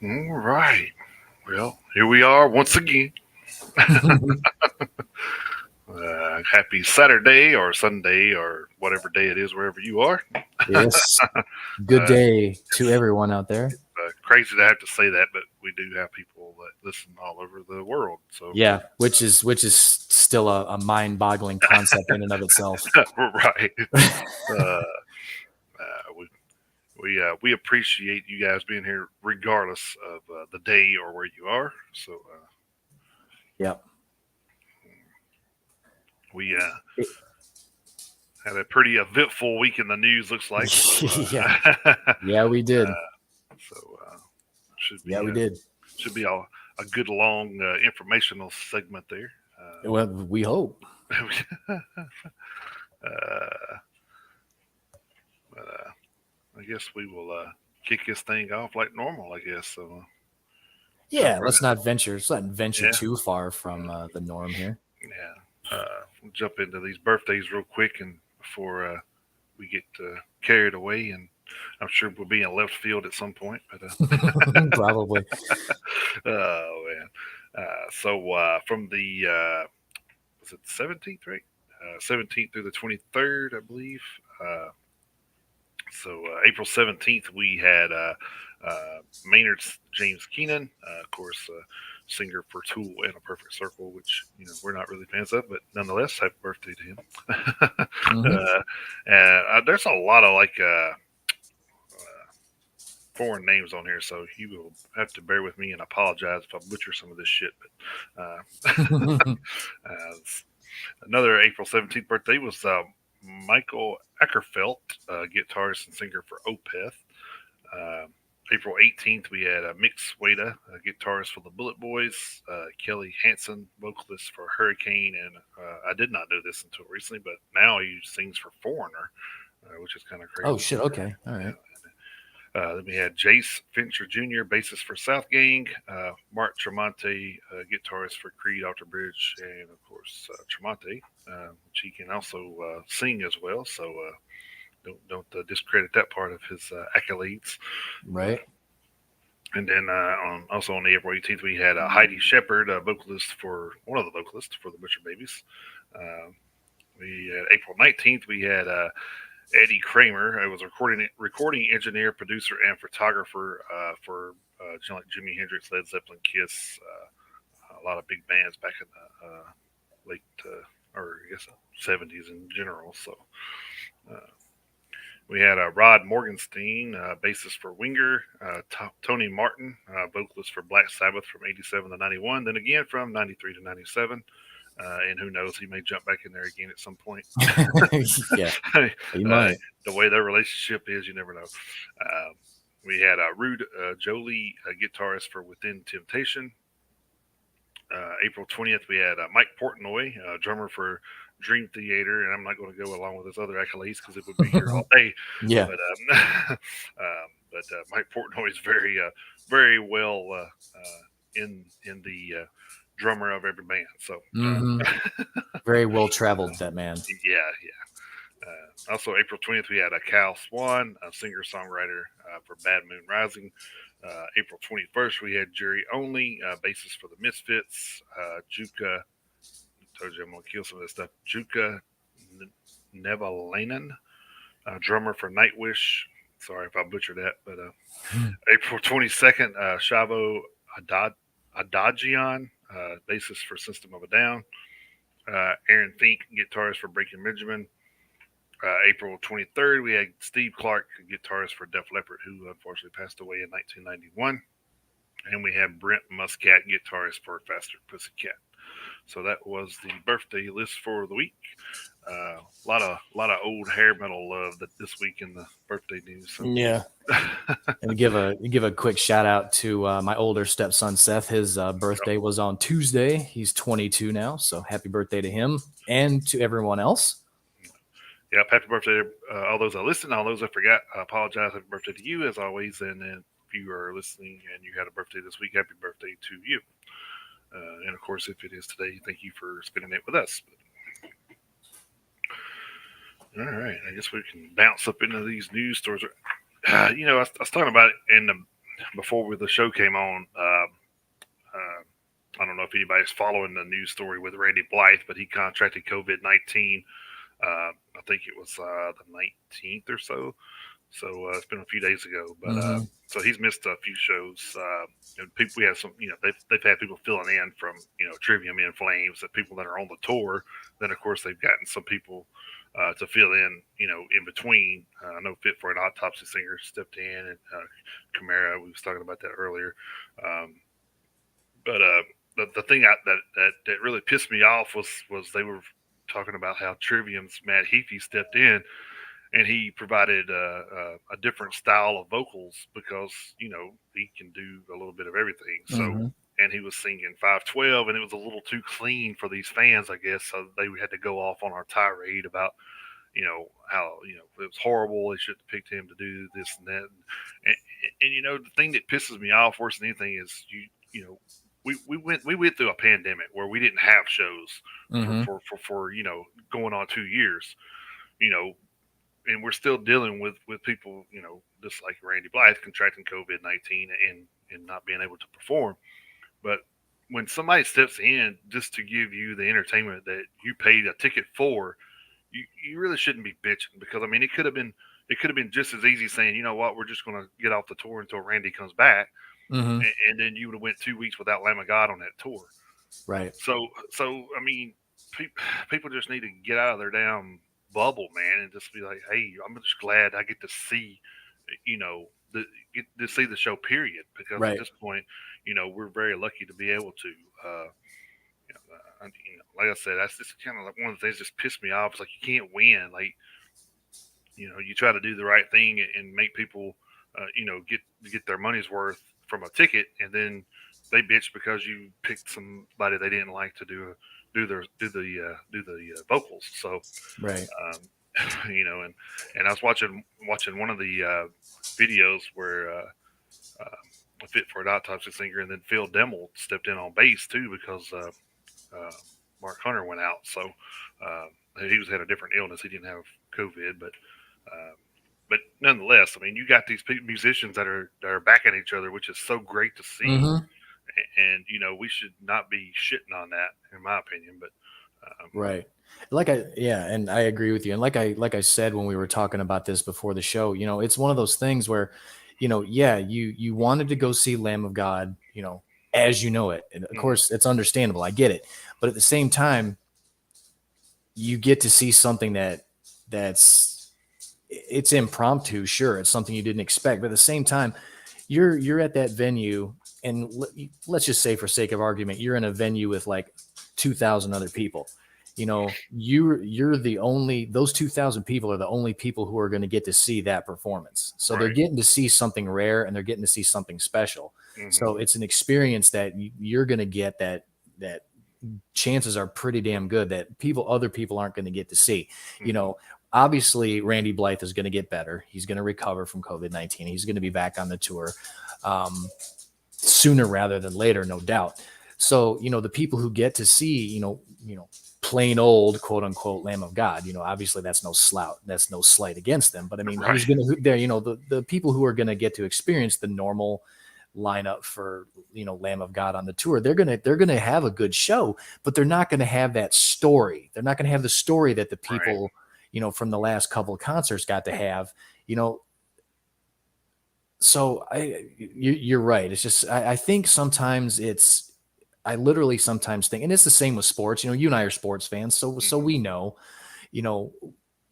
All right. Well, here we are once again. Happy Saturday or Sunday or whatever day it is, wherever you are. Yes. Good day to everyone out there. Crazy to have to say that, but we do have people that listen all over the world. So Yeah, which is still a mind-boggling concept in and of itself. right. uh, we appreciate you guys being here, regardless of the day or where you are. So Yep. we had a pretty eventful week in the news. Looks like. So, Yeah. Yeah, we did. So should be Yeah, we did. should be a good long informational segment there. Well, we hope. But I guess we will kick this thing off like normal. I guess so. Yeah, let's not venture Yeah. too far from the norm here. Yeah. We'll jump into these birthdays real quick, and before we get carried away, and I'm sure we'll be in left field at some point. But Probably. oh man. So from the was it 17th, right? 17th through the 23rd, I believe. So April 17th, we had Maynard's James Keenan, of course, singer for Tool and A Perfect Circle, which we're not really fans of, but nonetheless, happy birthday to him. There's a lot of foreign names on here, so you will have to bear with me and apologize if I butcher some of this shit. But another April 17th birthday was Michael Eckerfelt, guitarist and singer for Opeth. April 18th, we had Mick Sweda, guitarist for the Bullet Boys, Kelly Hansen, vocalist for Hurricane, and I did not know this until recently, but now he sings for Foreigner, which is kind of crazy. Oh, shit. Okay. All right. Then we had Jace Fincher Jr., bassist for South Gang, Mark Tremonti, guitarist for Creed, Alter Bridge, and of course Tremonti, which he can also sing as well. So don't discredit that part of his accolades. Right. And then also on the April 18th, we had Heidi Shepard, one of the vocalists for the Butcher Babies. April 19th, we had Eddie Kramer, who was a recording engineer, producer, and photographer for Jimi Hendrix, Led Zeppelin, Kiss, a lot of big bands back in the late, or I guess 70s in general. So we had Rod Morgenstein, bassist for Winger, Tony Martin, vocalist for Black Sabbath from 87 to 91, then again from 93 to 97. And who knows, he may jump back in there again at some point. Yeah, he might. The way their relationship is, you never know. We had Rude Jolie, guitarist for Within Temptation. April 20th, we had Mike Portnoy, drummer for Dream Theater, and I'm not going to go along with his other accolades because it would be here all day. Yeah. But Mike Portnoy is very, very well in the drummer of every band. So very well traveled, that man. Yeah. Also, April 20th, we had Cal Swan, a singer songwriter for Bad Moon Rising. April 21st, we had Jerry Only, bassist for the Misfits. Juka, I told you I'm going to kill some of this stuff. Juka Nevalainen, drummer for Nightwish. Sorry if I butchered that, but April 22nd, Shavo Adagian, bassist for System of a Down. Aaron Fink, guitarist for Breaking Benjamin. April 23rd, we had Steve Clark, guitarist for Def Leppard, who unfortunately passed away in 1991. And we have Brent Muscat, guitarist for Faster Pussycat. So that was the birthday list for the week. A lot of old hair metal love this week in the birthday news. So. Yeah. And give a quick shout out to my older stepson Seth. His birthday was on Tuesday. He's 22 now, so happy birthday to him and to everyone else. Yep, happy birthday to all those I listened, all those I forgot. I apologize. Happy birthday to you as always. And then if you are listening and you had a birthday this week, happy birthday to you. And of course, if it is today, thank you for spending it with us. All right, I guess we can bounce up into these news stories. I was talking about it in before the show came on, I don't know if anybody's following the news story with Randy Blythe, but he contracted COVID-19. I think it was the 19th or so. So it's been a few days ago, but Mm-hmm. so he's missed a few shows. And people, we have some, they've had people filling in from Trivium in Flames, that people that are on the tour. Then of course they've gotten some people to fill in, in between. I know Fit for an Autopsy Singer stepped in, and Camara. We was talking about that earlier. Um, but the thing that really pissed me off was they were talking about how Trivium's Matt Heaphy stepped in, and he provided a different style of vocals because he can do a little bit of everything. So, Mm-hmm. and he was singing 512, and it was a little too clean for these fans, I guess. So they had to go off on our tirade about how it was horrible. They should have picked him to do this and that. And the thing that pisses me off worse than anything is we went through a pandemic where we didn't have shows for Mm-hmm. going on 2 years. You know, and we're still dealing with people, just like Randy Blythe contracting COVID-19 and not being able to perform. But when somebody steps in just to give you the entertainment that you paid a ticket for, you really shouldn't be bitching, because I mean it could have been just as easy saying, you know what, we're just going to get off the tour until Randy comes back, Mm-hmm. and then you would have went 2 weeks without Lamb of God on that tour. Right. So I mean, people just need to get out of their damn bubble, man, and just be like, hey, I'm just glad I get to see, you know, get to see the show. Period. Because at Right. this point, we're very lucky to be able to. Like I said, that's just kind of like one of the things that just pissed me off. It's like you can't win. Like you try to do the right thing and make people, get their money's worth from a ticket, and then they bitch because you picked somebody they didn't like to do the vocals. So, Right. um, and I was watching one of the videos where Fit for an Autopsy Singer, and then Phil Demmel stepped in on bass too, because uh, Mark Hunter went out. So uh, he was had a different illness. He didn't have COVID, uh, but nonetheless, I mean, you got these musicians that are backing each other, which is so great to see. Mm-hmm. And we should not be shitting on that, in my opinion. But Right. Yeah, and I agree with you. And like I said when we were talking about this before the show, it's one of those things where, yeah, you wanted to go see Lamb of God, as you know it. And of mhm, course, it's understandable. I get it. But at the same time, you get to see something that's it's impromptu, sure. It's something you didn't expect, but at the same time, you're at that venue, and let's just say for sake of argument, you're in a venue with like 2,000 other people. You're the only those 2,000 people are the only people who are going to get to see that performance. So they're right, getting to see something rare, and they're getting to see something special. hmm, So it's an experience that you're going to get that chances are pretty damn good that other people aren't going to get to see. You hmm, know, obviously Randy Blythe is going to get better. He's going to recover from COVID-19. He's going to be back on the tour sooner rather than later, no doubt. So, the people who get to see, plain old quote unquote Lamb of God, obviously that's no slout, that's no slight against them. But I mean, right, who's going to there, the people who are going to get to experience the normal lineup for Lamb of God on the tour, they're gonna have a good show, but they're not gonna have that story. They're not gonna have the story that the right, people from the last couple of concerts got to have. you know so you're right. It's just I think sometimes I literally sometimes think, and it's the same with sports. You and I are sports fans, so hmm, we know. you know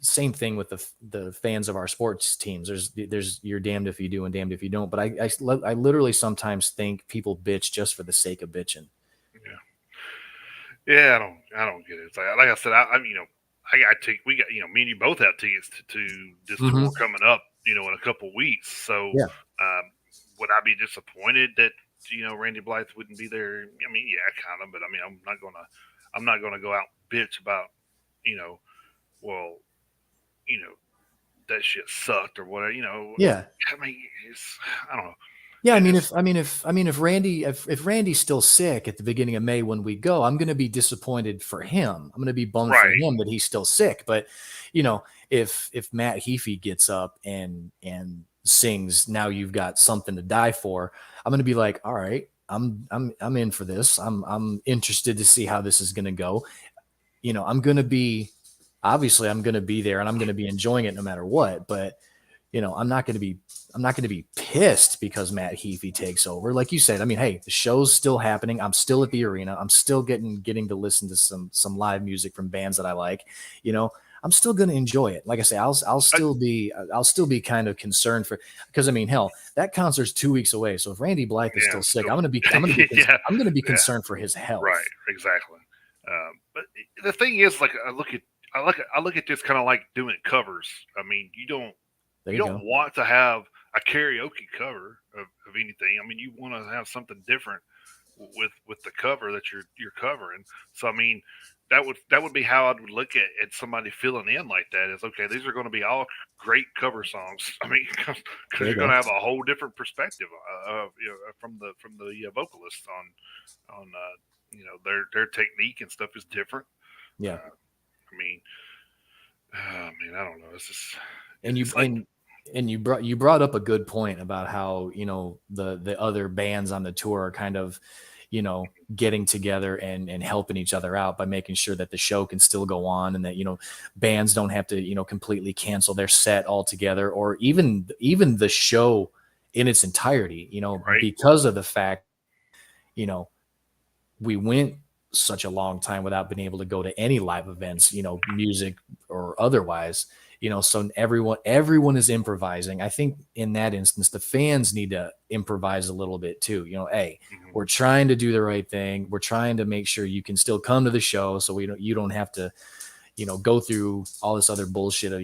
Same thing with the fans of our sports teams. There's you're damned if you do and damned if you don't. But I literally sometimes think people bitch just for the sake of bitching. yeah. Yeah, I don't get it. It's like I said, I got we got me and you both have tickets to this Hmm. tour coming up, in a couple weeks. So, Yeah. um, would I be disappointed that Randy Blythe wouldn't be there? I mean, yeah, kind of, but I mean, I'm not gonna go out and bitch about, you know, well, you know, that shit sucked or whatever. Yeah. I mean, it's I don't know. Yeah, I It mean, just if Randy's still sick at the beginning of May when we go, I'm going to be disappointed for him. I'm going to be bummed for right, him that he's still sick. But if Matt Heaphy gets up and sings "Now You've Got Something to Die For," I'm gonna be like, all right, I'm in for this. I'm interested to see how this is gonna go. I'm gonna be obviously I'm gonna be there and I'm gonna be enjoying it no matter what. But I'm not going to be pissed because Matt Heaphy takes over. Like you said, I mean, hey, the show's still happening. I'm still at the arena. I'm still getting to listen to some live music from bands that I like. You know, I'm still going to enjoy it. Like I say, I'll still be kind of concerned because I mean, hell, that concert's 2 weeks away. So if Randy Blythe is still sick, yeah, I'm going to be concerned for his health. right, exactly. But the thing is, like, I look at this kind of like doing covers. I mean, There you you don't go. want to have a karaoke cover of anything. I mean, you want to have something different with the cover that you're covering. So I mean, that would be how I would look at somebody filling in like that. Is okay. These are going to be all great cover songs. I mean, because There you you're going go. to have a whole different perspective from the vocalists on their technique and stuff is different. Yeah. I mean, oh man, I don't know. It's just And you it's like and you brought up a good point about how the other bands on the tour are kind of getting together and helping each other out by making sure that the show can still go on and that bands don't have to completely cancel their set altogether, or even the show in its entirety, right. because of the fact you know we went such a long time without being able to go to any live events, music or otherwise. So everyone is improvising. I think in that instance, the fans need to improvise a little bit too. Hey, Mhm. we're trying to do the right thing. We're trying to make sure you can still come to the show, so you don't have to, go through all this other bullshit of,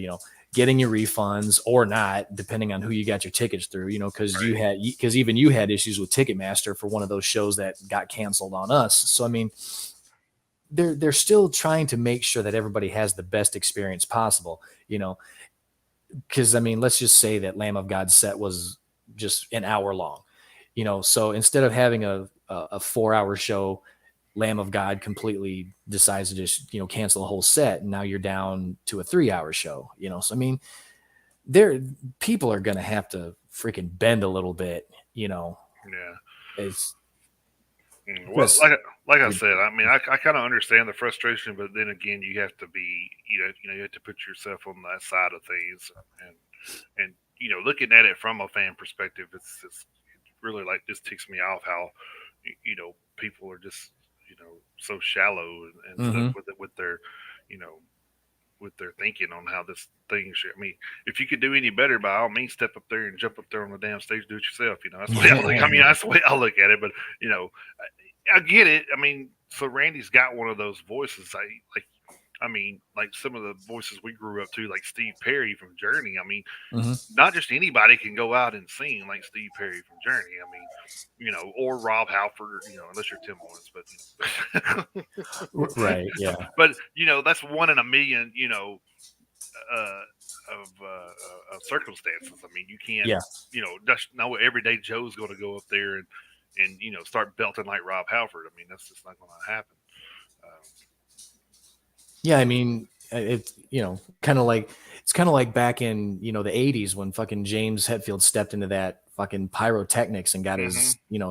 getting your refunds or not, depending on who you got your tickets through, Right. because even you had issues with Ticketmaster for one of those shows that got canceled on us. So, I mean, they're still trying to make sure that everybody has the best experience possible, because I mean, let's just say that Lamb of God set was just an hour long, so instead of having a 4 hour show, Lamb of God completely decides to just cancel the whole set, and now you're down to a 3 hour show. So I mean, there people are gonna have to freaking bend a little bit. Yeah. It's Well, just like I said, I mean, I kind of understand the frustration, but then again, you have to be, you have to put yourself on that side of things, and and looking at it from a fan perspective, it's really like this ticks me off how people are just so shallow and stuff mm-hmm. with their you know with their thinking on how this thing should. I mean, if you could do any better, by all means, step up there and jump up there on the damn stage, do it yourself. That's the way I look. I mean, that's the way I look at it. But you know, I get it. I mean, so Randy's got one of those voices. I mean, like some of the voices we grew up to, like Steve Perry from Journey. I mean, Mm-hmm. not just anybody can go out and sing like Steve Perry from Journey. I mean, or Rob Halford, unless you're Tim Owens, Right, yeah, but that's one in a million, uh, of circumstances. I mean, you can't, yeah. just know everyday Joe's going to go up there and start belting like Rob Halford. I mean, that's just not going to happen. Um, Yeah, I mean, it's kind of like back in the '80s when fucking James Hetfield stepped into that fucking pyrotechnics and got hmm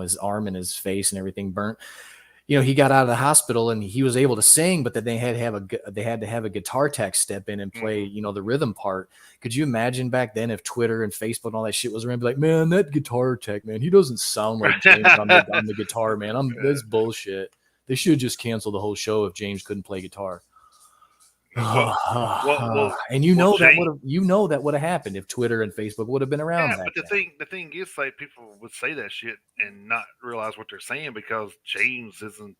his arm and his face and everything burnt. He got out of the hospital and he was able to sing, but then they had to have a guitar tech step in and play hmm the rhythm part. Could you imagine back then if Twitter and Facebook and all that shit was around? Be like, man, that guitar tech, man, he doesn't sound like James on the guitar, man. That's bullshit. They should just cancel the whole show if James couldn't play guitar. well, And James. that would have happened if Twitter and Facebook would have been around Yeah, back but the then. thing is, like, people would say that shit and not realize what they're saying because James isn't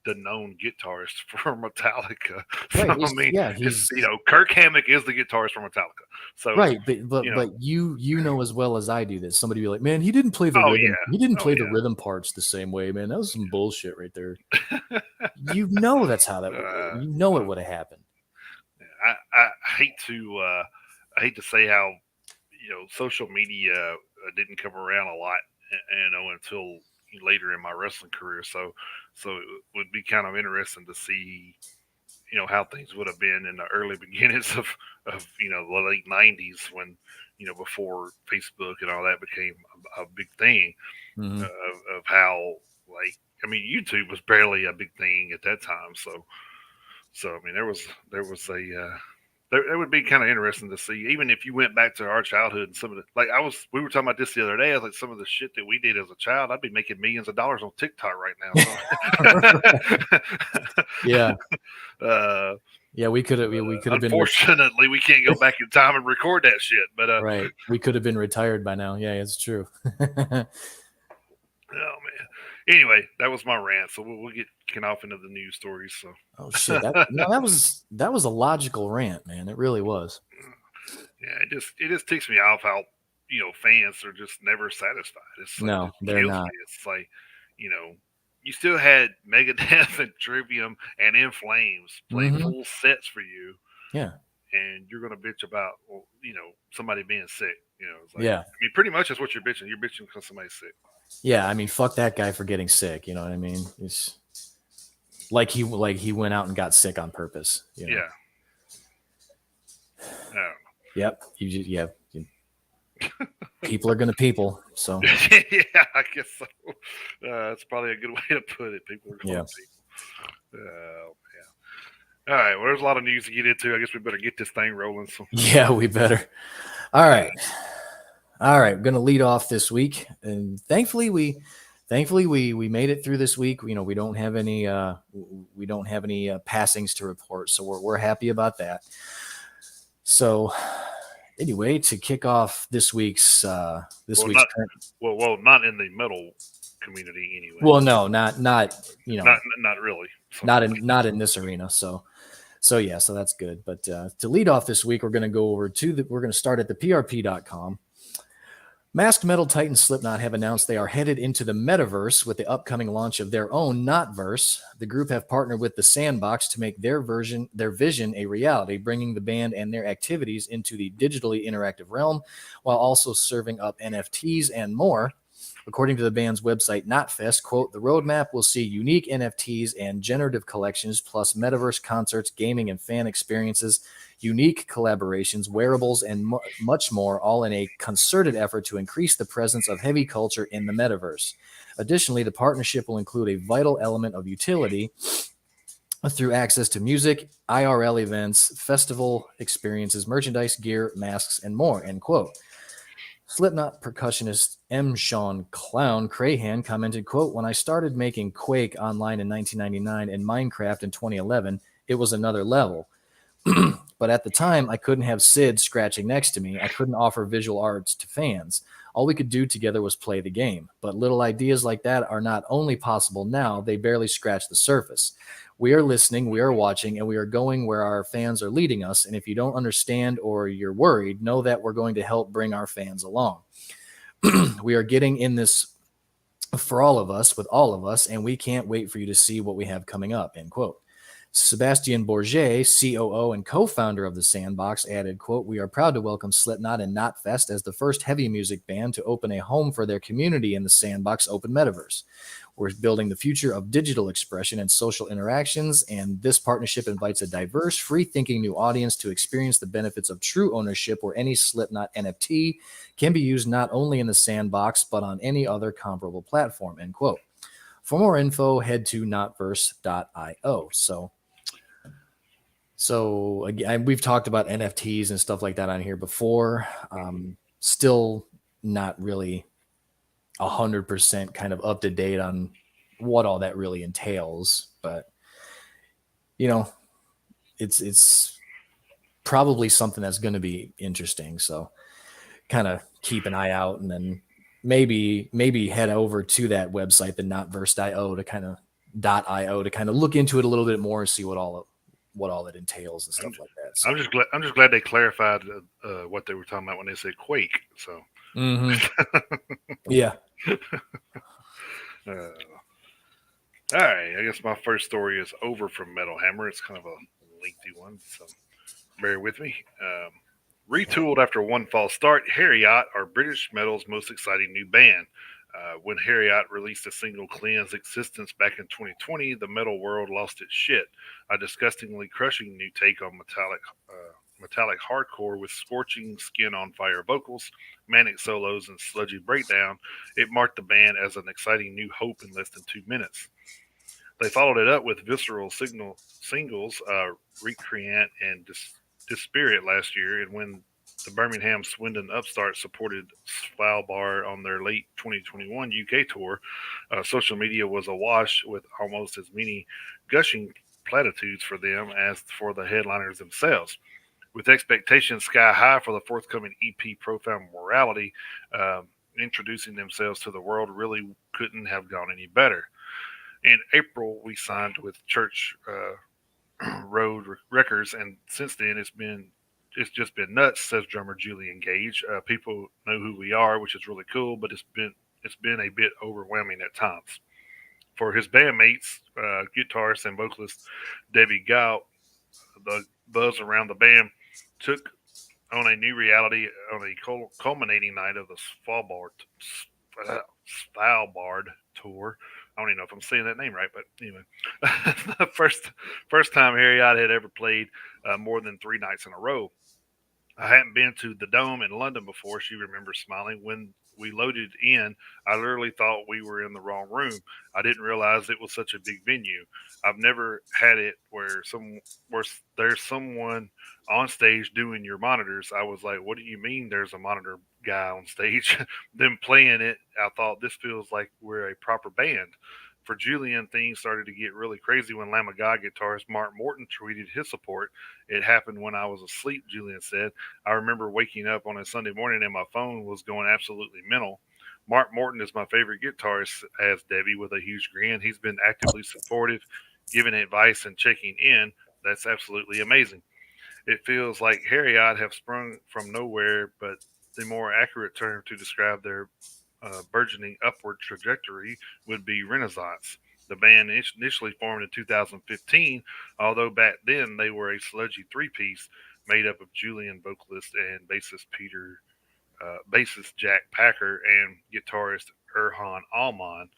the known guitarist for Metallica. So Right. I mean, it's He's Kirk Hammett is the guitarist for Metallica. So right, but you but know, but you know as well as I do that somebody be like, man, he didn't play the oh rhythm. yeah, He didn't oh play the rhythm parts the same way, man. That was some bullshit right there. That's how that yeah. would. It would have happened. I hate to say how social media didn't come around a lot, until later in my wrestling career. So it would be kind of interesting to see how things would have been in the early beginnings of the late '90s when before Facebook and all that became a big thing Mm-hmm. of how like I mean YouTube was barely a big thing at that time. So I mean there was a it would be kind of interesting to see, even if you went back to our childhood and some of the we were talking about this the other day. I was like, some of the shit that we did as a child, I'd be making millions of dollars on TikTok right now. So. Yeah. uh, Yeah, we could have been unfortunately, we can't go back in time and record that shit. But right. We could have been retired by now. Yeah, it's true. oh man. Anyway, that was my rant. So we'll get off into the news stories. So. Oh shit! That was a logical rant, man. It really was. Yeah, it just ticks me off how fans are just never satisfied. It's like No, it they're kills not. me. It's like you know you still had Megadeth and Trivium and In Flames play Mm-hmm. full sets for you, Yeah. and you're gonna bitch about somebody being sick. It's like Yeah. I mean, pretty much that's what you're bitching. You're bitching because somebody's sick. Yeah. I mean, fuck that guy for getting sick. You know what I mean? It's like he went out and got sick on purpose. Yeah. Yep. People are gonna people. So yeah, I guess so. That's probably a good way to put it. People are going to people. Yeah. All right. Well, there's a lot of news to get into. I guess we better get this thing rolling. So. Yeah, we better. All right. We're gonna lead off this week, and thankfully we made it through this week. We don't have any passings to report, so we're happy about that. So anyway, to kick off this week's not in the metal community anyway. Well, no, not not really. So. Not in this arena. So that's good. But to lead off this week, we're going to go over we're going to start at the PRP.com. Masked Metal Titan Slipknot have announced they are headed into the metaverse with the upcoming launch of their own Notverse. The group have partnered with the Sandbox to make their vision a reality, bringing the band and their activities into the digitally interactive realm, while also serving up NFTs and more. According to the band's website, Knotfest, quote, the roadmap will see unique NFTs and generative collections, plus metaverse concerts, gaming and fan experiences, unique collaborations, wearables, and much more, all in a concerted effort to increase the presence of heavy culture in the metaverse. Additionally, the partnership will include a vital element of utility through access to music, IRL events, festival experiences, merchandise, gear, masks, and more, end quote. Slipknot percussionist M. Sean Clown Crahan commented, quote, when I started making Quake online in 1999 and Minecraft in 2011, it was another level. But at the time, I couldn't have Sid scratching next to me. I couldn't offer visual arts to fans. All we could do together was play the game. But little ideas like that are not only possible now, they barely scratch the surface. We are listening, we are watching, and we are going where our fans are leading us. And if you don't understand or you're worried, know that we're going to help bring our fans along. We are getting in this for all of us, with all of us, and we can't wait for you to see what we have coming up, end quote. Sebastien Bourget, COO and co-founder of the Sandbox, added, quote, we are proud to welcome Slipknot and Knotfest as the first heavy music band to open a home for their community in the Sandbox open metaverse. We're building the future of digital expression and social interactions, and this partnership invites a diverse, free-thinking new audience to experience the benefits of true ownership, where any Slipknot NFT can be used not only in the Sandbox, but on any other comparable platform, end quote. For more info, head to notverse.io. So again, we've talked about NFTs and stuff like that on here before. Still not really 100% kind of up to date on what all that really entails, but it's probably something that's going to be interesting. So kind of keep an eye out, and then maybe head over to that website, the notverse.io, to kind of look into it a little bit more and see what all it entails and stuff like that. So. I'm just glad they clarified what they were talking about when they said Quake. So, yeah. All right. I guess my first story is over from Metal Hammer. It's kind of a lengthy one, so bear with me. Retooled after one false start, Harriot are British metal's most exciting new band. When Harriot released a single Cleanse Existence back in 2020, the metal world lost its shit. A disgustingly crushing new take on metallic hardcore with scorching, skin on fire vocals, manic solos, and sludgy breakdown. It marked the band as an exciting new hope in less than 2 minutes. They followed it up with visceral singles, Recreant and Dispirit last year, and when the Birmingham Swindon upstart supported Svalbard on their late 2021 UK tour, social media was awash with almost as many gushing platitudes for them as for the headliners themselves. With expectations sky high for the forthcoming EP Profound Morality, introducing themselves to the world really couldn't have gone any better. In April, we signed with Church Road Records, and since then it's just been nuts. Says drummer Julian Gage. People know who we are, which is really cool, but it's been a bit overwhelming at times. For his bandmates, guitarist and vocalist Debbie Gout, the buzz around the band took on a new reality on a culminating night of the Svalbard tour. I don't even know if I'm saying that name right, but anyway, the first time Harriot had ever played more than 3 nights in a row. I hadn't been to the Dome in London before, she remembers smiling. When we loaded in, I literally thought we were in the wrong room. I didn't realize it was such a big venue. I've never had it where there's someone on stage doing your monitors. I was like, what do you mean there's a monitor guy on stage? Them playing it, I thought this feels like we're a proper band. For Julian, things started to get really crazy when Lamb of God guitarist Mark Morton tweeted his support. It happened when I was asleep, Julian said. I remember waking up on a Sunday morning and my phone was going absolutely mental. Mark Morton is my favorite guitarist, asked Debbie with a huge grin. He's been actively supportive, giving advice and checking in. That's absolutely amazing. It feels like Harriot have sprung from nowhere, but the more accurate term to describe their burgeoning upward trajectory would be Renaissance. The band initially formed in 2015, although back then they were a sludgy three-piece made up of Julian, vocalist, and bassist Jack Packer, and guitarist Erhan Alman.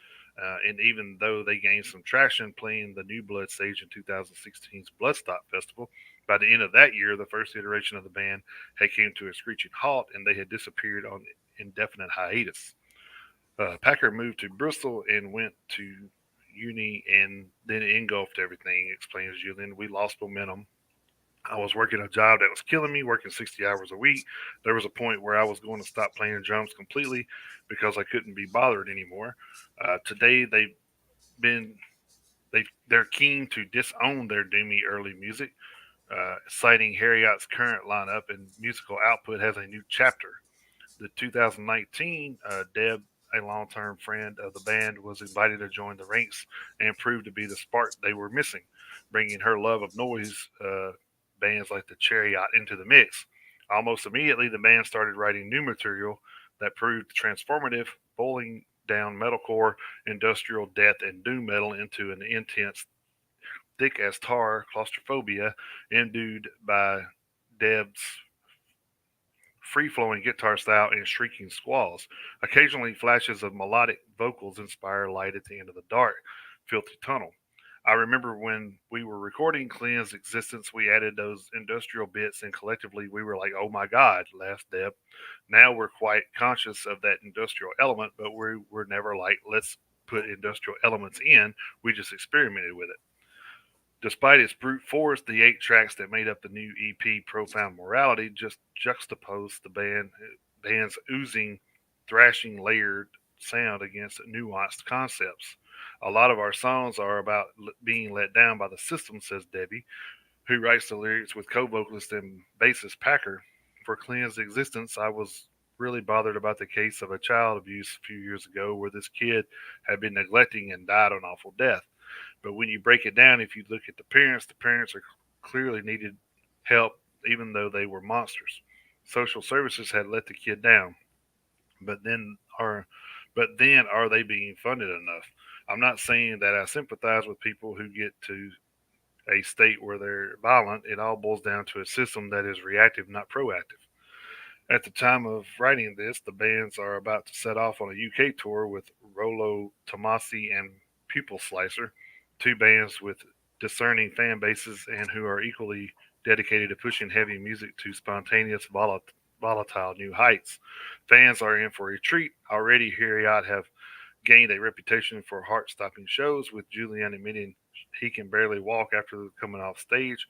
And even though they gained some traction playing the New Blood stage in 2016's Bloodstock Festival, by the end of that year, the first iteration of the band had came to a screeching halt, and they had disappeared on indefinite hiatus. Packer moved to Bristol and went to uni, and then it engulfed everything, explains Julian. We lost momentum. I was working a job that was killing me, working 60 hours a week. There was a point where I was going to stop playing drums completely because I couldn't be bothered anymore. Today, been they're keen to disown their doomy early music, citing Harriot's current lineup and musical output has a new chapter. The 2019 Deb, a long-term friend of the band, was invited to join the ranks and proved to be the spark they were missing, bringing her love of noise bands like the Chariot into the mix. Almost immediately, the band started writing new material that proved transformative, boiling down metalcore, industrial death, and doom metal into an intense, thick as tar claustrophobia, endued by Deb's free flowing guitar style and shrieking squalls. Occasionally, flashes of melodic vocals inspire light at the end of the dark, filthy tunnel. I remember when we were recording Clean's Existence, we added those industrial bits, and collectively we were like, oh my God, laughed Deb. Now we're quite conscious of that industrial element, but we were never like, let's put industrial elements in. We just experimented with it. Despite its brute force, the 8 tracks that made up the new EP, Profound Morality, just juxtaposed the band's oozing, thrashing, layered sound against nuanced concepts. A lot of our songs are about being let down by the system, says Debbie, who writes the lyrics with co-vocalist and bassist Packer. For Clean's Existence, I was really bothered about the case of a child abuse a few years ago where this kid had been neglecting and died an awful death. But when you break it down, if you look at the parents are clearly needed help, even though they were monsters. Social services had let the kid down, but are they being funded enough? I'm not saying that I sympathize with people who get to a state where they're violent. It all boils down to a system that is reactive, not proactive. At the time of writing this, the bands are about to set off on a UK tour with Rolo Tomasi and Pupil Slicer, two bands with discerning fan bases and who are equally dedicated to pushing heavy music to spontaneous, volatile new heights. Fans are in for a treat. Already, Harriot have gained a reputation for heart-stopping shows, with Julian admitting he can barely walk after coming off stage.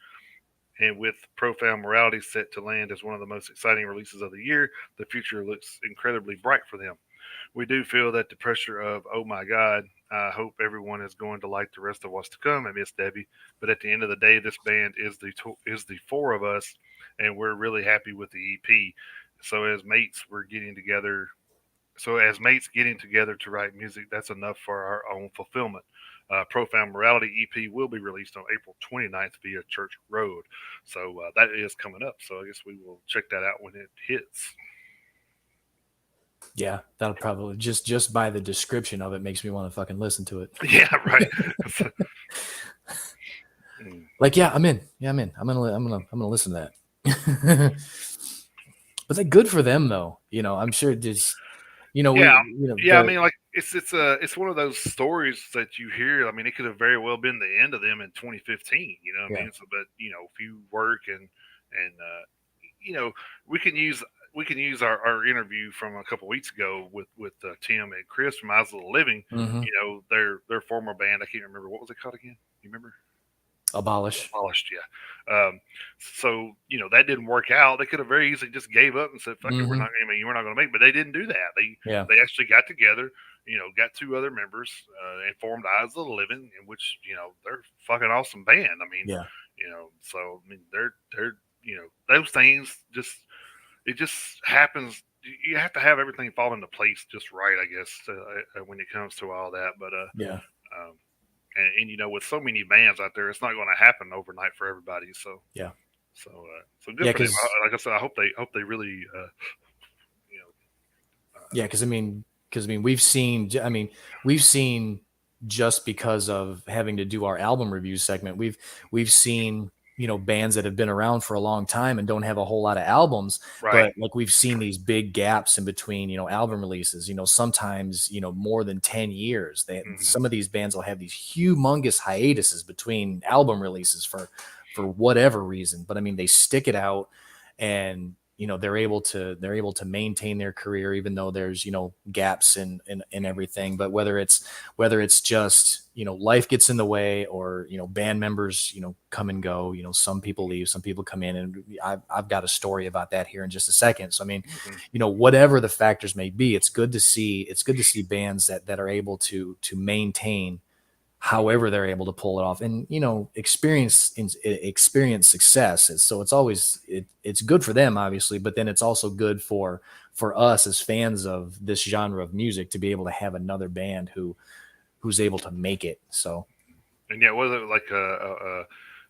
And with Profound Morality set to land as one of the most exciting releases of the year, the future looks incredibly bright for them. We do feel that the pressure of, oh my God, I hope everyone is going to like the rest of what's to come and Miss Debbie. But at the end of the day, this band is the four of us, and we're really happy with the EP. So as mates, we're getting together so, as mates getting together to write music, that's enough for our own fulfillment. Profound Morality EP will be released on April 29th via Church Road. So, that is coming up. So, I guess we will check that out when it hits. Yeah, that'll probably just by the description of it makes me want to fucking listen to it. Yeah, right. Like, yeah, I'm in. Yeah, I'm in. I'm gonna listen to that. But like, good for them though. You know, I'm sure just Yeah, yeah. I the, mean, like it's one of those stories that you hear. I mean, it could have very well been the end of them in 2015. You know what I yeah. mean? So, but if you work and you know, we can use our interview from a couple weeks ago with Tim and Chris from Eyes of the Living. Mm-hmm. Their former band. I can't remember what was it called again. You remember? Abolish. Abolished, yeah. So that didn't work out. They could have very easily just gave up and said, "Fuck it, we're not. I mean, we're not going to make." It. But they didn't do that. They actually got together. Got two other members and formed Eyes of the Living, in which they're a fucking awesome band. I mean, yeah. So I mean, they're those things it just happens. You have to have everything fall into place just right, I guess, when it comes to all that. But yeah. Um, and with so many bands out there, it's not going to happen overnight for everybody. So yeah. So good for them. Like I said, I hope they really yeah, because I mean we've seen just because of having to do our album review segment, we've seen bands that have been around for a long time and don't have a whole lot of albums, right. But like we've seen these big gaps in between album releases, sometimes more than 10 years. Some of these bands will have these humongous hiatuses between album releases for whatever reason, but I mean they stick it out, and they're able to maintain their career even though there's gaps in everything. But whether it's just life gets in the way, or band members come and go, some people leave, some people come in, and I've got a story about that here in just a second. So I mean, whatever the factors may be, it's good to see bands that are able to maintain however they're able to pull it off, and experience success. So it's always it's good for them, obviously, but then it's also good for us as fans of this genre of music to be able to have another band who's able to make it. So, and yeah, was it like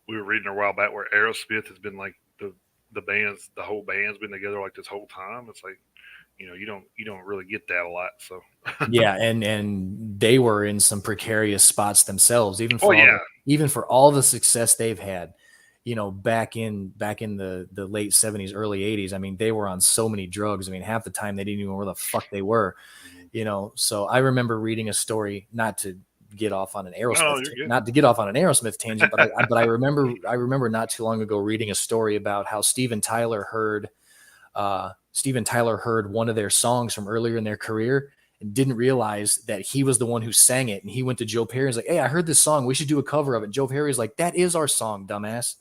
we were reading a while back where Aerosmith has been like the whole band's been together like this whole time. It's like you don't really get that a lot. So yeah, and they were in some precarious spots themselves, even for all the success they've had, back in the late 70s, early 80s. I mean, they were on so many drugs. I mean, half the time they didn't even know where the fuck they were. So I remember reading a story, not to get off on an Aerosmith tangent, but I remember not too long ago reading a story about how Steven Tyler heard one of their songs from earlier in their career and didn't realize that he was the one who sang it. And he went to Joe Perry and was like, "Hey, I heard this song. We should do a cover of it." And Joe Perry's like, "That is our song, dumbass."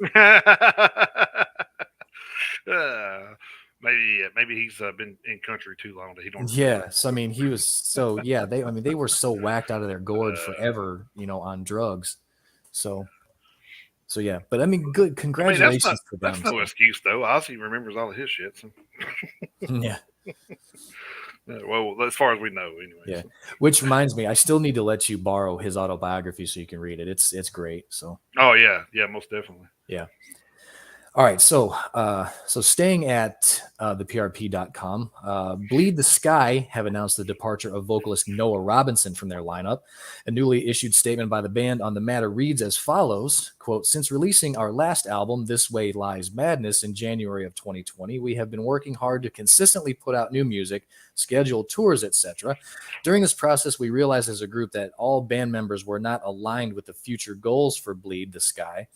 Maybe he's been in country too long that he don't. Yeah. So I mean, he was so they were so whacked out of their gourd forever, on drugs. So yeah, but I mean, good. Congratulations to them. That's no excuse though. Ozzy remembers all of his shit. So. Yeah. Well, as far as we know, anyway. Yeah. Which reminds me, I still need to let you borrow his autobiography so you can read it. It's great. So. Oh yeah, most definitely. Yeah. All right, so staying at theprp.com, Bleed the Sky have announced the departure of vocalist Noah Robinson from their lineup. A newly issued statement by the band on the matter reads as follows, quote, "Since releasing our last album, This Way Lies Madness, in January of 2020, we have been working hard to consistently put out new music, schedule tours, etc. During this process, we realized as a group that all band members were not aligned with the future goals for Bleed the Sky.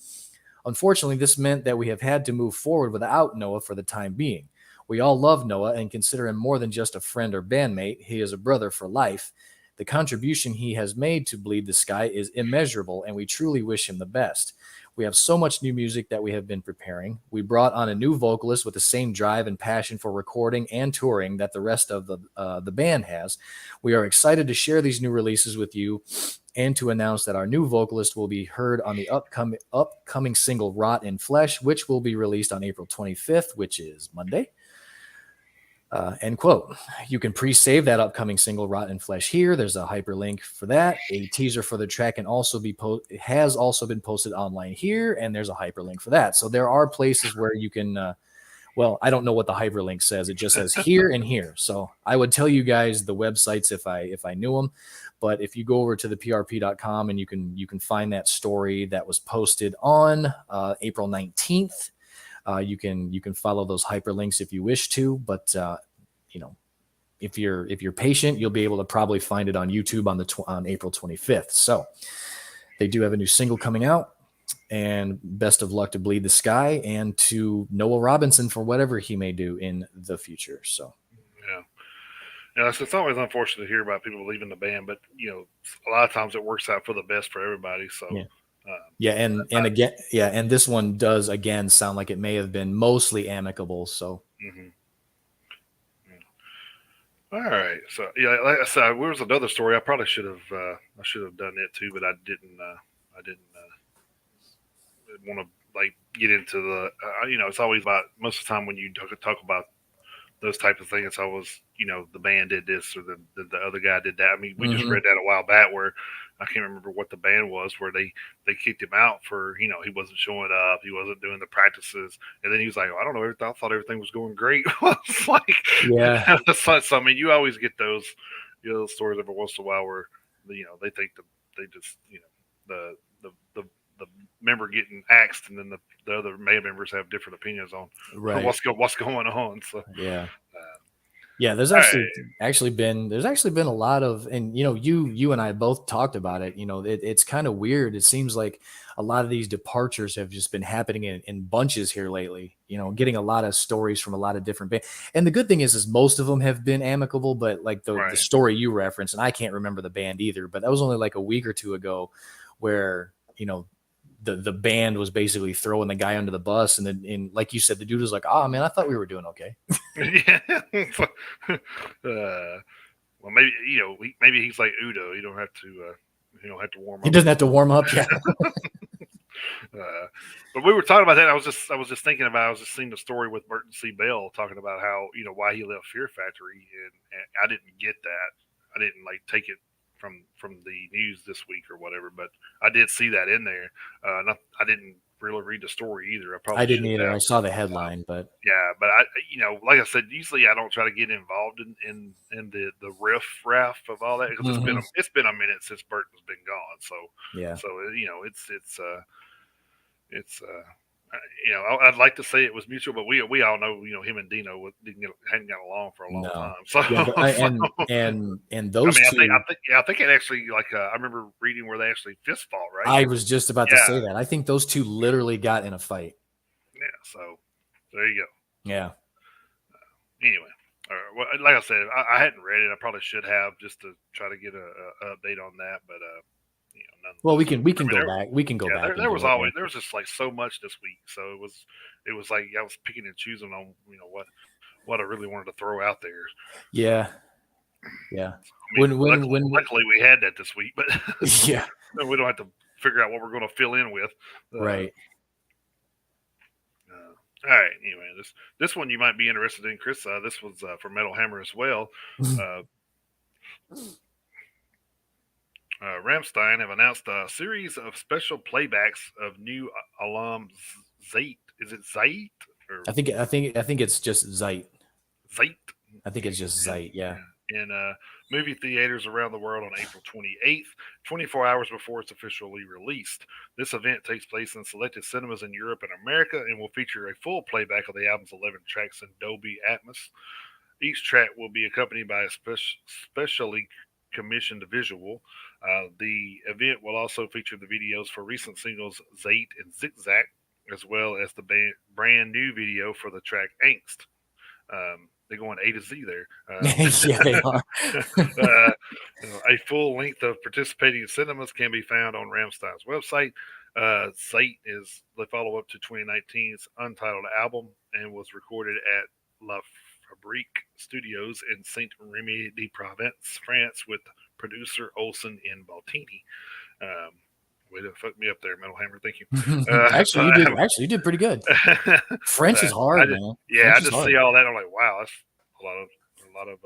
Unfortunately, this meant that we have had to move forward without Noah for the time being. We all love Noah and consider him more than just a friend or bandmate. He is a brother for life. The contribution he has made to Bleed the Sky is immeasurable, and we truly wish him the best. We have so much new music that we have been preparing. We brought on a new vocalist with the same drive and passion for recording and touring that the rest of the band has. We are excited to share these new releases with you and to announce that our new vocalist will be heard on the upcoming single Rot in Flesh, which will be released on April 25th, which is Monday." End quote. You can pre-save that upcoming single Rot in Flesh here. There's a hyperlink for that. A teaser for the track has also been posted online here, and there's a hyperlink for that. So there are places where you can well, I don't know what the hyperlink says. It just says here and here. So I would tell you guys the websites if I knew them. But if you go over to the prp.com and you can find that story that was posted on April 19th. You can follow those hyperlinks if you wish to, but if you're patient, you'll be able to probably find it on YouTube on April 25th. So they do have a new single coming out, and best of luck to Bleed the Sky and to Noah Robinson for whatever he may do in the future. So yeah, it's always unfortunate to hear about people leaving the band, but a lot of times it works out for the best for everybody. So. Yeah. And this one does again sound like it may have been mostly amicable. So, All right. So like I said, there was another story. I probably should have done it too, but I didn't. I didn't want to get into the. It's always about most of the time when you talk about those type of things. It's always the band did this or the other guy did that. I mean, we just read that a while back where I can't remember what the band was where they kicked him out for he wasn't showing up, he wasn't doing the practices, and then he was like, I don't know, I thought everything was going great. It's like so I mean, you always get those stories every once in a while where they think they just the the the member getting axed, and then the other members have different opinions on what's going on. So there's actually been a lot of, and you and I both talked about it. It's kind of weird. It seems like a lot of these departures have just been happening in bunches here lately. Getting a lot of stories from a lot of different bands. And the good thing is most of them have been amicable. But like the story you referenced, and I can't remember the band either, but that was only like a week or two ago, where the band was basically throwing the guy under the bus, and then like you said, the dude was like, "Oh man, I thought we were doing okay." Yeah. Well, maybe he's like Udo. You don't have to warm up. He doesn't have to warm up. Yeah. But we were talking about that. I was just thinking about. I was just seeing the story with Burton C. Bell talking about how why he left Fear Factory, and I didn't get that. I didn't take it from the news this week or whatever, but I did see that in there. I didn't really read the story either. I didn't either. I saw the headline, but but I, like I said, usually I don't try to get involved in the raff of all that because it's been a minute since Burton's been gone. So it's I'd like to say it was mutual, but we all know hadn't got along for a long time. So and those two, I think it actually I remember reading where they actually fist fought. Right, I was just about to say that. I think those two literally got in a fight. Yeah, so there you go. Yeah. Anyway, well, like I said, I hadn't read it. I probably should have just to try to get a update on that, but well, we can go back. We can go back. There was just so much this week, so it was like I was picking and choosing on what I really wanted to throw out there. Yeah. I mean, luckily we had that this week, but we don't have to figure out what we're going to fill in with. Right. All right. Anyway, this one you might be interested in, Chris. This was for Metal Hammer as well. Rammstein have announced a series of special playbacks of new Alam Zate is it Zeit or I think it's just Zeit. Zeit? I think it's just Zeit. Yeah. In movie theaters around the world on April 28th, 24 hours before it's officially released. This event takes place in selected cinemas in Europe and America and will feature a full playback of the album's 11 tracks in Dolby Atmos. Each track will be accompanied by a specially commissioned visual. The event will also feature the videos for recent singles Zate and Zigzag, as well as the brand new video for the track Angst. They're going A to Z there. Yeah, they are. uh, a full length of participating cinemas can be found on Rammstein's website. Site is the follow up to 2019's Untitled album and was recorded at La Fabrique Studios in Saint Remy de Provence, France, with producer Olsen in Baltini. Way to fuck me up there, Metal Hammer. Thank you. Actually, you did pretty good. French is hard, man. Yeah, French I just see all that. I'm like, wow, that's a lot of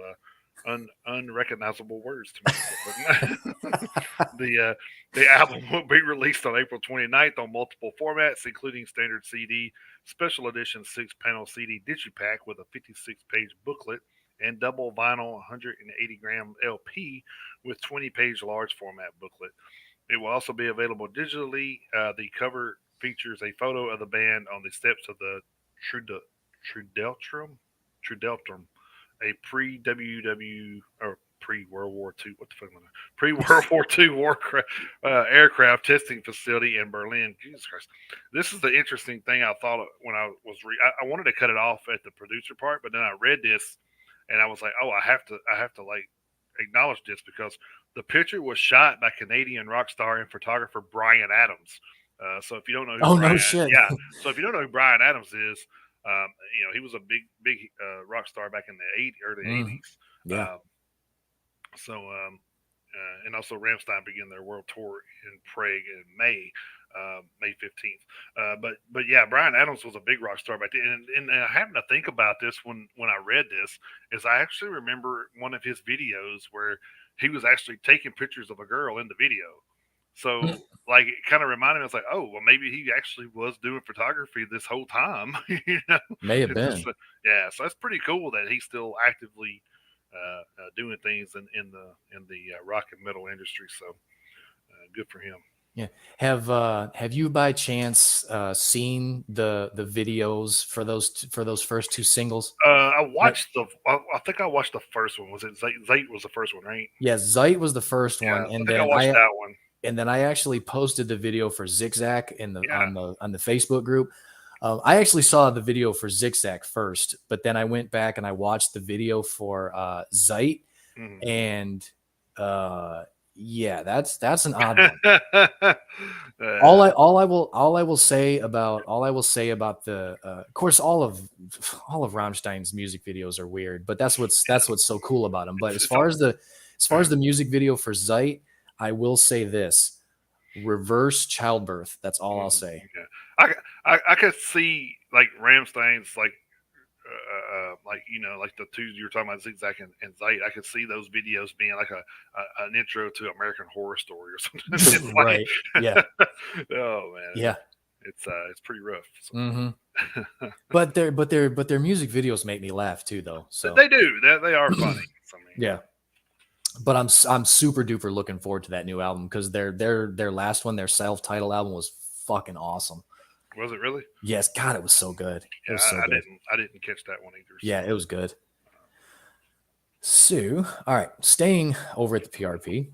unrecognizable words to me. The album will be released on April 29th on multiple formats, including standard CD, special edition 6-panel CD digipack with a 56-page booklet, and double vinyl 180-gram LP with 20-page large format booklet. It will also be available digitally. The cover features a photo of the band on the steps of the Trudeltrum, a pre-WW or pre-World War II, what the fuck am I? Pre-World War II aircraft testing facility in Berlin. Jesus Christ, this is the interesting thing I thought when I was I wanted to cut it off at the producer part, but then I read this and I was like, oh, I have to like acknowledge this because the picture was shot by Canadian rock star and photographer Bryan Adams. So if you don't know who no shit. Yeah. So if you don't know who Bryan Adams is, he was a big rock star back in the early 80s. Yeah. And also Rammstein began their world tour in Prague in May 15th. But yeah, Bryan Adams was a big rock star back then. And I happened to think about this when I read this, is I actually remember one of his videos where he was actually taking pictures of a girl in the video. So like it kind of reminded me, I was like, oh, well, maybe he actually was doing photography this whole time. May have been. Yeah, so that's pretty cool that he's still actively doing things in the rock and metal industry. So good for him. Yeah. Have you by chance seen the videos for those first two singles? I watched I think I watched the first one. Was it Zeit was the first one, right? Yeah, Zeit was the first one, and then I watched that one. And then I actually posted the video for Zigzag on the Facebook group. I actually saw the video for Zigzag first, but then I went back and I watched the video for Zeit, and yeah, that's an odd one. All I will say about the of course all of Rammstein's music videos are weird, but that's what's so cool about them. But as far as the music video for Zeit, I will say this: reverse childbirth. That's all I'll say. Okay. I could see like Rammstein's like the two you're talking about, Zigzag and Zeit. I could see those videos being like an intro to American Horror Story or something. Right? Yeah. Oh man. Yeah. It's pretty rough. So. Mm-hmm. But their music videos make me laugh too, though. So they do. They are funny. Yeah. But I'm super duper looking forward to that new album because their last one, their self-titled album, was fucking awesome. Was it really? Yes, God, it was so good. Yeah, I didn't catch that one either. So. Yeah, it was good. So, all right, staying over at the PRP.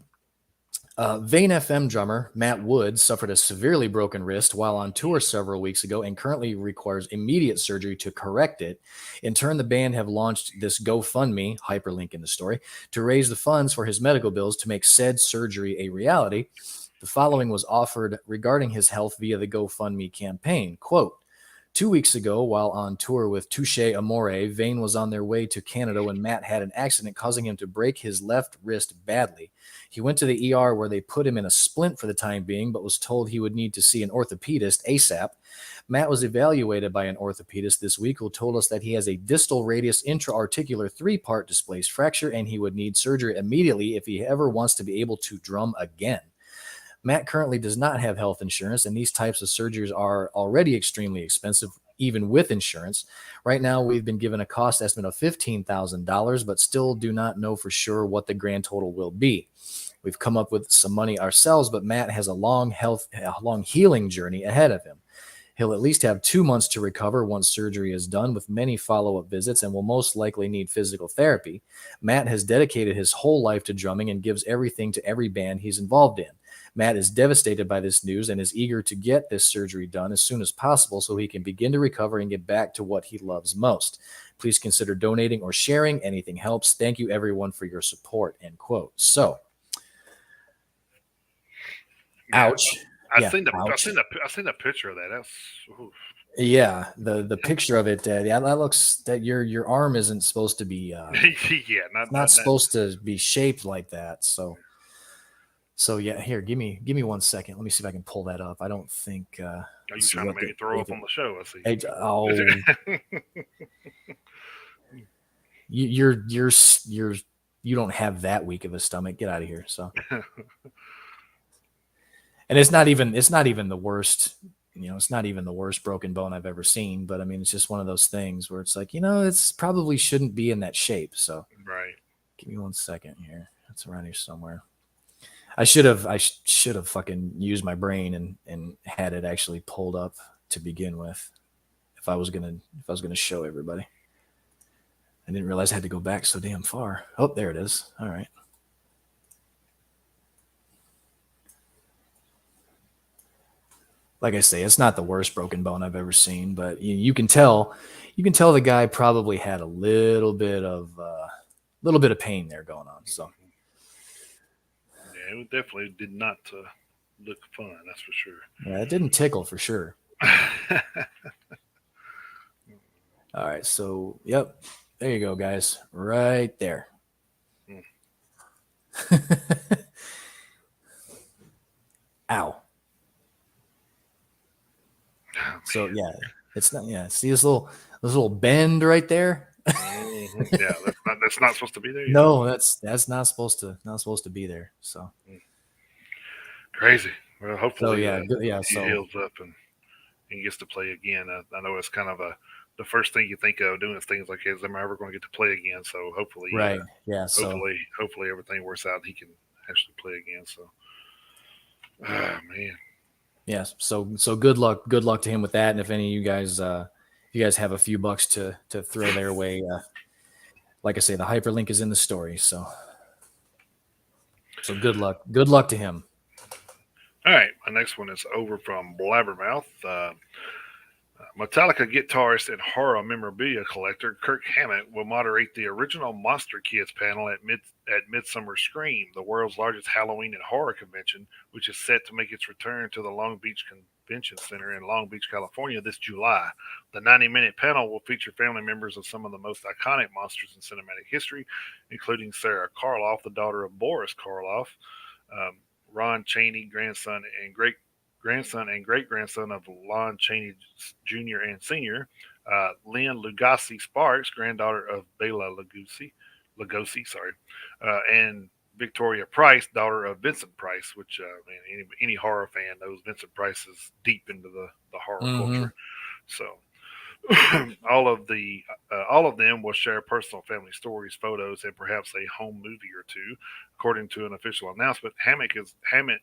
Vane FM drummer Matt Wood suffered a severely broken wrist while on tour several weeks ago and currently requires immediate surgery to correct it. In turn, the band have launched this GoFundMe, hyperlink in the story, to raise the funds for his medical bills to make said surgery a reality. The following was offered regarding his health via the GoFundMe campaign. Quote, 2 weeks ago, while on tour with Touche Amore, Vane was on their way to Canada when Matt had an accident causing him to break his left wrist badly. He went to the ER where they put him in a splint for the time being, but was told he would need to see an orthopedist ASAP. Matt was evaluated by an orthopedist this week who told us that he has a distal radius intra-articular 3-part displaced fracture and he would need surgery immediately if he ever wants to be able to drum again. Matt currently does not have health insurance, and these types of surgeries are already extremely expensive, even with insurance. Right now, we've been given a cost estimate of $15,000, but still do not know for sure what the grand total will be. We've come up with some money ourselves, but Matt has a long healing journey ahead of him. He'll at least have 2 months to recover once surgery is done, with many follow-up visits, and will most likely need physical therapy. Matt has dedicated his whole life to drumming and gives everything to every band he's involved in. Matt is devastated by this news and is eager to get this surgery done as soon as possible so he can begin to recover and get back to what he loves most. Please consider donating or sharing. Anything helps. Thank you, everyone, for your support. End quote. So, ouch. I seen the picture of that. That's oof. Yeah, the picture of it. Yeah, that looks that your arm isn't supposed to be. Not supposed to be shaped like that. So yeah. Here, give me 1 second. Let me see if I can pull that up. I don't think. Are you trying to make me throw up on the show? I see. You don't have that weak of a stomach. Get out of here. So. And it's not even the worst, it's not even the worst broken bone I've ever seen. But I mean, it's just one of those things where it's like, it's probably shouldn't be in that shape. So right. Give me 1 second here. It's around here somewhere. I should have fucking used my brain and had it actually pulled up to begin with. If I was gonna show everybody. I didn't realize I had to go back so damn far. Oh, there it is. All right. Like I say, it's not the worst broken bone I've ever seen, but you can tell the guy probably had a little bit of pain there going on. So yeah, it definitely did not look fun. That's for sure. Yeah, it didn't tickle for sure. All right, so yep, there you go, guys, right there. Ow. So yeah, it's not. Yeah, see this little bend right there. Yeah, that's not supposed to be there. No, that's not supposed to be there. So crazy. Well, hopefully, he heals up and gets to play again. I know it's kind of the first thing you think of doing things like this. Am I ever going to get to play again? So hopefully, right, yeah. Hopefully everything works out. And he can actually play again. So, man. Yes. So good luck to him with that. And if any of you guys, have a few bucks to throw their way, like I say, the hyperlink is in the story. So good luck to him. All right, my next one is over from Blabbermouth. Metallica guitarist and horror memorabilia collector Kirk Hammett will moderate the original Monster Kids panel at Midsummer Scream, the world's largest Halloween and horror convention, which is set to make its return to the Long Beach Convention Center in Long Beach, California this July. The 90-minute panel will feature family members of some of the most iconic monsters in cinematic history, including Sarah Karloff, the daughter of Boris Karloff, Ron Chaney, grandson and great-grandson of Lon Chaney Jr. and Sr., Lynn Lugosi Sparks, granddaughter of Bela Lugosi, and Victoria Price, daughter of Vincent Price, which any horror fan knows Vincent Price is deep into the horror culture. So all of them will share personal family stories, photos, and perhaps a home movie or two, according to an official announcement. Hammett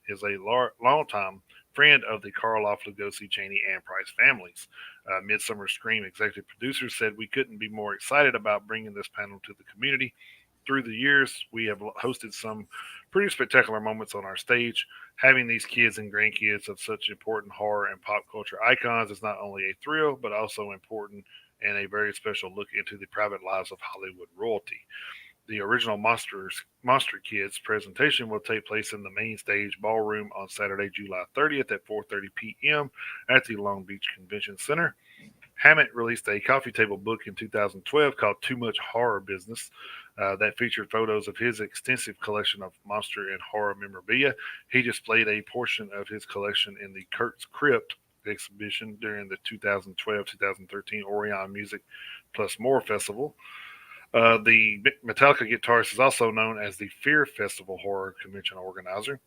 is a longtime friend of the Karloff, Lugosi, Chaney, and Price families. Midsummer Scream executive producers said, "We couldn't be more excited about bringing this panel to the community. Through the years, we have hosted some pretty spectacular moments on our stage. Having these kids and grandkids of such important horror and pop culture icons is not only a thrill, but also important and a very special look into the private lives of Hollywood royalty. The original Monster Kids presentation will take place in the main stage ballroom on Saturday, July 30th at 4:30 p.m. at the Long Beach Convention Center." Hammett released a coffee table book in 2012 called Too Much Horror Business that featured photos of his extensive collection of monster and horror memorabilia. He displayed a portion of his collection in the Kurt's Crypt exhibition during the 2012-2013 Orion Music Plus More Festival. The Metallica guitarist is also known as the Fear Festival horror convention organizer.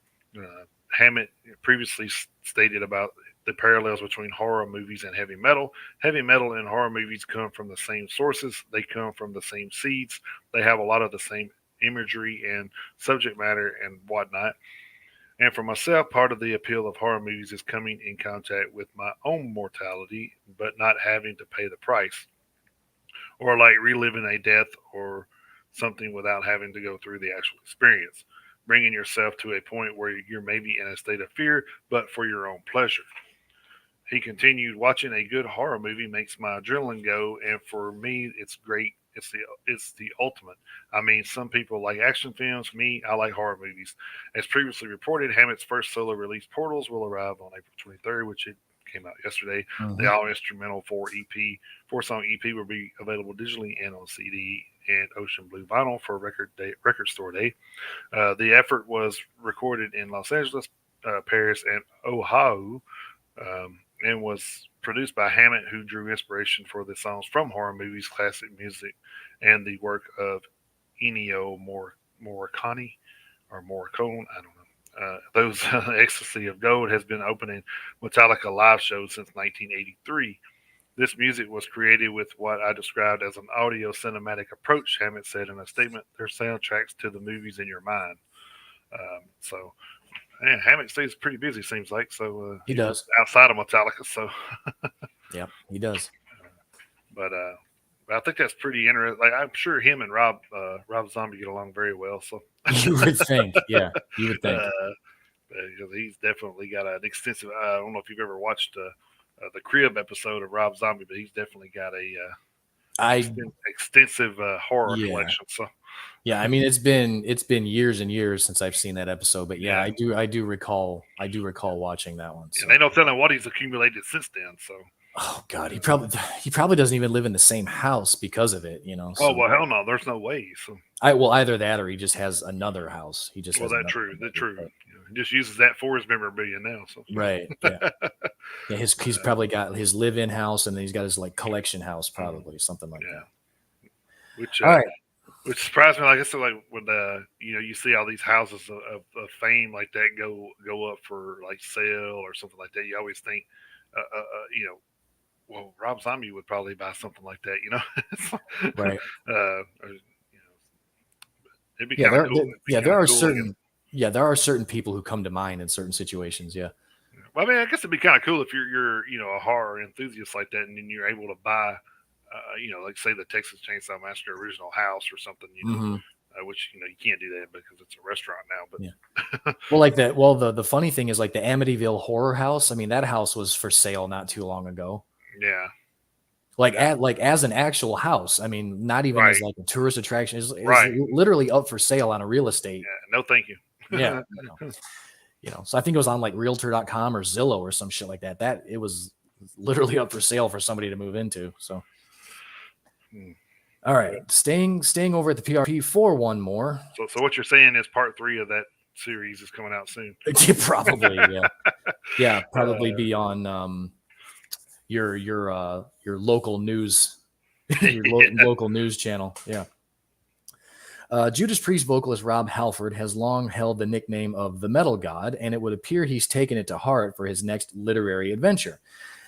Hammett previously stated about the parallels between horror movies and heavy metal. Heavy metal and horror movies come from the same sources, they come from the same seeds, they have a lot of the same imagery and subject matter and whatnot. And for myself, part of the appeal of horror movies is coming in contact with my own mortality, but not having to pay the price, or like reliving a death or something without having to go through the actual experience, bringing yourself to a point where you're maybe in a state of fear, but for your own pleasure. He continued, watching a good horror movie makes my adrenaline go, and for me, it's great. It's the ultimate. I mean, some people like action films. Me, I like horror movies. As previously reported, Hammett's first solo release, Portals, will arrive on April 23rd, which it came out yesterday. The Mhm. all instrumental four song EP will be available digitally and on CD and Ocean Blue vinyl for record store day. The effort was recorded in Los Angeles, Paris, and Oahu, and was produced by Hammett, who drew inspiration for the songs from horror movies, classic music, and the work of Ennio Morricone or Morricone. I don't know. Those Ecstasy of Gold has been opening Metallica live shows since 1983. This music was created with what I described as an audio cinematic approach, Hammett said in a statement. They're soundtracks to the movies in your mind. So man, Hammett stays pretty busy, seems like. So He even does. outside of Metallica. So, Yep, he does. but I think that's pretty interesting. Like I'm sure him and Rob Zombie get along very well. So, You would think, yeah, you would think. because he's definitely got an extensive. I don't know if you've ever watched the Crib episode of Rob Zombie, but he's definitely got a I extensive horror yeah. collection. So, Yeah, I mean it's been years and years since I've seen that episode, but yeah, yeah, I do recall watching that one. and So, they no telling what he's accumulated since then. So, oh God, he uh, probably doesn't even live in the same house because of it, you know. oh So well, hell no, there's no way. So, either that or he just has another house. He just well, has that another true, one. that true. You know, he just uses that for his memorabilia now. So, Right. Yeah. Yeah, he's uh, probably got his live-in house and then he's got his like collection house, mm, probably something like yeah, that. which All right. which surprised me. Like I said, like when you see all these houses of fame like that go up for like sale or something like that, you always think, you know, well, Rob Zombie would probably buy something like that, you know. Right. Or, you know, it'd be Yeah, kind of cool. It'd be yeah, kind there of are cool, I guess. certain people who come to mind in certain situations. Yeah. Well, I mean, I guess it'd be kind of cool if you're a horror enthusiast like that, and then you're able to buy, like say the Texas Chainsaw Massacre original house or something, Hmm. which you can't do that because it's a restaurant now. Yeah. But Well, like that. Well, the funny thing is like the Amityville Horror House. I mean, that house was for sale not too long ago. yeah, Like yeah, as an actual house. I mean, not even as right, like a tourist attraction. Is right, literally up for sale on a real estate. yeah. No, thank you. Yeah. So I think it was on like realtor.com or Zillow or some shit like that. That it was literally up for sale for somebody to move into. So Hmm. all right, staying over at the PRP for one more. So what you're saying is part three of that series is coming out soon. Probably, yeah. Yeah, probably Uh, be on your local news yeah. local news channel. Yeah. Judas Priest vocalist Rob Halford has long held the nickname of the Metal God, and it would appear he's taken it to heart for his next literary adventure.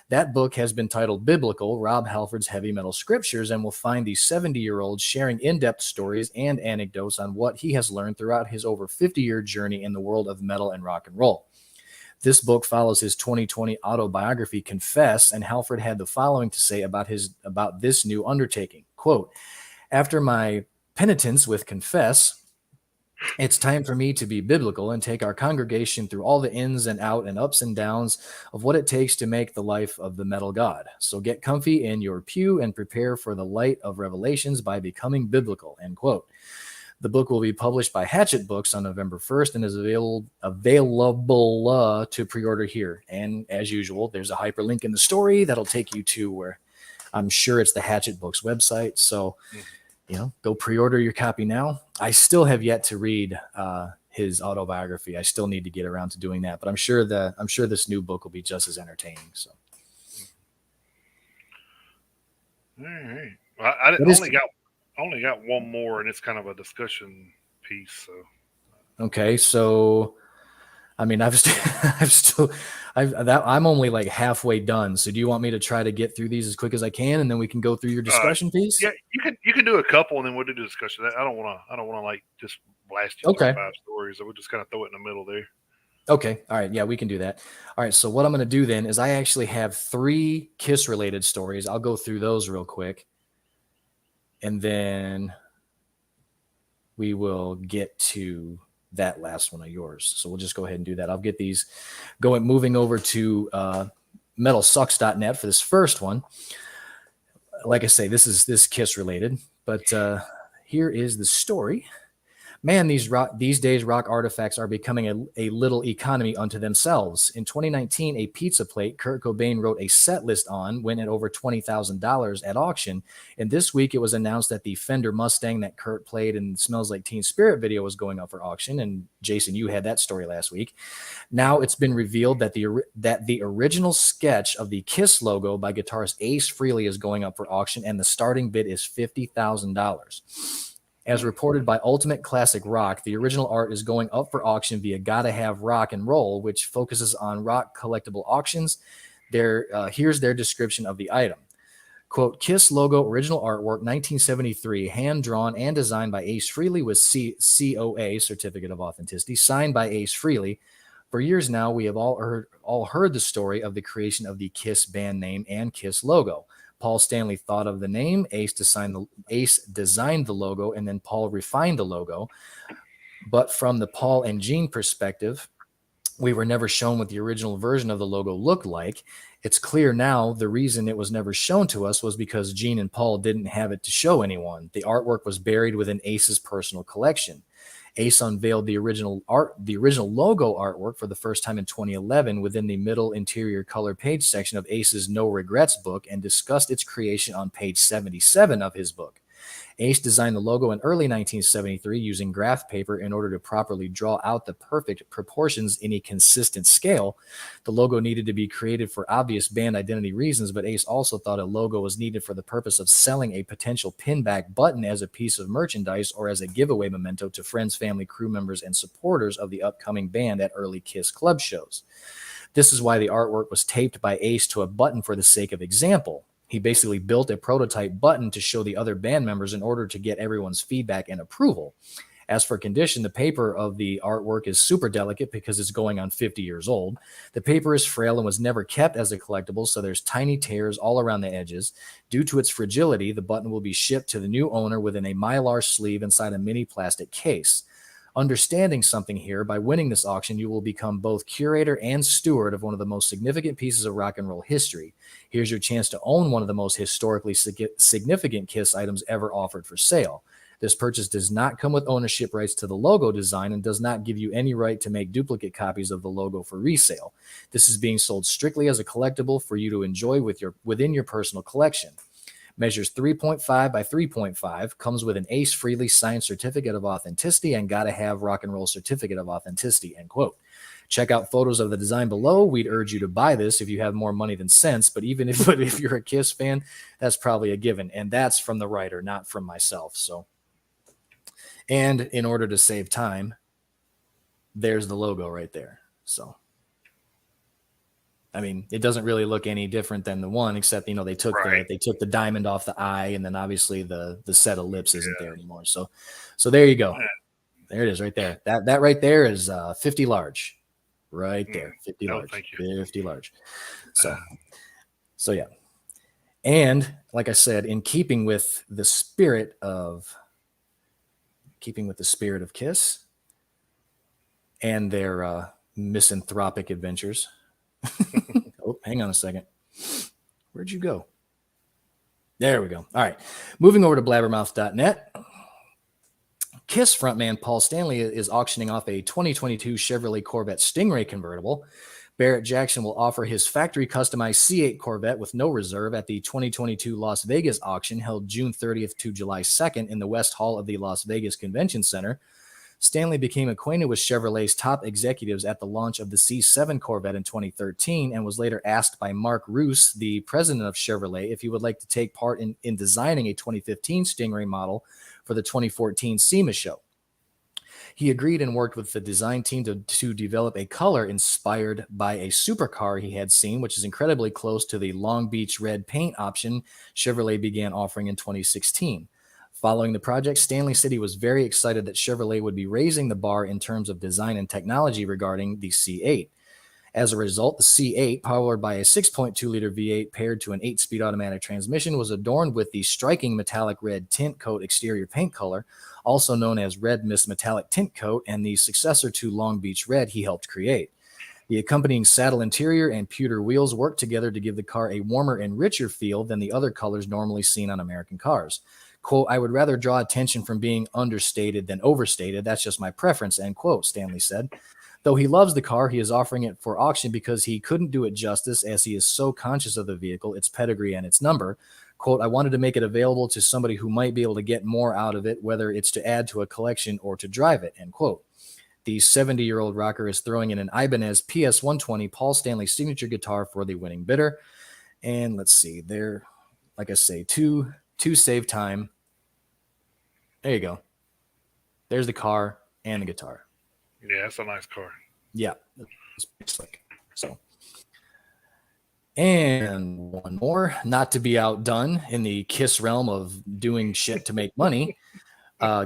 That book has been titled Biblical, Rob Halford's Heavy Metal Scriptures, and will find the 70-year-old sharing in-depth stories and anecdotes on what he has learned throughout his over 50-year journey in the world of metal and rock and roll. This book follows his 2020 autobiography, Confess, and Halford had the following to say about this new undertaking. Quote, after my penitence with Confess, it's time for me to be biblical and take our congregation through all the ins and out and ups and downs of what it takes to make the life of the metal god. So get comfy in your pew and prepare for the light of revelations by becoming biblical, end quote. The book will be published by Hatchet Books on November 1st and is available to pre-order here. And as usual, there's a hyperlink in the story that'll take you to where I'm sure it's the Hatchet Books website. So go pre-order your copy now. I still have yet to read his autobiography. I still need to get around to doing that, but I'm sure this new book will be just as entertaining. So, All right. Well, I what is only got one more, and it's kind of a discussion piece. So okay? So I mean, I'm only like halfway done. So do you want me to try to get through these as quick as I can, and then we can go through your discussion piece? Yeah, you can do a couple, and then we'll do the discussion. I don't want to like just blast you through Okay. 5 stories. So we'll just kind of throw it in the middle there. Okay. All right. Yeah, we can do that. All right. So what I'm going to do then is I actually have 3 Kiss related stories. I'll go through those real quick, and then we will get to that last one of yours. So we'll just go ahead and do that. I'll get these moving over to metalsucks.net for this first one. Like I say, this is Kiss related, but here is the story. Man, these days rock artifacts are becoming a little economy unto themselves. In 2019, a pizza plate Kurt Cobain wrote a set list on went at over $20,000 at auction. And this week it was announced that the Fender Mustang that Kurt played in Smells Like Teen Spirit video was going up for auction. And Jason, you had that story last week. Now it's been revealed that the original sketch of the Kiss logo by guitarist Ace Frehley is going up for auction, and the starting bid is $50,000. As reported by Ultimate Classic Rock, the original art is going up for auction via Gotta Have Rock and Roll, which focuses on rock collectible auctions. Here's their description of the item. Quote, Kiss logo original artwork 1973, hand-drawn and designed by Ace Frehley with COA, Certificate of Authenticity, signed by Ace Frehley. For years now, we have all heard the story of the creation of the Kiss band name and Kiss logo. Paul Stanley thought of the name, Ace designed the logo, and then Paul refined the logo. But from the Paul and Gene perspective, we were never shown what the original version of the logo looked like. It's clear now the reason it was never shown to us was because Gene and Paul didn't have it to show anyone. The artwork was buried within Ace's personal collection. Ace unveiled the original logo artwork for the first time in 2011 within the middle interior color page section of Ace's No Regrets book and discussed its creation on page 77 of his book. Ace designed the logo in early 1973 using graph paper in order to properly draw out the perfect proportions in a consistent scale. The logo needed to be created for obvious band identity reasons, but Ace also thought a logo was needed for the purpose of selling a potential pinback button as a piece of merchandise or as a giveaway memento to friends, family, crew members, and supporters of the upcoming band at early Kiss club shows. This is why the artwork was taped by Ace to a button for the sake of example. He basically built a prototype button to show the other band members in order to get everyone's feedback and approval. As for condition, the paper of the artwork is super delicate because it's going on 50 years old. The paper is frail and was never kept as a collectible, so there's tiny tears all around the edges. Due to its fragility, the button will be shipped to the new owner within a Mylar sleeve inside a mini plastic case. Understanding something here, by winning this auction, you will become both curator and steward of one of the most significant pieces of rock and roll history. Here's your chance to own one of the most historically significant Kiss items ever offered for sale. This purchase does not come with ownership rights to the logo design and does not give you any right to make duplicate copies of the logo for resale. This is being sold strictly as a collectible for you to enjoy within your personal collection. Measures 3.5 by 3.5, comes with an Ace Frehley signed certificate of authenticity and Gotta Have Rock and Roll certificate of authenticity, end quote. Check out photos of the design below. We'd urge you to buy this if you have more money than sense, but even if you're a Kiss fan, that's probably a given. And that's from the writer, not from myself. So, and in order to save time, there's the logo right there. So, I mean, it doesn't really look any different than the one, except, they took the diamond off the eye, and then obviously the set of lips isn't there anymore. So there you go. There it is right there. That right there is 50 large. Right there. 50 large. Thank you. 50 large. So yeah. And like I said, in keeping with the spirit of Kiss and their misanthropic adventures. Oh, hang on a second. Where'd you go? There we go. All right. Moving over to blabbermouth.net. Kiss frontman Paul Stanley is auctioning off a 2022 Chevrolet Corvette Stingray convertible. Barrett Jackson will offer his factory customized C8 Corvette with no reserve at the 2022 Las Vegas auction held June 30th to July 2nd in the West Hall of the Las Vegas Convention Center. Stanley became acquainted with Chevrolet's top executives at the launch of the C7 Corvette in 2013 and was later asked by Mark Roos, the president of Chevrolet, if he would like to take part in designing a 2015 Stingray model for the 2014 SEMA show. He agreed and worked with the design team to develop a color inspired by a supercar he had seen, which is incredibly close to the Long Beach red paint option Chevrolet began offering in 2016. Following the project, Stanley said he was very excited that Chevrolet would be raising the bar in terms of design and technology regarding the C8. As a result, the C8, powered by a 6.2-liter V8 paired to an 8-speed automatic transmission, was adorned with the striking metallic red tint coat exterior paint color, also known as Red Mist Metallic Tint Coat, and the successor to Long Beach Red he helped create. The accompanying saddle interior and pewter wheels worked together to give the car a warmer and richer feel than the other colors normally seen on American cars. Quote, "I would rather draw attention from being understated than overstated. That's just my preference," end quote, Stanley said. Though he loves the car, he is offering it for auction because he couldn't do it justice, as he is so conscious of the vehicle, its pedigree, and its number. Quote, "I wanted to make it available to somebody who might be able to get more out of it, whether it's to add to a collection or to drive it," end quote. The 70-year-old rocker is throwing in an Ibanez PS120 Paul Stanley signature guitar for the winning bidder. And let's see, there, like I say, to save time. There you go. There's the car and the guitar. Yeah, it's a nice car. Yeah, it's pretty slick. So, and one more, not to be outdone in the KISS realm of doing shit to make money.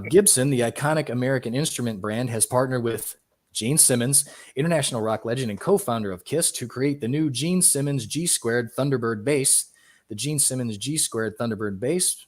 Gibson, the iconic American instrument brand, has partnered with Gene Simmons, international rock legend and co-founder of KISS, to create the new Gene Simmons G-Squared Thunderbird bass. The Gene Simmons G-Squared Thunderbird bass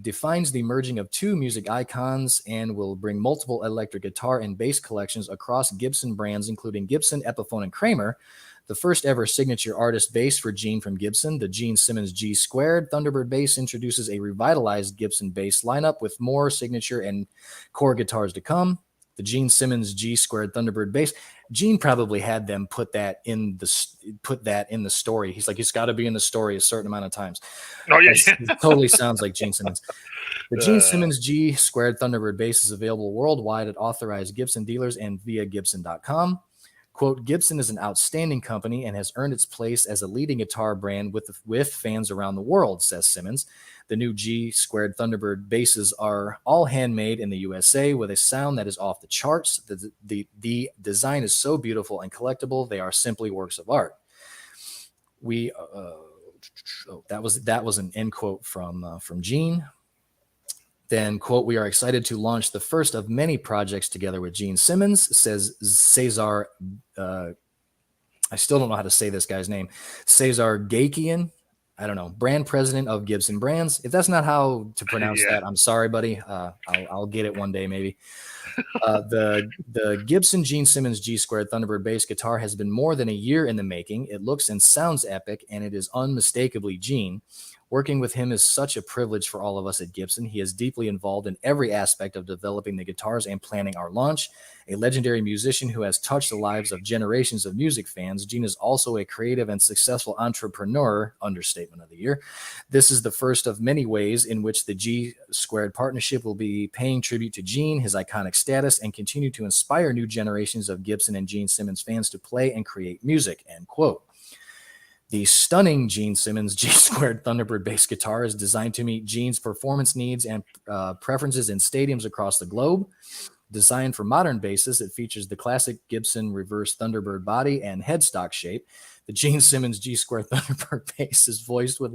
defines the merging of two music icons and will bring multiple electric guitar and bass collections across Gibson brands, including Gibson, Epiphone, and Kramer. The first ever signature artist bass for Gene from Gibson, the Gene Simmons G-Squared Thunderbird bass, introduces a revitalized Gibson bass lineup with more signature and core guitars to come. The Gene Simmons G-Squared Thunderbird bass. Gene probably had them put that in the story. He's like, it's got to be in the story a certain amount of times. Oh yeah, It totally sounds like Gene Simmons. The Gene Simmons G-Squared Thunderbird bass is available worldwide at authorized Gibson dealers and via Gibson.com. Quote, "Gibson is an outstanding company and has earned its place as a leading guitar brand with fans around the world," says Simmons. The new G-Squared Thunderbird basses are all handmade in the USA with a sound that is off the charts. The design is so beautiful and collectible, they are simply works of art. That was an end quote from Gene. Then, quote, "We are excited to launch the first of many projects together with Gene Simmons," says Cesar. I still don't know how to say this guy's name. Cesar Gakian. I don't know. Brand president of Gibson Brands. If that's not how to pronounce that, I'm sorry, buddy. I'll get it one day, maybe. The Gibson Gene Simmons G-Squared Thunderbird bass guitar has been more than a year in the making. It looks and sounds epic, and it is unmistakably Gene. Working with him is such a privilege for all of us at Gibson. He is deeply involved in every aspect of developing the guitars and planning our launch. A legendary musician who has touched the lives of generations of music fans, Gene is also a creative and successful entrepreneur, understatement of the year. This is the first of many ways in which the G-Squared partnership will be paying tribute to Gene, his iconic status, and continue to inspire new generations of Gibson and Gene Simmons fans to play and create music, end quote. The stunning Gene Simmons G-Squared Thunderbird bass guitar is designed to meet Gene's performance needs and preferences in stadiums across the globe. Designed for modern basses, it features the classic Gibson reverse Thunderbird body and headstock shape. The Gene Simmons G-Squared Thunderbird bass is voiced with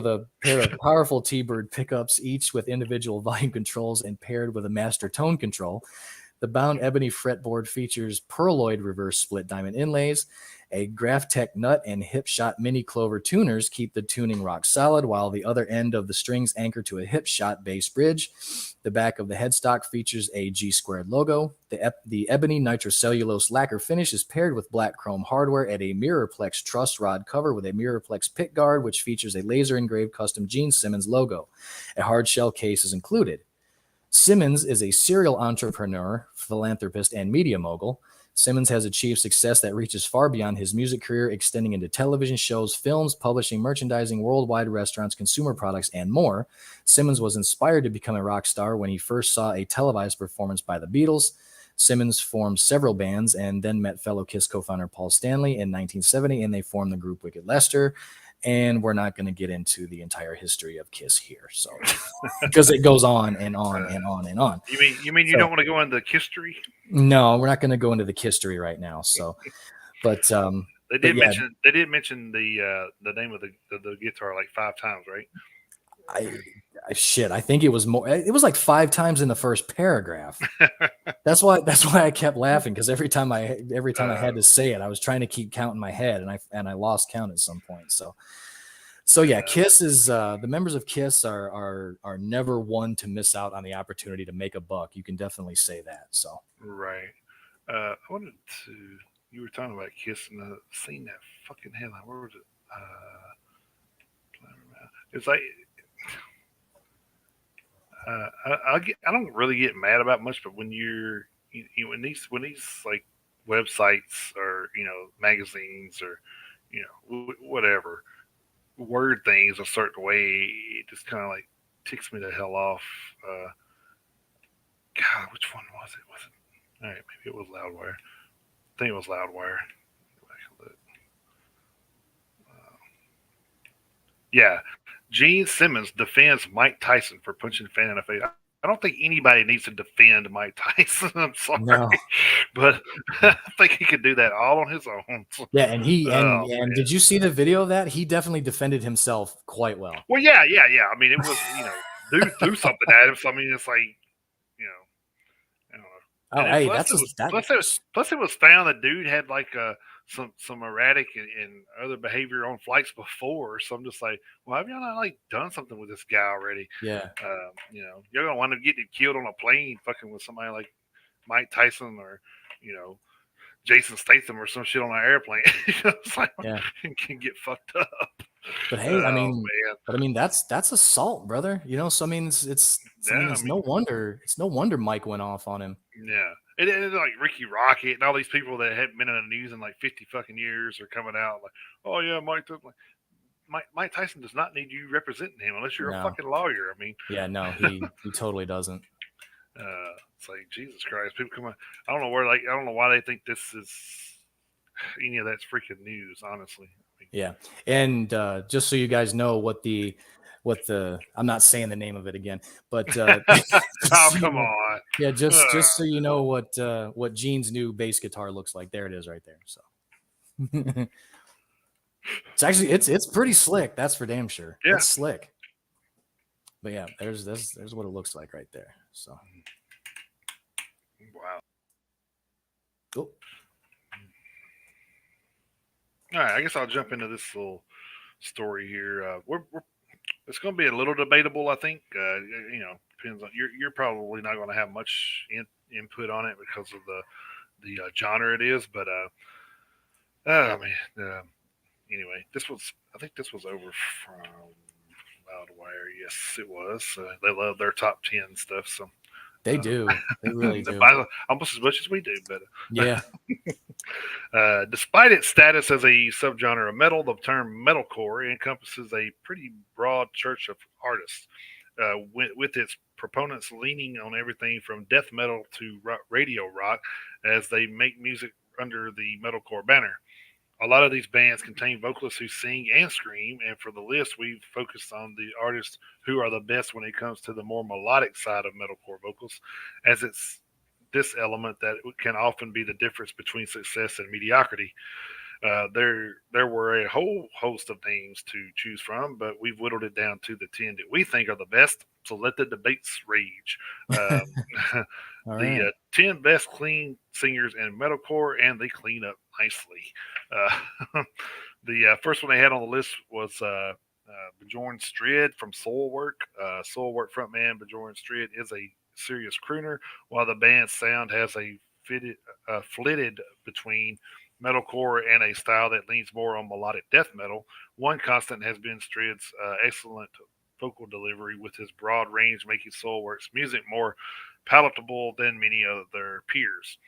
a pair of powerful T-Bird pickups, each with individual volume controls and paired with a master tone control. The bound ebony fretboard features pearloid reverse split diamond inlays. A Graphtec nut and hip shot mini clover tuners keep the tuning rock solid, while the other end of the strings anchor to a hip shot bass bridge. The back of the headstock features a G-Squared logo. The ebony nitrocellulose lacquer finish is paired with black chrome hardware at a Mirrorplex truss rod cover with a Mirrorplex pick guard, which features a laser engraved custom Gene Simmons logo. A hard shell case is included. Simmons is a serial entrepreneur, philanthropist, and media mogul. Simmons has achieved success that reaches far beyond his music career, extending into television shows, films, publishing, merchandising, worldwide restaurants, consumer products, and more. Simmons was inspired to become a rock star when he first saw a televised performance by the Beatles. Simmons formed several bands and then met fellow KISS co-founder Paul Stanley in 1970, and they formed the group Wicked Lester. And we're not going to get into the entire history of Kiss here, so because it goes on and on and on and on. You mean you don't want to go into history? No, we're not going to go into the history right now. So, but they did mention the name of the guitar like 5 times, right? I think it was more. It was like 5 times in the first paragraph. That's why I kept laughing, because every time I had to say it, I was trying to keep count in my head, and I lost count at some point. So yeah, Kiss is the members of Kiss are never one to miss out on the opportunity to make a buck. You can definitely say that. So right. I wanted to. You were talking about Kiss and seeing that fucking headline. Where was it? It's like. I don't really get mad about much, but when when these like websites or magazines or whatever word things a certain way, it just kind of like ticks me the hell off. God, which one was it? Was it? All right, maybe it was Loudwire. I think it was Loudwire. Yeah, Gene Simmons defends Mike Tyson for punching fan in the face. I don't think anybody needs to defend Mike Tyson. I'm sorry, no. But I think he could do that all on his own. Yeah, and did you see the video of that? He definitely defended himself quite well. Well, yeah. I mean, it was dude threw something at him. So I mean, it's like I don't know. Oh, And hey, plus it was found that dude had like some erratic and other behavior on flights before. So I'm just like, well, have y'all not like done something with this guy already? Yeah. You're gonna wind up getting killed on a plane, fucking with somebody like Mike Tyson or Jason Statham or some shit on an airplane. It's like, yeah, can get fucked up. But hey, I mean that's assault, brother. So I mean it's no wonder Mike went off on him. Yeah. It's like Ricky Rocket and all these people that haven't been in the news in like 50 fucking years are coming out like, oh yeah, Mike Tyson does not need you representing him unless you're a fucking lawyer. I mean, yeah, no, he totally doesn't. It's like Jesus Christ, people come on. I don't know why they think this is any of that's freaking news. Honestly. Yeah, and just so you guys know what the I'm not saying the name of it again, but oh come on, yeah, just so you know what Gene's new bass guitar looks like. There it is, right there. So it's actually it's pretty slick. That's for damn sure. Yeah, it's slick. But yeah, there's what it looks like right there. So wow. Oh. All right, I guess I'll jump into this little story here. It's going to be a little debatable, I think. Depends on you're probably not going to have much input on it because of the genre it is. But anyway, I think this was over from Loudwire. Yes, it was. They love their top 10 stuff, so they do. They really do. Almost as much as we do, but yeah. Despite its status as a subgenre of metal, the term metalcore encompasses a pretty broad church of artists, with its proponents leaning on everything from death metal to radio rock as they make music under the metalcore banner. A lot of these bands contain vocalists who sing and scream, and for the list, we've focused on the artists who are the best when it comes to the more melodic side of metalcore vocals, as it's this element that can often be the difference between success and mediocrity. There were a whole host of names to choose from, but we've whittled it down to the 10 that we think are the best. So let the debates rage. The 10 best clean singers in metalcore, and they clean up nicely. The first one they had on the list was Bjorn Strid from Soilwork. Soilwork frontman Bjorn Strid is a serious crooner, while the band's sound has a flitted between metalcore and a style that leans more on melodic death metal. One constant has been Strid's excellent vocal delivery, with his broad range making Soilwork's music more palatable than many of their peers.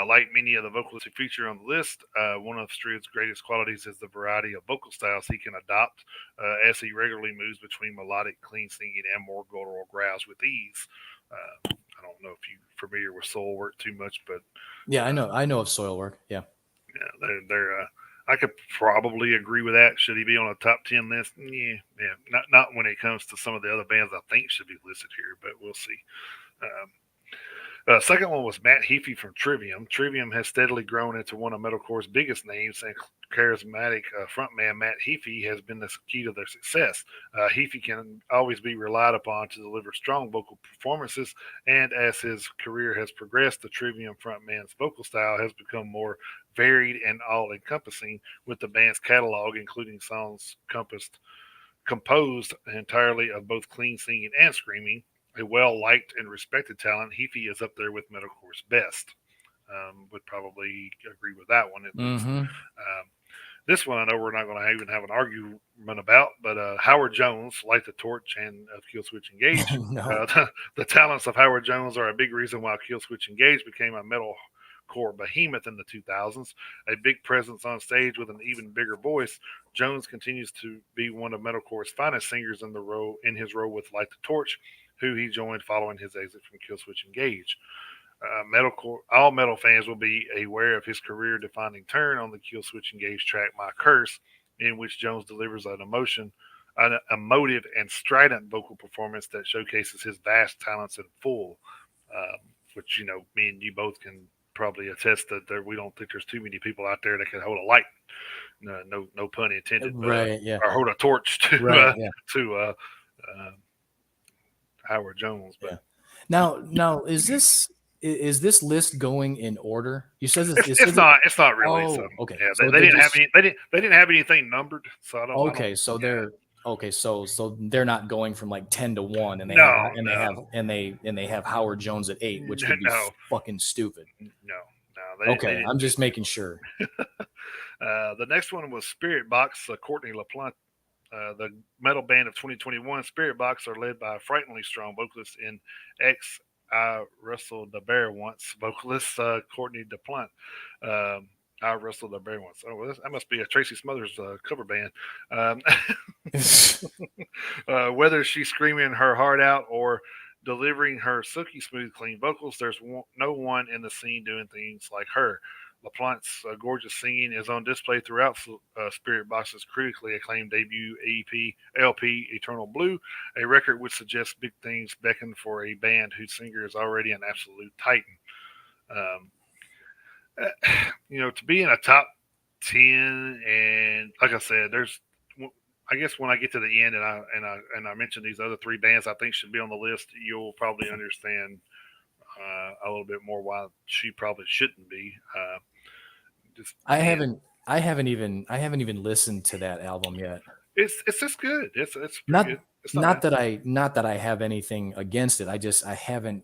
Like many of the vocalists who feature on the list, one of Strid's greatest qualities is the variety of vocal styles he can adopt, as he regularly moves between melodic, clean singing and more guttural growls with ease. I don't know if you're familiar with Soilwork too much, but yeah, I know of Soilwork. Yeah, they're I could probably agree with that. Should he be on a top 10 list? Yeah. Not when it comes to some of the other bands I think should be listed here, but we'll see. Um, Second one was Matt Heaphy from Trivium. Trivium has steadily grown into one of metalcore's biggest names, and charismatic frontman Matt Heaphy has been the key to their success. Heaphy can always be relied upon to deliver strong vocal performances, and as his career has progressed, the Trivium frontman's vocal style has become more varied and all-encompassing, with the band's catalog including songs composed entirely of both clean singing and screaming. A well liked and respected talent, Heaphy is up there with metalcore's best. Would probably agree with that one at least. Mm-hmm. This one I know we're not going to even have an argument about, but Howard Jones, Light the Torch, and of Killswitch Engage. No. The talents of Howard Jones are a big reason why Killswitch Engage became a metalcore behemoth in the 2000s. A big presence on stage with an even bigger voice, Jones continues to be one of metalcore's finest singers in his role with Light the Torch, who he joined following his exit from Killswitch Engage. All metal fans will be aware of his career-defining turn on the Killswitch Engage track "My Curse," in which Jones delivers an emotive and strident vocal performance that showcases his vast talents in full. Which me and you both can probably attest that we don't think there's too many people out there that can hold a light. No pun intended. Right. Yeah. Or hold a torch to Right. Yeah. to Howard Jones. But yeah. Now is this list going in order? You said it's not really. Oh, so, okay. Yeah, So they didn't have any. They didn't have anything numbered. So I don't. Okay, so they're okay. So they're not going from like 10 to 1, and they have Howard Jones at 8, which would be fucking stupid. No. Okay, I'm just making sure. The next one was Spirit Box, Courtney LaPlante. The metal band of 2021, Spirit Box, are led by a frighteningly strong vocalist in X. I Wrestled the Bear Once vocalist Courtney LaPlante. I Wrestled the Bear Once. Oh, well, that must be a Tracy Smothers cover band. Whether she's screaming her heart out or delivering her silky smooth, clean vocals, there's no one in the scene doing things like her. LaPlante's gorgeous singing is on display throughout Spirit Box's critically acclaimed debut EP LP, Eternal Blue, a record which suggests big things beckon for a band whose singer is already an absolute titan. To be in a top 10, and like I said, I guess when I get to the end and I mention these other three bands I think should be on the list, you'll probably understand a little bit more why she probably shouldn't be. I haven't even listened to that album yet. It's just good. It's not good. It's not that I have anything against it. I just haven't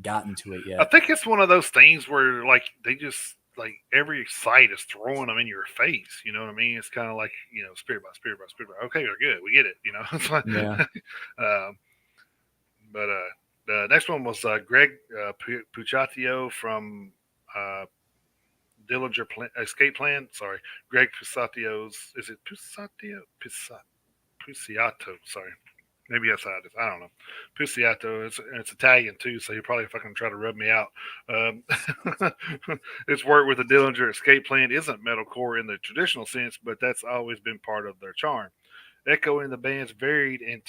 gotten to it yet. I think it's one of those things where like they just like every site is throwing them in your face. You know what I mean? It's kind of like Spirit by Spirit by Spirit by. Okay, we're good. We get it. It's like, yeah. But the next one was Greg Pucciatto from Dillinger Escape Plan. Sorry, Greg Pucciatto's. Is it Pucciatto? Pucciatto. Sorry, maybe that's how it is. I don't know. Pucciatto. It's Italian too, so you're probably fucking try to rub me out. Its work with the Dillinger Escape Plan isn't metalcore in the traditional sense, but that's always been part of their charm. Echoing the band's varied and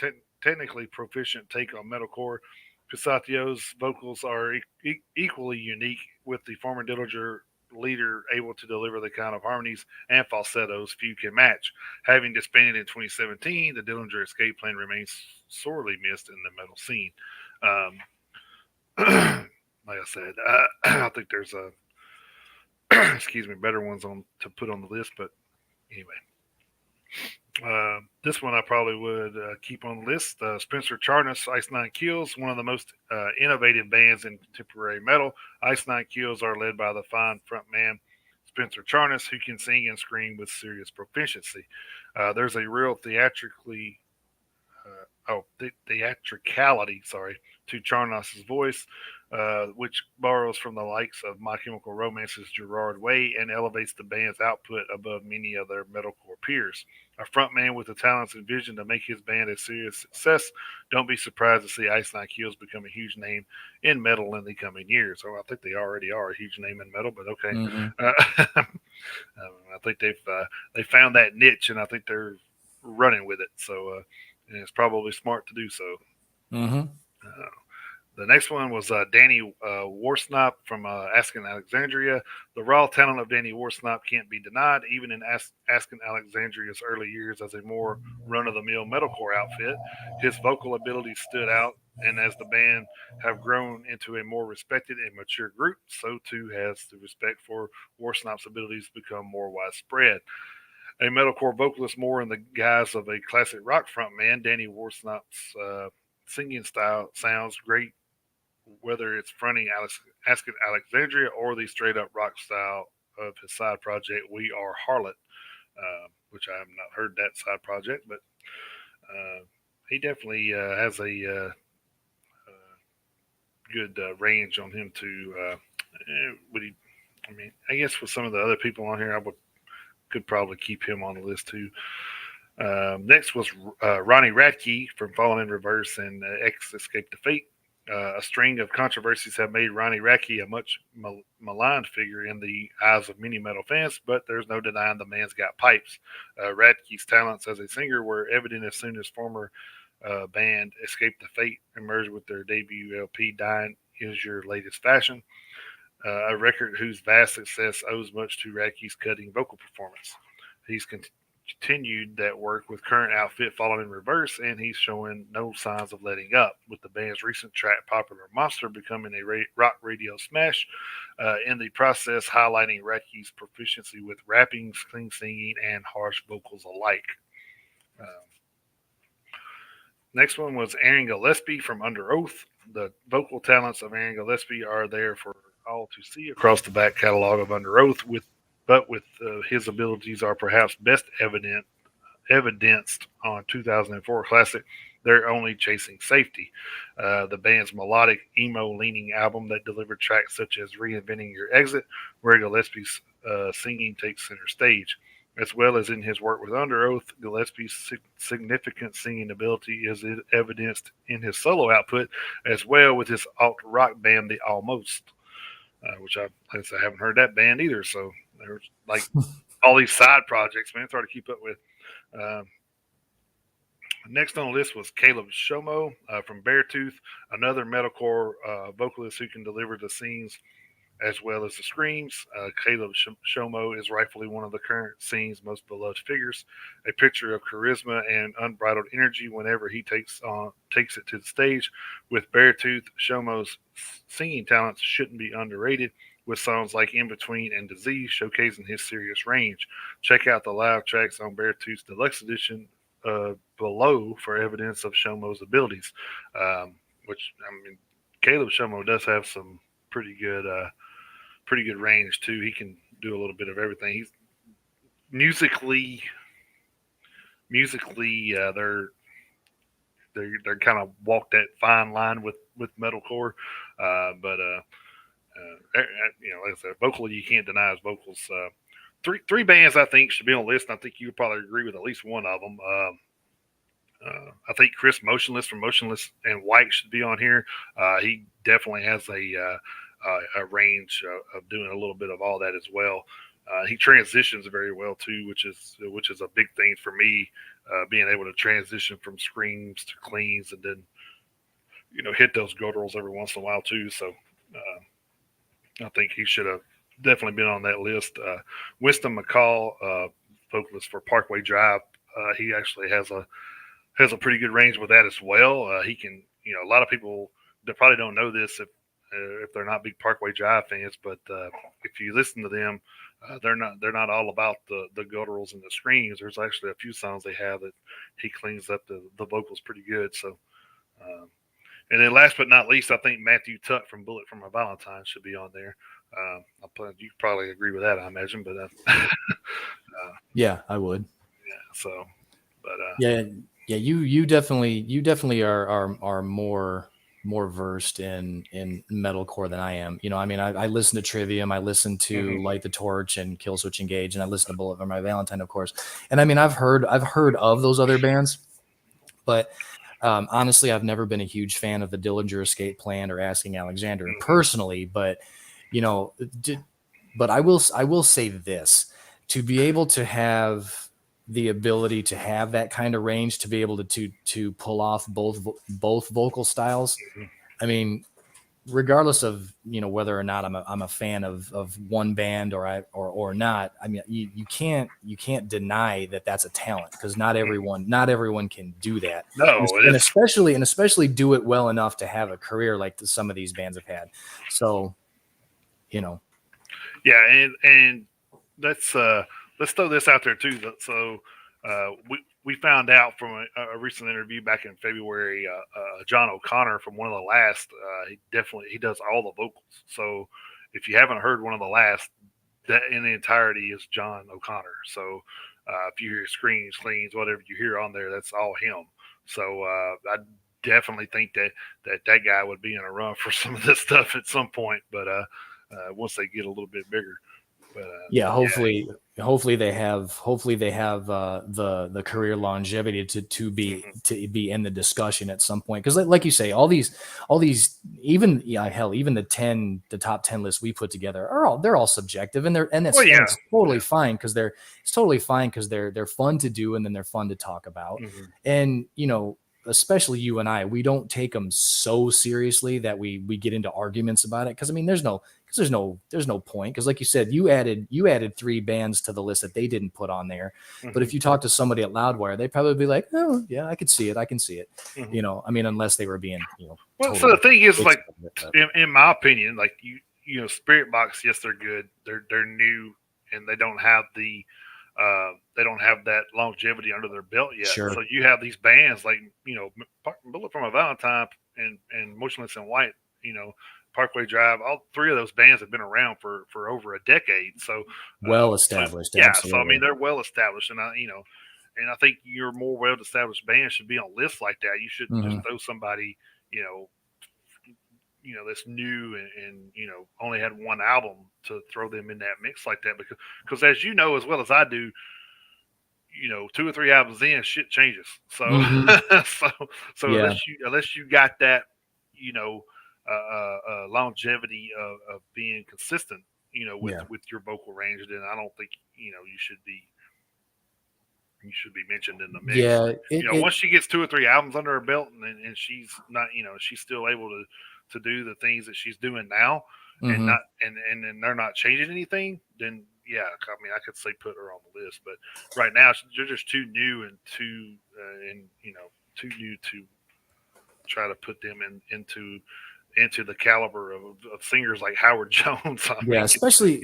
technically proficient take on metalcore, Pucciatto's vocals are equally unique, with the former Dillinger leader able to deliver the kind of harmonies and falsettos few can match. Having disbanded in 2017, the Dillinger Escape Plan remains sorely missed in the metal scene. Like I said, I think there's better ones to put on the list, but anyway. This one I probably would keep on the list. Spencer Charnes, Ice Nine Kills, one of the most innovative bands in contemporary metal. Ice Nine Kills are led by the fine frontman Spencer Charnes, who can sing and scream with serious proficiency. There's a real theatricality, to Charnes' voice, which borrows from the likes of My Chemical Romance's Gerard Way and elevates the band's output above many of their metalcore peers. A frontman with the talents and vision to make his band a serious success, don't be surprised to see Ice Nine Kills become a huge name in metal in the coming years. So I think they already are a huge name in metal, but okay. Mm-hmm. I think they found that niche, and I think they're running with it. So and it's probably smart to do so. Mm-hmm. The next one was Danny Warsnap from Asking Alexandria. The raw talent of Danny Warsnap can't be denied, even in Asking Alexandria's early years as a more run-of-the-mill metalcore outfit. His vocal abilities stood out, and as the band have grown into a more respected and mature group, so too has the respect for Warsnap's abilities become more widespread. A metalcore vocalist more in the guise of a classic rock frontman, Danny Warsnap's singing style sounds great whether it's fronting Asking Alexandria or the straight up rock style of his side project, We Are Harlot, which I have not heard that side project, but he definitely has a good range on him to. Would he? I mean, I guess with some of the other people on here, could probably keep him on the list too. Next was Ronnie Radke from Falling in Reverse and X Escape the Fate. A string of controversies have made Ronnie Radke a much maligned figure in the eyes of many metal fans, but there's no denying the man's got pipes. Radke's talents as a singer were evident as soon as former band Escape the Fate emerged with their debut LP, Dying Is Your Latest Fashion, a record whose vast success owes much to Radke's cutting vocal performance. He's continued that work with current outfit Falling in Reverse, and he's showing no signs of letting up, with the band's recent track Popular Monster becoming a rock radio smash, in the process highlighting Radke's proficiency with rapping, clean singing, and harsh vocals alike. Next one was Aaron Gillespie from Under Oath. The vocal talents of Aaron Gillespie are there for all to see across the back catalog of Under Oath, but his abilities are perhaps best evidenced on 2004 classic They're Only Chasing Safety, the band's melodic emo-leaning album that delivered tracks such as Reinventing Your Exit, where Gillespie's singing takes center stage. As well as in his work with Under Oath, Gillespie's significant singing ability is evidenced in his solo output, as well with his alt-rock band, The Almost, which I haven't heard that band either. So there's like all these side projects, man. It's hard to keep up with. Next on the list was Caleb Shomo from Beartooth, another metalcore vocalist who can deliver the scenes as well as the screams. Caleb Shomo is rightfully one of the current scene's most beloved figures, a picture of charisma and unbridled energy whenever he takes it to the stage. With Beartooth, Shomo's singing talents shouldn't be underrated, with songs like In Between and Disease showcasing his serious range. Check out the live tracks on Beartooth's Deluxe Edition below for evidence of Shomo's abilities. Which, I mean, Caleb Shomo does have some pretty good range too. He can do a little bit of everything. He's musically, they're kind of walk that fine line with metalcore, but like I said, vocally you can't deny his vocals. Three bands I think should be on the list, and I think you would probably agree with at least one of them. I think Chris Motionless from Motionless and White should be on here. He definitely has a range of doing a little bit of all that as well. He transitions very well too, which is a big thing for me. Being able to transition from screams to cleans, and then hit those gutturals every once in a while too. So I think he should have definitely been on that list. Winston McCall, vocalist for Parkway Drive, he actually has a pretty good range with that as well. He can, a lot of people that probably don't know this if they're not big Parkway Drive fans, but if you listen to them, they're not all about the gutturals and the screams. There's actually a few songs they have that he cleans up the vocals pretty good. So, and then last but not least, I think Matthew Tuck from Bullet for My Valentine should be on there. You probably agree with that, I imagine, but yeah, I would. Yeah. So, but yeah, you definitely are more versed in metalcore than I am. I listen to Trivium, I listen to Light the Torch and Killswitch Engage, and I listen to Bullet for My Valentine, of course. And I've heard of those other bands, but honestly, I've never been a huge fan of the Dillinger Escape Plan or Asking Alexandria personally. But but I will say this: to be able to have the ability to have that kind of range, to be able to pull off both vocal styles. Mhm. I mean, regardless of, whether or not I'm a fan of one band or not. I mean, you can't deny that that's a talent, because not everyone can do that. No, And it's especially do it well enough to have a career like some of these bands have had. So, yeah, and let's throw this out there too. So we found out from a recent interview back in February. John O'Connor from one of the last. He does all the vocals. So if you haven't heard one of the last, that in the entirety is John O'Connor. So if you hear screams, cleans, whatever you hear on there, that's all him. So I definitely think that guy would be in a run for some of this stuff at some point. But once they get a little bit bigger. But yeah, hopefully they have the career longevity to be in the discussion at some point, because like you say, all these even even the top 10 lists we put together they're all subjective, and it's totally fine, because they're fun to do, and then they're fun to talk about. Mm-hmm. And especially you and I, we don't take them so seriously that we get into arguments about it, because I mean there's no point, because like you said, you added 3 bands to the list that they didn't put on there. Mm-hmm. But if you talk to somebody at Loudwire, they'd probably be like, oh yeah, I can see it. Mm-hmm. I mean, unless they were being well, totally so the thing is, like, in my opinion, like Spirit Box, yes, they're good, they're new, and they don't have that longevity under their belt yet. Sure. So you have these bands like Bullet from a Valentine and Motionless in White, Parkway Drive. All 3 of those bands have been around for over a decade. So well established. So, yeah. Absolutely. So I mean, they're well established, and I think your more well established bands should be on lists like that. You shouldn't just throw somebody that's new and only had one album to throw them in that mix like that, because as you know as well as I do, 2 or 3 albums in, shit changes. So so yeah. unless you got that longevity of being consistent with your vocal range, then I don't think you should be mentioned in the mix. Yeah, once she gets 2 or 3 albums under her belt, and she's not, she's still able to do the things that she's doing now, and not and they're not changing anything, then yeah, I mean, I could say put her on the list. But right now, they're just too new and too new to try to put them into the caliber of singers like Howard Jones. Especially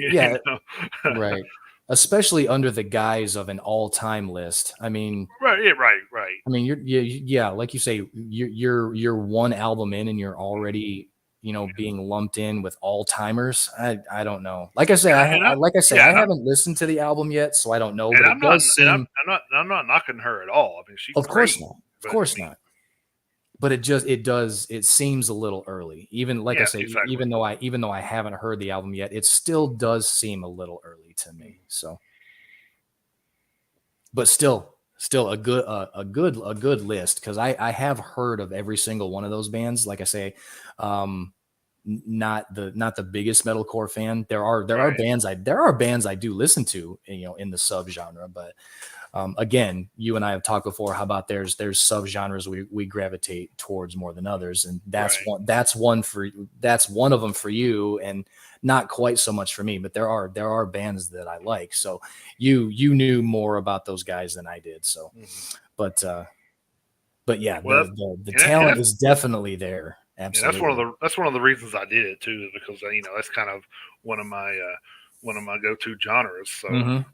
right. Especially under the guise of an all-time list. I mean, right. I mean, you're like you say, you're one album in, and you're already, being lumped in with all-timers. I don't know. Like I say, I haven't listened to the album yet, so I don't know. But I'm not knocking her at all. I mean, she's of course not. But it seems a little early. Even like I say, exactly. even though I haven't heard the album yet, it still does seem a little early to me. So, but still a good list, because I have heard of every single one of those bands. Like I say, not the biggest metalcore fan. There are bands I do listen to, in the subgenre, but again, you and I have talked before how about there's subgenres we gravitate towards more than others, and that's one of them for you, and not quite so much for me. But there are bands that I like. So you knew more about those guys than I did. So, but yeah, the talent is definitely there. Absolutely. And that's one of the reasons I did it too, because that's kind of one of my go-to genres. So,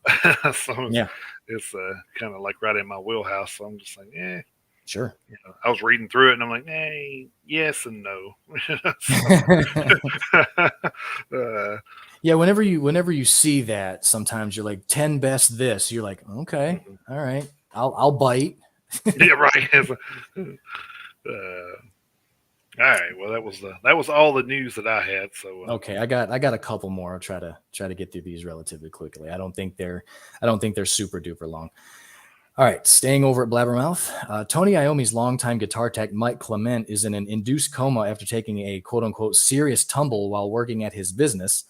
so yeah, it's kind of like right in my wheelhouse. So I'm just like, sure. I was reading through it, and I'm like, yes and no. Yeah, whenever you see that, sometimes you're like 10 best this. You're like, okay, all right, I'll bite. Yeah, right. All right. Well, that was all the news that I had. So okay, I got a couple more. I'll try to get through these relatively quickly. I don't think they're super duper long. All right, staying over at Blabbermouth. Tony Iommi's longtime guitar tech Mike Clement is in an induced coma after taking a quote unquote serious tumble while working at his business.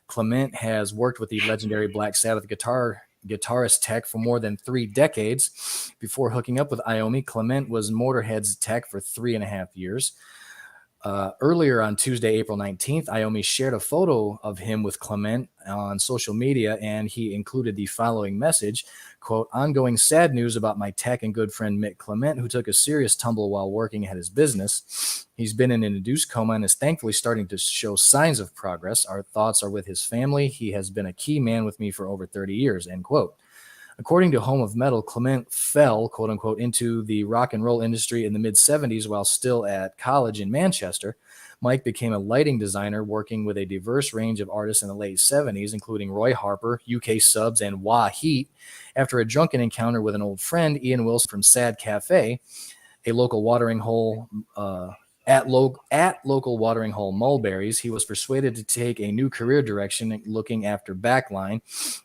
Clement has worked with the legendary Black Sabbath guitarist tech for more than 3 decades. Before hooking up with Iommi, Clement was Motorhead's tech for 3.5 years. Earlier on Tuesday, April 19th, Iommi shared a photo of him with Clement on social media, and he included the following message, quote, "Ongoing sad news about my tech and good friend Mick Clement, who took a serious tumble while working at his business. He's been in an induced coma and is thankfully starting to show signs of progress. Our thoughts are with his family. He has been a key man with me for over 30 years, end quote. According to Home of Metal, Clement fell, quote unquote, into the rock and roll industry in the mid-70s while still at college in Manchester. Mike became a lighting designer working with a diverse range of artists in the late 70s, including Roy Harper, UK Subs, and Wah Heat. After a drunken encounter with an old friend, Ian Wilson from Sad Cafe, a local watering hole, at local watering hole Mulberries, he was persuaded to take a new career direction looking after backline.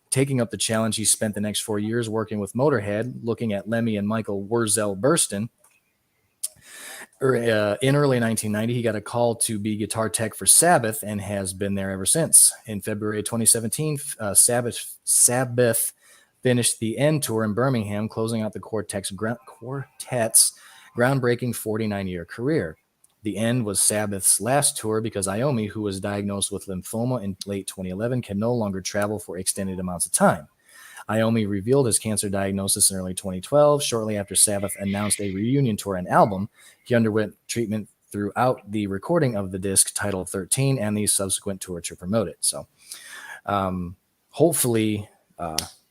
Taking up the challenge, he spent the next 4 years working with Motorhead, looking at Lemmy and Michael Wurzel-Burston. In early 1990, he got a call to be guitar tech for Sabbath and has been there ever since. In February 2017, Sabbath finished the End Tour in Birmingham, closing out the quartet's groundbreaking 49-year career. The End was Sabbath's last tour because Iommi, who was diagnosed with lymphoma in late 2011, can no longer travel for extended amounts of time. Iommi revealed his cancer diagnosis in early 2012. Shortly after Sabbath announced a reunion tour and album, he underwent treatment throughout the recording of the disc titled 13 and the subsequent tour to promote it. So hopefully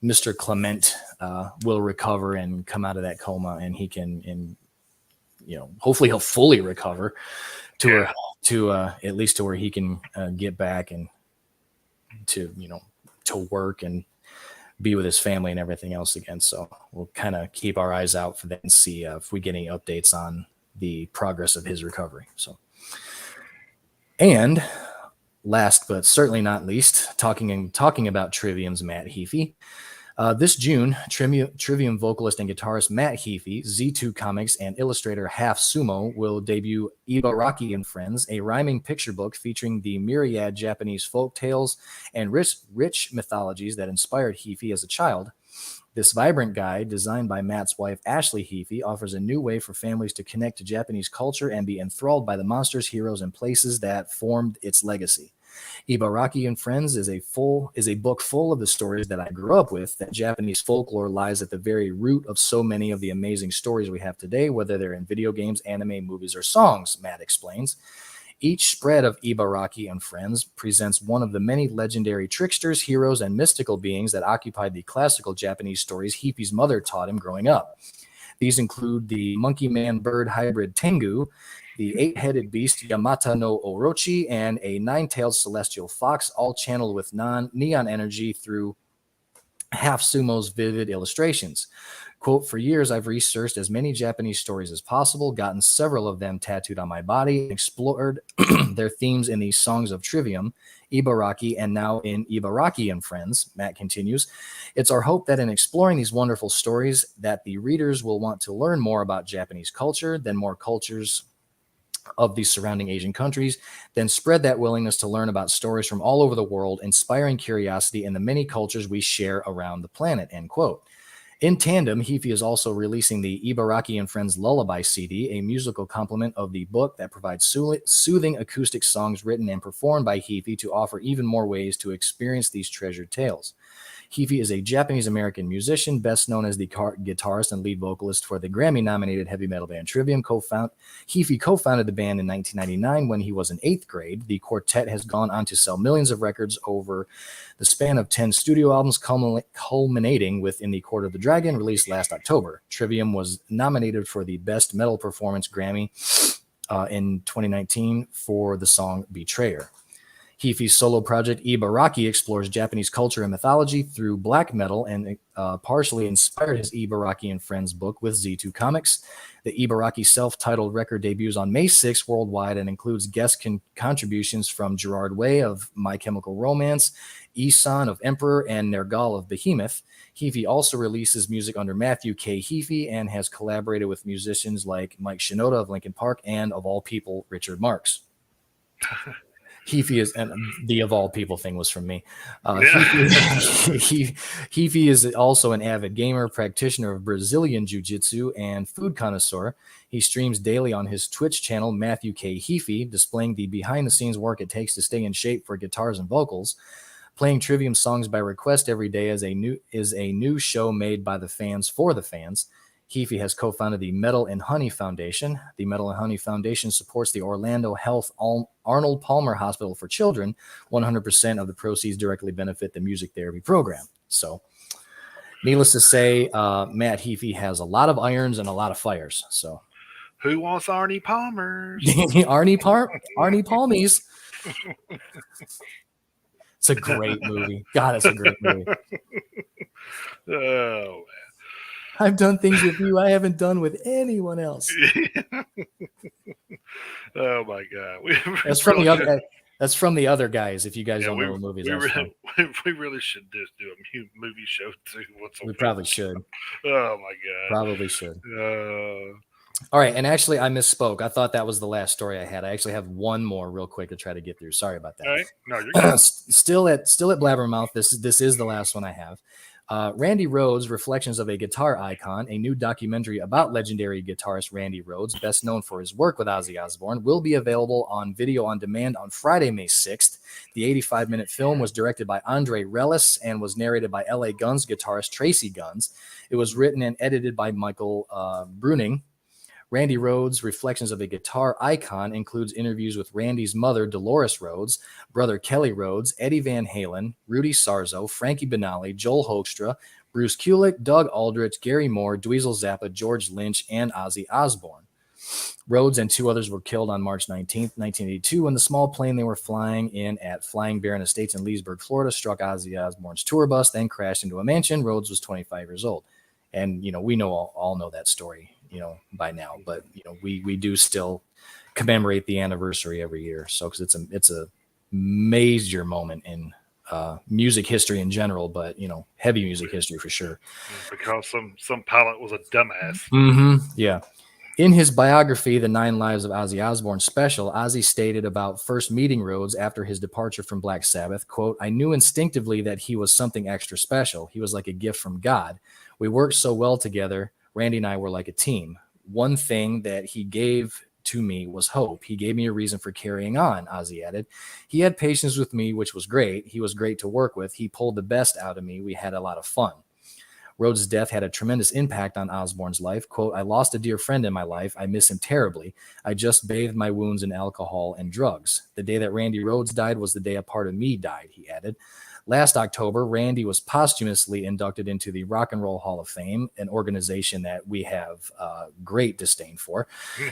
Mr. Clement will recover and come out of that coma, and he can, hopefully he'll fully recover to at least to where he can get back and to work and be with his family and everything else again. So we'll kind of keep our eyes out for that and see if we get any updates on the progress of his recovery. So, and last but certainly not least, talking about Trivium's Matt Heaphy. This June, Trivium vocalist and guitarist Matt Heaphy, Z2 Comics, and illustrator Half Sumo will debut Ibaraki and Friends, a rhyming picture book featuring the myriad Japanese folk tales and rich mythologies that inspired Heaphy as a child. This vibrant guide, designed by Matt's wife Ashley Heaphy, offers a new way for families to connect to Japanese culture and be enthralled by the monsters, heroes, and places that formed its legacy. Ibaraki and Friends is a book full of the stories that I grew up with. That Japanese folklore lies at the very root of so many of the amazing stories we have today, whether they're in video games, anime, movies, or songs, Matt explains. Each spread of Ibaraki and Friends presents one of the many legendary tricksters, heroes, and mystical beings that occupied the classical Japanese stories Heapy's mother taught him growing up. These include the monkey-man-bird hybrid Tengu, the 8-headed beast Yamata no Orochi, and a 9-tailed celestial fox, all channeled with neon energy through Half Sumo's vivid illustrations. Quote, "For years, I've researched as many Japanese stories as possible, gotten several of them tattooed on my body, and explored their themes in the songs of Trivium, Ibaraki, and now in Ibaraki and Friends," Matt continues. "It's our hope that in exploring these wonderful stories that the readers will want to learn more about Japanese culture, then more cultures of the surrounding Asian countries, then spread that willingness to learn about stories from all over the world, inspiring curiosity in the many cultures we share around the planet," end quote. In tandem, Heaphy is also releasing the Ibaraki and Friends Lullaby CD, a musical complement of the book that provides soothing acoustic songs written and performed by Heaphy to offer even more ways to experience these treasured tales. Heaphy is a Japanese-American musician, best known as the guitarist and lead vocalist for the Grammy-nominated heavy metal band Trivium. Heaphy co-founded the band in 1999 when he was in 8th grade. The quartet has gone on to sell millions of records over the span of 10 studio albums, culminating with In the Court of the Dragon, released last October. Trivium was nominated for the Best Metal Performance Grammy in 2019 for the song Betrayer. Heaphy's solo project Ibaraki explores Japanese culture and mythology through black metal and partially inspired his Ibaraki and Friends book with Z2 Comics. The Ibaraki self-titled record debuts on May 6 worldwide and includes guest contributions from Gerard Way of My Chemical Romance, Isan of Emperor, and Nergal of Behemoth. Heaphy also releases music under Matthew K. Heaphy and has collaborated with musicians like Mike Shinoda of Linkin Park and, of all people, Richard Marx. Heaphy is, and the of all people thing was from me. Yeah. Heaphy is also an avid gamer, practitioner of Brazilian Jiu-Jitsu, and food connoisseur. He streams daily on his Twitch channel, Matthew K. Heaphy, displaying the behind-the-scenes work it takes to stay in shape for guitars and vocals. Playing Trivium songs by request every day is a new show made by the fans for the fans. Heaphy has co-founded the Metal and Honey Foundation. The Metal and Honey Foundation supports the Orlando Health Arnold Palmer Hospital for Children. 100% of the proceeds directly benefit the music therapy program. So, needless to say, Matt Heaphy has a lot of irons and a lot of fires. So, who wants Arnie Palmer's? Arnie Palmies. It's a great movie. God, it's a great movie. Oh, I've done things with you I haven't done with anyone else. Oh my God! That's from the other. That's from the other guys. If you guys don't know what movies we are from, we really should just do a movie show too. we probably should. Oh my God! Probably should. All right, and actually, I misspoke. I thought that was the last story I had. I actually have one more real quick to try to get through. Sorry about that. All right. No, you're good. Still at Blabbermouth. This is the last one I have. Randy Rhodes, Reflections of a Guitar Icon, a new documentary about legendary guitarist Randy Rhodes, best known for his work with Ozzy Osbourne, will be available on video on demand on Friday, May 6th. The 85-minute film was directed by Andre Relis and was narrated by LA Guns guitarist Tracy Guns. It was written and edited by Michael Bruning. Randy Rhodes' Reflections of a Guitar Icon includes interviews with Randy's mother, Dolores Rhodes, brother Kelly Rhodes, Eddie Van Halen, Rudy Sarzo, Frankie Banali, Joel Hoekstra, Bruce Kulick, Doug Aldrich, Gary Moore, Dweezil Zappa, George Lynch, and Ozzy Osbourne. Rhodes and two others were killed on March 19th, 1982, when the small plane they were flying in at Flying Baron Estates in Leesburg, Florida, struck Ozzy Osbourne's tour bus, then crashed into a mansion. Rhodes was 25 years old. And, we all know that story, by now, but, we do still commemorate the anniversary every year. So, cause it's a major moment in music history in general, but, heavy music history for sure. Because some pilot was a dumbass. Mm-hmm. Yeah. In his biography, The 9 Lives of Ozzy Osbourne special, Ozzy stated about first meeting Rhodes after his departure from Black Sabbath, quote, "I knew instinctively that he was something extra special. He was like a gift from God. We worked so well together. Randy and I were like a team. One thing that he gave to me was hope. He gave me a reason for carrying on," Ozzy added. "He had patience with me, which was great. He was great to work with. He pulled the best out of me. We had a lot of fun." Rhodes' death had a tremendous impact on Osbourne's life. Quote, "I lost a dear friend in my life. I miss him terribly. I just bathed my wounds in alcohol and drugs. The day that Randy Rhodes died was the day a part of me died," he added. Last October, Randy was posthumously inducted into the Rock and Roll Hall of Fame, an organization that we have great disdain for.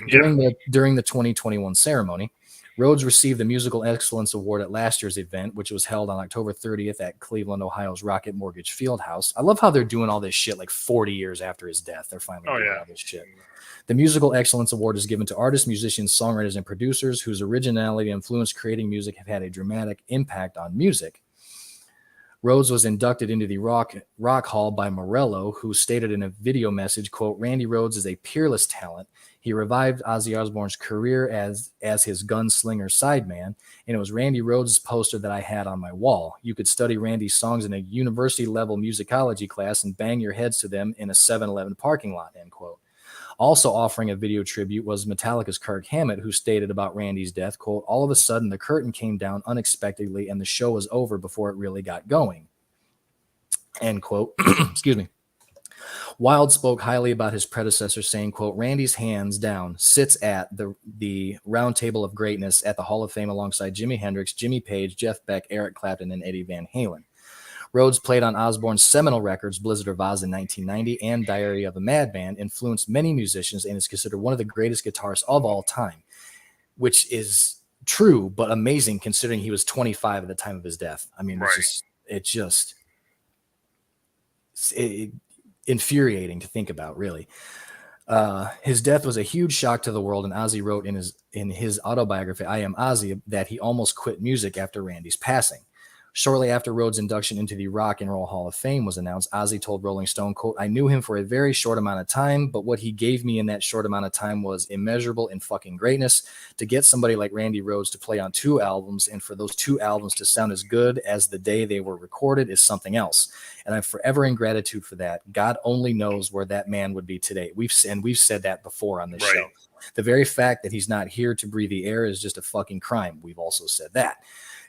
Yeah. During the 2021 ceremony, Rhodes received the Musical Excellence Award at last year's event, which was held on October 30th at Cleveland, Ohio's Rocket Mortgage Fieldhouse. I love how they're doing all this shit like 40 years after his death. They're finally doing all this shit. The Musical Excellence Award is given to artists, musicians, songwriters, and producers whose originality and influence creating music have had a dramatic impact on music. Rhodes was inducted into the Rock Hall by Morello, who stated in a video message, quote, "Randy Rhodes is a peerless talent. He revived Ozzy Osbourne's career as his gunslinger sideman, and it was Randy Rhodes' poster that I had on my wall. You could study Randy's songs in a university-level musicology class and bang your heads to them in a 7-Eleven parking lot," end quote. Also offering a video tribute was Metallica's Kirk Hammett, who stated about Randy's death, quote, "All of a sudden, the curtain came down unexpectedly and the show was over before it really got going," end quote. Excuse me. Wild spoke highly about his predecessor, saying, quote, "Randy's hands down sits at the round table of greatness at the Hall of Fame alongside Jimi Hendrix, Jimmy Page, Jeff Beck, Eric Clapton, and Eddie Van Halen." Rhodes played on Osbourne's seminal records, Blizzard of Oz in 1990 and Diary of a Madman, influenced many musicians, and is considered one of the greatest guitarists of all time, which is true, but amazing considering he was 25 at the time of his death. I mean, it's just infuriating to think about, really. His death was a huge shock to the world, and Ozzy wrote in his autobiography, I Am Ozzy, that he almost quit music after Randy's passing. Shortly after Rhodes' induction into the Rock and Roll Hall of Fame was announced, Ozzy told Rolling Stone, quote, "I knew him for a very short amount of time, but what he gave me in that short amount of time was immeasurable in fucking greatness. To get somebody like Randy Rhodes to play on 2 albums and for those 2 albums to sound as good as the day they were recorded is something else. And I'm forever in gratitude for that. God only knows where that man would be today." We've said that before on this show. The very fact that he's not here to breathe the air is just a fucking crime. We've also said that.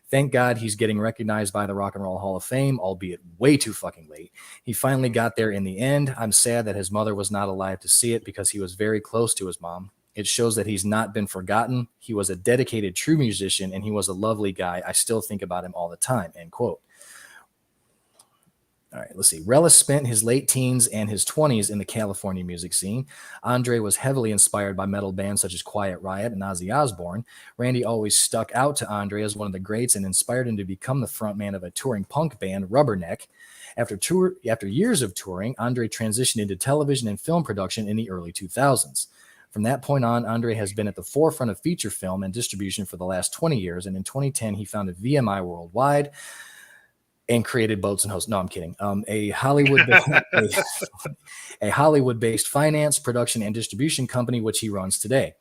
Thank God he's getting recognized by the Rock and Roll Hall of Fame, albeit way too fucking late. He finally got there in the end. I'm sad that his mother was not alive to see it because he was very close to his mom. It shows that he's not been forgotten. He was a dedicated, true musician, and he was a lovely guy. I still think about him all the time, end quote. All right, let's see. Relis spent his late teens and his 20s in the California music scene. Andre was heavily inspired by metal bands such as Quiet Riot and Ozzy Osbourne. Randy always stuck out to Andre as one of the greats and inspired him to become the frontman of a touring punk band, Rubberneck. After years of touring, Andre transitioned into television and film production in the early 2000s. From that point on, Andre has been at the forefront of feature film and distribution for the last 20 years, and in 2010, he founded VMI Worldwide and created Boats and Hosts. No, I'm kidding. A Hollywood-based finance, production, and distribution company, which he runs today.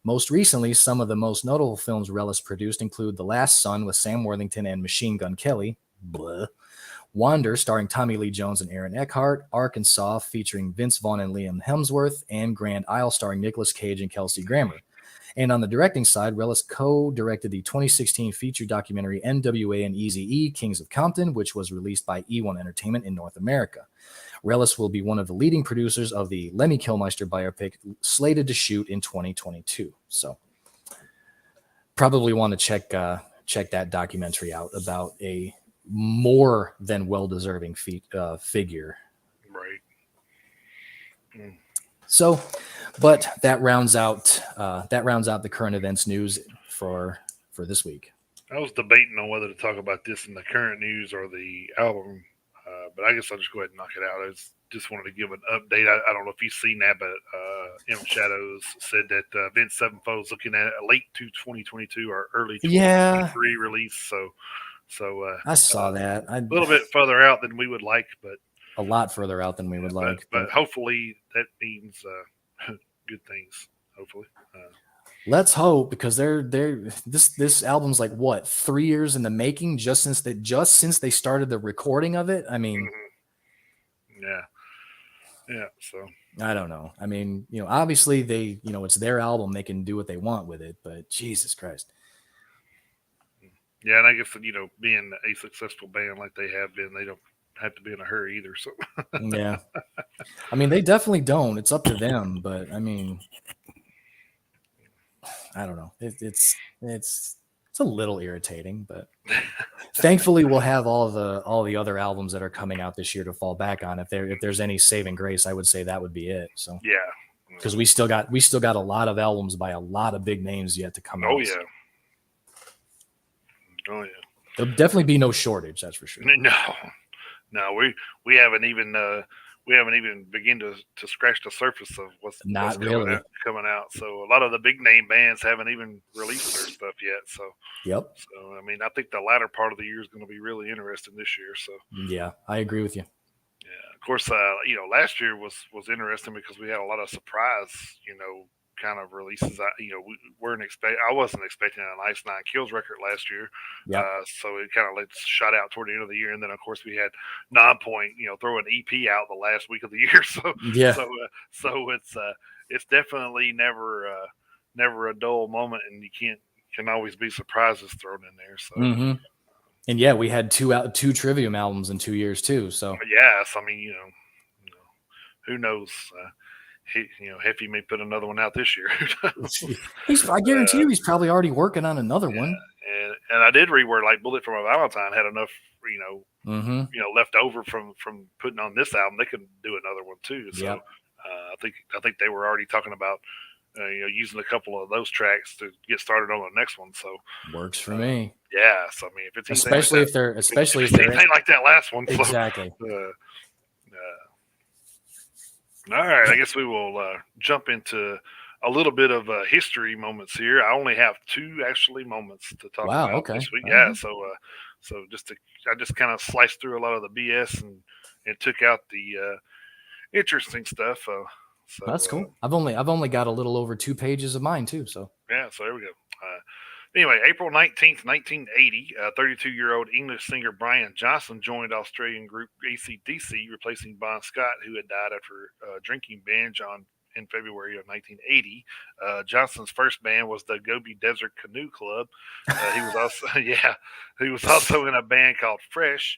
Most recently, some of the most notable films Relis produced include The Last Son with Sam Worthington and Machine Gun Kelly, blah. Wander, starring Tommy Lee Jones and Aaron Eckhart, Arkansas, featuring Vince Vaughn and Liam Hemsworth, and Grand Isle, starring Nicolas Cage and Kelsey Grammer. And on the directing side, Relis co-directed the 2016 feature documentary NWA and Eazy-E, Kings of Compton, which was released by E1 Entertainment in North America. Relis will be one of the leading producers of the Lemmy Kilmister biopic, slated to shoot in 2022. So probably want to check that documentary out about a more than well-deserving figure. Right. Mm. So, but that rounds out the current events news for this week. I was debating on whether to talk about this in the current news or the album, but I guess I'll just go ahead and knock it out. I just wanted to give an update. I don't know if you've seen that, but M Shadows said that Vince Sevenfold is looking at a late 2022 or early 2023 release. So I saw that. A little bit further out than we would like, but a lot further out than we would like. But hopefully that means good things. Hopefully, let's hope, because this album's like what, 3 years in the making, just since they started the recording of it. I mean, yeah. So I don't know. I mean, obviously they, it's their album, they can do what they want with it. But Jesus Christ. Yeah, and I guess being a successful band like they have been, they don't have to be in a hurry either. So yeah, I mean, they definitely don't. It's up to them. But I mean, I don't know. It's a little irritating, but thankfully we'll have all the other albums that are coming out this year to fall back on. If there's any saving grace, I would say that would be it. So yeah, because we still got a lot of albums by a lot of big names yet to come out. Oh yeah. There'll definitely be no shortage, that's for sure. No, we haven't even begun to scratch the surface of what's coming out. So a lot of the big name bands haven't even released their stuff yet. So yep. So I mean, I think the latter part of the year is going to be really interesting this year. So yeah, I agree with you. Yeah, of course. Last year was interesting because we had a lot of surprise, kind of releases. I wasn't expecting an Ice Nine Kills record last year. Yep. So it kind of shot out toward the end of the year, and then of course we had Non-Point, throw an EP out the last week of the year. So yeah. So it's definitely never a dull moment, and you can always be surprises thrown in there. So. Mm-hmm. And yeah, we had two Trivium albums in 2 years too. So yes, I mean, who knows? Heaphy may put another one out this year. I guarantee you, he's probably already working on another one. And I did read where Bullet from a Valentine had enough, left over from putting on this album. They could do another one too. So yep. I think they were already talking about using a couple of those tracks to get started on the next one. So works for me. Yeah. So I mean, if it's especially if they're anything like that last one. Exactly. So, all right, I guess we will jump into a little bit of history moments here. I only have 2 actually moments to talk about this week. Yeah, So I just kind of sliced through a lot of the BS and took out the interesting stuff. That's cool. I've only got a little over 2 pages of mine too. So yeah, so there we go. Anyway, April 19th, 1980, 32-year-old English singer Brian Johnson joined Australian group AC/DC, replacing Bon Scott, who had died after a drinking binge in February of 1980. Johnson's first band was the Gobi Desert Canoe Club. He was also he was also in a band called Fresh.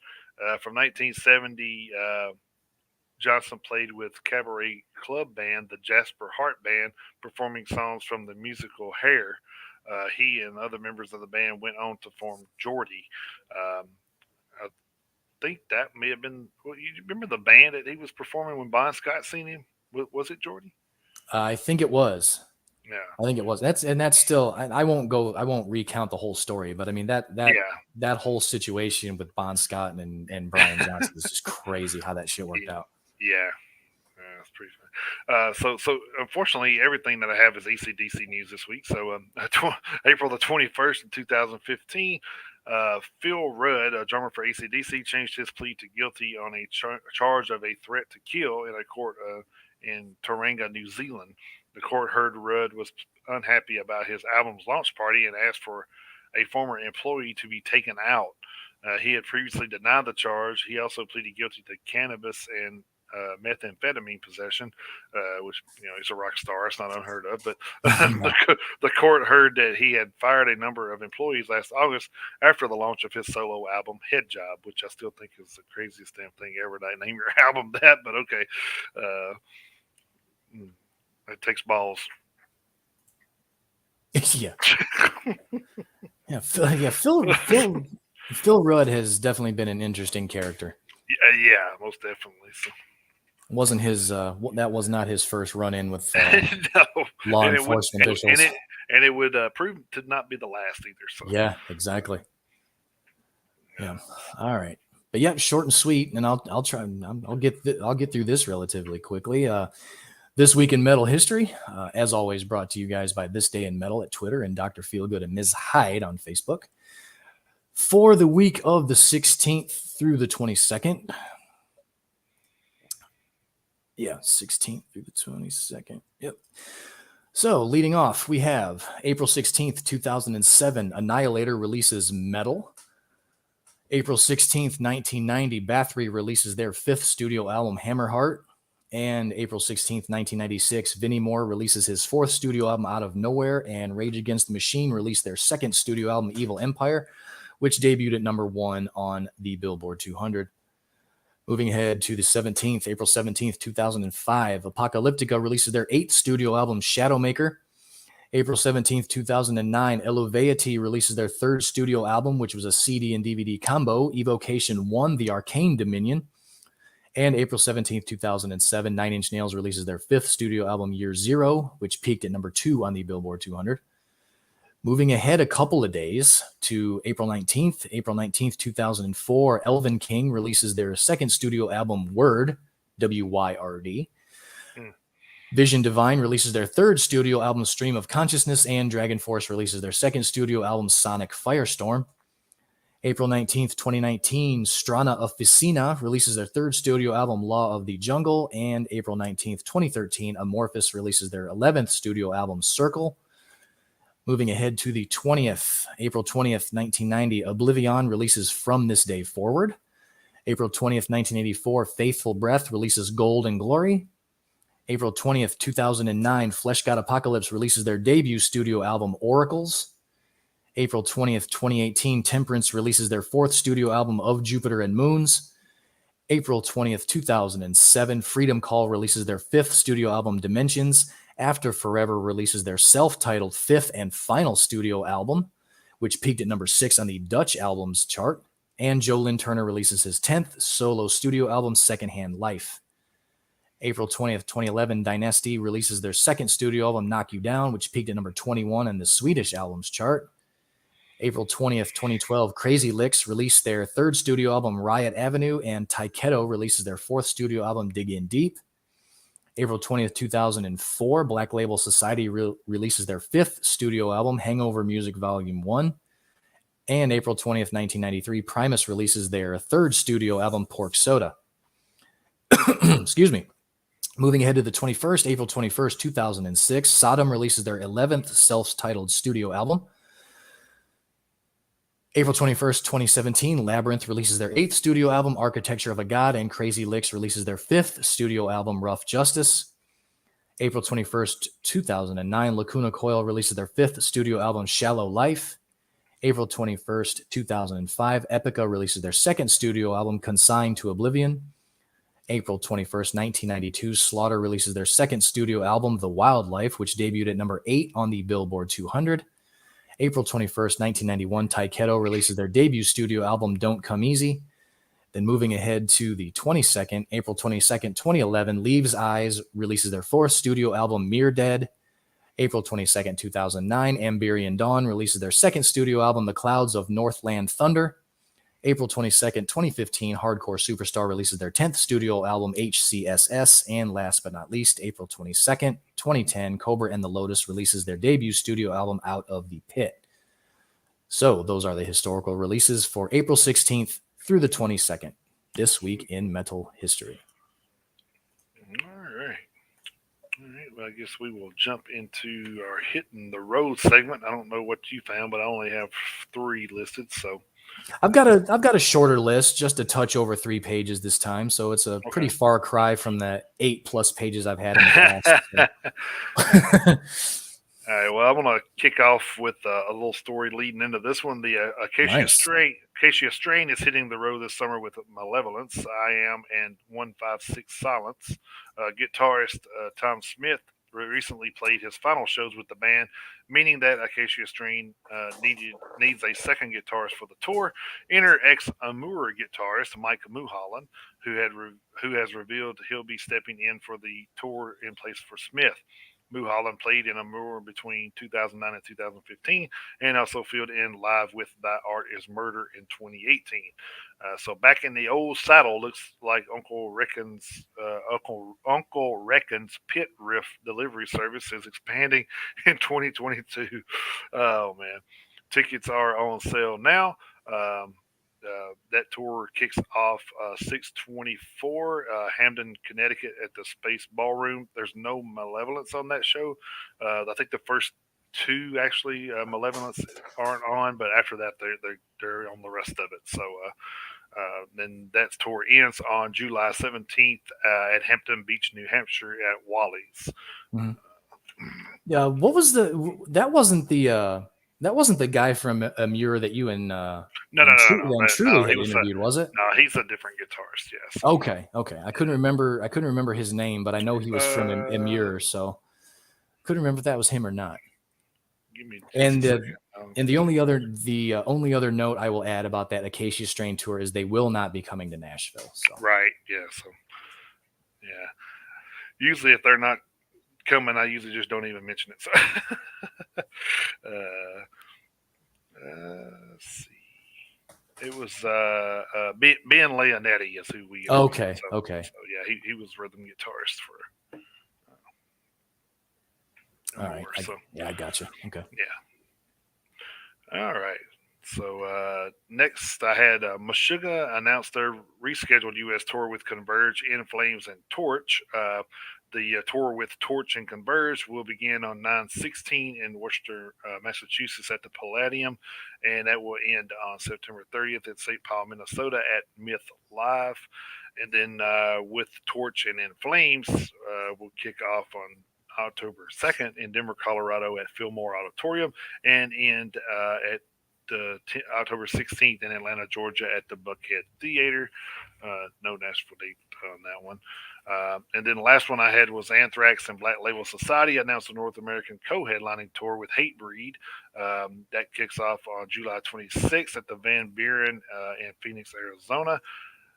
From 1970, Johnson played with cabaret club band the Jasper Hart Band, performing songs from the musical Hair. He and other members of the band went on to form Geordie. I think that may have been. Well, you remember the band that he was performing when Bon Scott seen him? Was it Geordie? I think it was. Yeah, I think it was. That's still. I won't recount the whole story, but I mean that whole situation with Bon Scott and Brian Johnson is just crazy how that shit worked out. Yeah. That's pretty fun. So unfortunately, everything that I have is AC/DC news this week. So April the 21st, 2015, Phil Rudd, a drummer for AC/DC, changed his plea to guilty on a charge of a threat to kill in a court in Tauranga, New Zealand. The court heard Rudd was unhappy about his album's launch party and asked for a former employee to be taken out. He had previously denied the charge. He also pleaded guilty to cannabis and methamphetamine possession, which he's a rock star. It's not unheard of. But the court heard that he had fired a number of employees last August after the launch of his solo album Head Job, which I still think is the craziest damn thing ever. To name your album that, but okay, it takes balls. Yeah, Phil Rudd has definitely been an interesting character. Yeah, most definitely. So. Wasn't his that was not his first run-in with no. law enforcement officials, and it would prove to not be the last either. So yeah, exactly. Yeah. All right, but yeah, short and sweet, and I'll try. I'll get through this relatively quickly. This week in metal history, as always, brought to you guys by This Day in Metal at Twitter and Dr. Feelgood and Ms. Hyde on Facebook. For the week of the 16th through the 22nd. Yeah, 16th through the 22nd. Yep. So, leading off, we have April 16th, 2007, Annihilator releases Metal. April 16th, 1990, Bathory releases their 5th studio album, Hammerheart. And April 16th, 1996, Vinnie Moore releases his 4th studio album, Out of Nowhere, and Rage Against the Machine released their 2nd studio album, Evil Empire, which debuted at number 1 on the Billboard 200. Moving ahead to the 17th, April 17th, 2005, Apocalyptica releases their 8th studio album, Shadowmaker. April 17th, 2009, Eloveity releases their 3rd studio album, which was a CD and DVD combo, Evocation 1, The Arcane Dominion. And April 17th, 2007, Nine Inch Nails releases their 5th studio album, Year Zero, which peaked at number 2 on the Billboard 200. Moving ahead a couple of days to April 19th, 2004, Elven King releases their 2nd studio album, Wyrd, W-Y-R-D. Vision Divine releases their 3rd studio album, Stream of Consciousness, and Dragon Force releases their 2nd studio album, Sonic Firestorm. April 19th, 2019, Strana Officina releases their 3rd studio album, Law of the Jungle. And April 19th, 2013, Amorphous releases their 11th studio album, Circle. Moving ahead to the 20th, April 20th, 1990, Oblivion releases From This Day Forward. April 20th, 1984, Faithful Breath releases Gold and Glory. April 20th, 2009, Flesh God Apocalypse releases their debut studio album, Oracles. April 20th, 2018, Temperance releases their 4th studio album, Of Jupiter and Moons. April 20th, 2007, Freedom Call releases their 5th studio album, Dimensions. After Forever releases their self-titled 5th and final studio album, which peaked at number 6 on the Dutch albums chart. And Joe Lynn Turner releases his 10th solo studio album, Secondhand Life. April 20th, 2011, Dynasty releases their 2nd studio album, Knock You Down, which peaked at number 21 on the Swedish albums chart. April 20th, 2012, Crazy Licks released their 3rd studio album, Riot Avenue, and Taiketo releases their 4th studio album, Dig In Deep. April 20th, 2004, Black Label Society releases their 5th studio album, Hangover Music Volume 1. And April 20th, 1993, Primus releases their third studio album, Pork Soda. Excuse me. Moving ahead to the 21st, April 21st, 2006, Sodom releases their 11th self-titled studio album. April 21st, 2017, Labyrinth releases their 8th studio album, Architecture of a God, and Crazy Licks releases their 5th studio album, Rough Justice. April 21st, 2009, Lacuna Coil releases their 5th studio album, Shallow Life. April 21st, 2005, Epica releases their 2nd studio album, Consigned to Oblivion. April 21st, 1992, Slaughter releases their 2nd studio album, The Wildlife, which debuted at number 8 on the Billboard 200. April 21st, 1991, Taiketo releases their debut studio album, Don't Come Easy. Then moving ahead to the 22nd, April 22nd, 2011, Leaves Eyes releases their 4th studio album, Mere Dead. April 22nd, 2009, Amberian Dawn releases their 2nd studio album, The Clouds of Northland Thunder. April 22nd, 2015, Hardcore Superstar releases their 10th studio album, HCSS. And last but not least, April 22nd, 2010, Cobra and the Lotus releases their debut studio album, Out of the Pit. So those are the historical releases for April 16th through the 22nd, this week in metal history. All right. All right. Well, I guess we will jump into our hitting the road segment. I don't know what you found, but I only have 3 listed. So I've got a shorter list, just a touch over 3 pages this time. So it's a pretty far cry from the 8+ pages I've had in the past. All right, well, I'm going to kick off with a little story leading into this one. The Acacia Strain is hitting the road this summer with Malevolence, I Am, and 156 Silence. Guitarist Tom Smith recently played his final shows with the band, meaning that Acacia Strain needs a second guitarist for the tour. Enter ex-Amur guitarist Mike Mulholland, who has revealed he'll be stepping in for the tour in place for Smith. Mulholland played in Amur between 2009 and 2015, and also filled in live with Thy Art Is Murder in 2018. So back in the old saddle, looks like Uncle Reckon's Pit Riff delivery service is expanding in 2022. Oh man, tickets are on sale now. That tour kicks off 6/24, Hamden, Connecticut, at the Space Ballroom. There's no Malevolence on that show. I think the first 2 actually Malevolence aren't on, but after that they're on the rest of it. So then that tour ends on July 17th at Hampton Beach, New Hampshire, at Wally's. Mm-hmm. Yeah, what was that wasn't the guy from Amur that you and Truly had interviewed, was it? No, he's a different guitarist. Yes. Okay. I couldn't remember his name, but I know he was from Amur, so couldn't remember if that was him or not. And the only other note I will add about that Acacia Strain tour is they will not be coming to Nashville. So. Right. Yeah. So. Yeah. Usually, if they're not coming, I usually just don't even mention it. So. Let's see. It was Ben Leonetti is who we. Okay. So yeah, he was rhythm guitarist for. All right. I got you. Okay. Yeah. All right. So next, I had Meshuggah announced their rescheduled U.S. tour with Converge, In Flames, and Torch. The tour with Torch and Converge will begin on 9/16 in Worcester, Massachusetts at the Palladium, and that will end on September 30th at St. Paul, Minnesota at Myth Live. And then with Torch and In Flames, will kick off on October 2nd in Denver, Colorado at Fillmore Auditorium, and end at October 16th in Atlanta, Georgia at the Buckhead Theater. No Nashville date on that one. And then the last one I had was Anthrax and Black Label Society announced a North American co-headlining tour with Hatebreed. That kicks off on July 26th at the Van Buren in Phoenix, Arizona.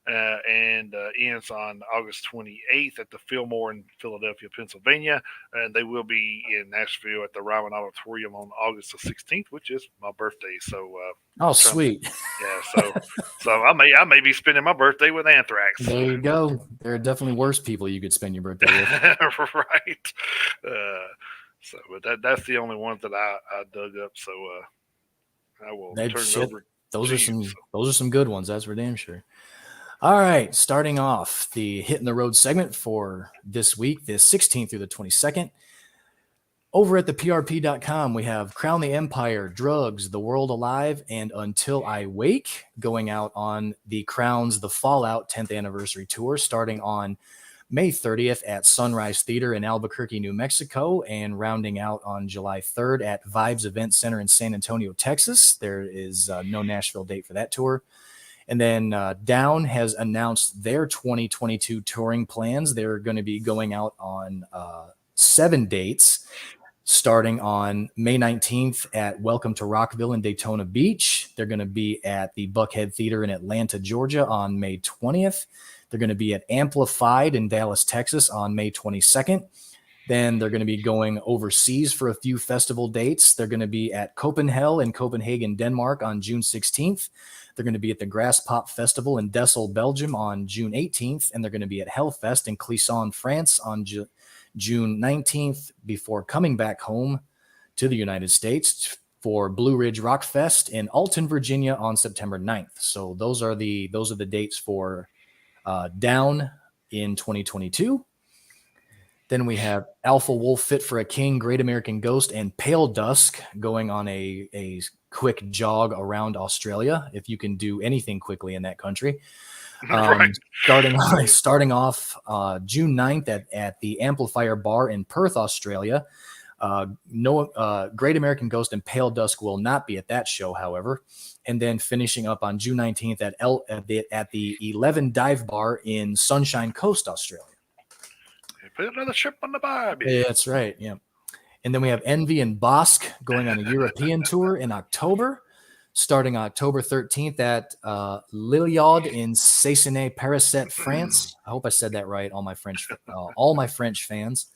And ends on August 28th at the Fillmore in Philadelphia, Pennsylvania. And they will be in Nashville at the Ryman Auditorium on August the 16th, which is my birthday. So, sweet. Yeah, so I may be spending my birthday with Anthrax. There you go. There are definitely worse people you could spend your birthday with. Right. But that's the only one that I dug up. So, I will That turn it shit. over Those to are you. some good ones. That's for damn sure. All right, starting off the Hitting the Road segment for this week, the 16th through the 22nd. Over at the PRP.com, we have Crown the Empire, Drugs, The World Alive, and Until I Wake going out on the Crown's The Fallout 10th anniversary tour, starting on May 30th at Sunrise Theater in Albuquerque, New Mexico, and rounding out on July 3rd at Vibes Event Center in San Antonio, Texas. There is no Nashville date for that tour. And then Down has announced their 2022 touring plans. They're going to be going out on 7 dates, starting on May 19th at Welcome to Rockville in Daytona Beach. They're going to be at the Buckhead Theater in Atlanta, Georgia on May 20th. They're going to be at Amplified in Dallas, Texas on May 22nd. Then they're going to be going overseas for a few festival dates. They're going to be at Copenhagen in Copenhagen, Denmark on June 16th. They're going to be at the Grass Pop Festival in Dessel, Belgium on June 18th. And they're going to be at Hellfest in Clisson, France on June 19th before coming back home to the United States for Blue Ridge Rock Fest in Alton, Virginia on September 9th. So those are the dates for Down in 2022. Then we have Alpha Wolf, Fit for a King, Great American Ghost, and Pale Dusk going on a quick jog around Australia, if you can do anything quickly in that country. Right. Starting off June 9th at the Amplifier Bar in Perth, Australia. Great American Ghost and Pale Dusk will not be at that show, however. And then finishing up on June 19th at the 11 Dive Bar in Sunshine Coast, Australia. Put another ship on the Barbie. Yeah, that's right. Yeah. And then we have Envy and Bosk going on a European tour in October, starting October 13th at Liliard in Saisonnet, Paraset, France. I hope I said that right. All my French fans.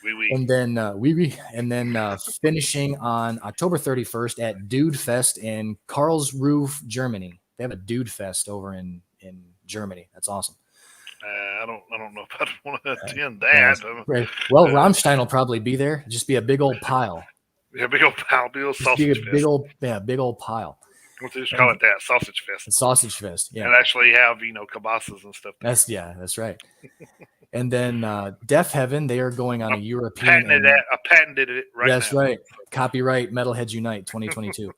Oui, oui. And then finishing on October 31st at Dude Fest in Karlsruhe, Germany. They have a Dude Fest over in Germany. That's awesome. I don't know if I'd want to attend that. Right. Well, Rammstein will probably be there. Just be a big old pile. Yeah, big old pile, big old sausage fest. Big old pile. We'll just call it that, sausage fest. Sausage fest, yeah. And actually have kielbasa's and stuff. That's right. And then Deaf Heaven, they are going on a European. I patented it right now. That's right. Copyright Metalheads Unite 2022.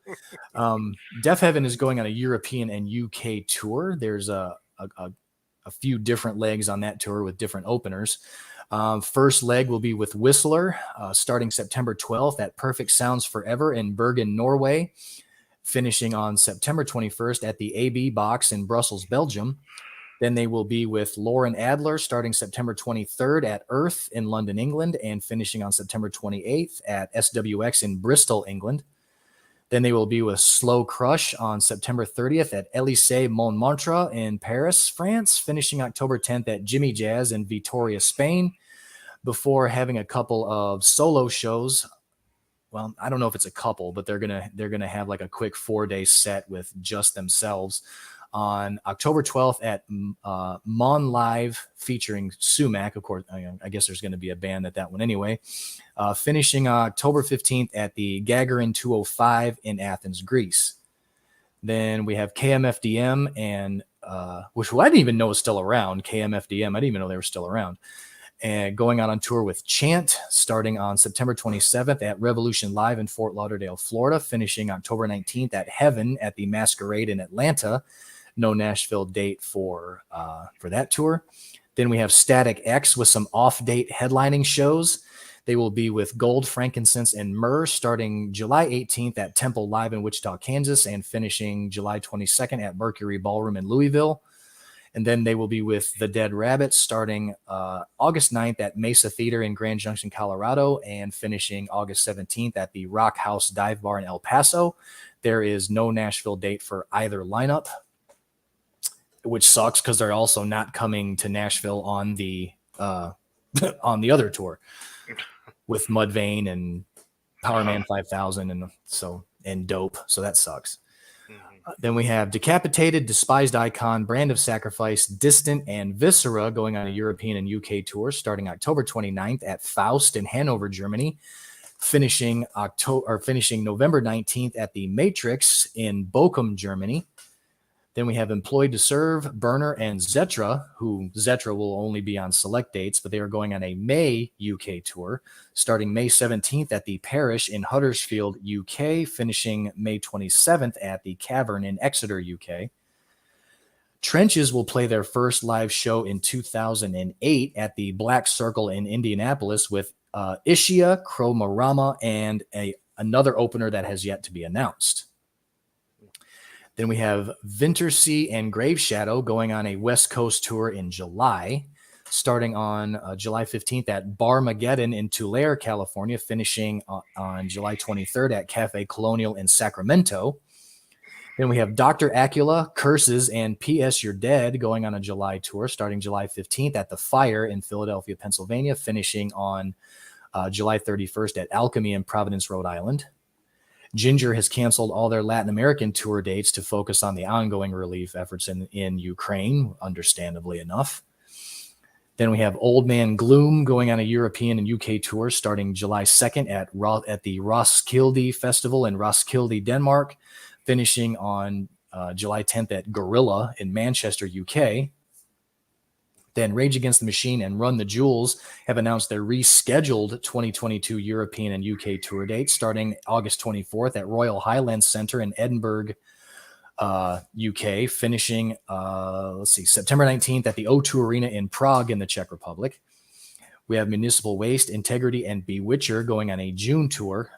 Deaf Heaven is going on a European and UK tour. There's a few different legs on that tour with different openers. First leg will be with Whistler, starting September 12th at Perfect Sounds Forever in Bergen, Norway, finishing on September 21st at the AB Box in Brussels, Belgium. Then they will be with Lauren Adler starting September 23rd at Earth in London, England, and finishing on September 28th at SWX in Bristol, England. Then they will be with Slow Crush on September 30th at Élysée Montmartre in Paris, France, finishing October 10th at Jimmy Jazz in Vitoria, Spain, before having a couple of solo shows. Well, I don't know if it's a couple, but they're gonna have like a quick 4-day set with just themselves on October 12th at Mon Live featuring Sumac. Of course, I guess there's going to be a band at that one anyway. Finishing October 15th at the Gagarin 205 in Athens, Greece. Then we have KMFDM and which I didn't even know was still around. KMFDM, I didn't even know they were still around. And going out on tour with Chant, starting on September 27th at Revolution Live in Fort Lauderdale, Florida, finishing October 19th at Heaven at the Masquerade in Atlanta. No Nashville date for that tour. Then we have Static X with some off-date headlining shows. They will be with Gold, Frankincense, and Myrrh starting July 18th at Temple Live in Wichita, Kansas, and finishing July 22nd at Mercury Ballroom in Louisville. And then they will be with The Dead Rabbits starting August 9th at Mesa Theater in Grand Junction, Colorado, and finishing August 17th at the Rock House Dive Bar in El Paso. There is no Nashville date for either lineup, which sucks because they're also not coming to Nashville on the on the other tour with Mudvayne and Powerman 5000 and Dope. So that sucks. Then we have Decapitated, Despised Icon, Brand of Sacrifice, Distant, and Viscera going on a European and UK tour starting October 29th at Faust in Hanover, Germany, finishing November 19th at the Matrix in Bochum, Germany. Then we have Employed to Serve, Burner, and Zetra, who Zetra will only be on select dates, but they are going on a May UK tour, starting May 17th at the Parish in Huddersfield, UK, finishing May 27th at the Cavern in Exeter, UK. Trenches will play their first live show in 2008 at the Black Circle in Indianapolis with Ishia, Chromarama, and another opener that has yet to be announced. Then we have Wintersea and Grave Shadow going on a West Coast tour in July, starting on July 15th at Barmageddon in Tulare, California, finishing on July 23rd at Cafe Colonial in Sacramento. Then we have Dr. Acula, Curses, and P.S. You're Dead going on a July tour, starting July 15th at The Fire in Philadelphia, Pennsylvania, finishing on July 31st at Alchemy in Providence, Rhode Island. Ginger has canceled all their Latin American tour dates to focus on the ongoing relief efforts in Ukraine, understandably enough. Then we have Old Man Gloom going on a European and UK tour starting July 2nd at the Roskilde Festival in Roskilde, Denmark, finishing on July 10th at Gorilla in Manchester, UK. Then Rage Against the Machine and Run the Jewels have announced their rescheduled 2022 European and UK tour dates starting August 24th at Royal Highlands Centre in Edinburgh, UK, finishing, September 19th at the O2 Arena in Prague in the Czech Republic. We have Municipal Waste, Integrity, and Bewitcher going on a June tour,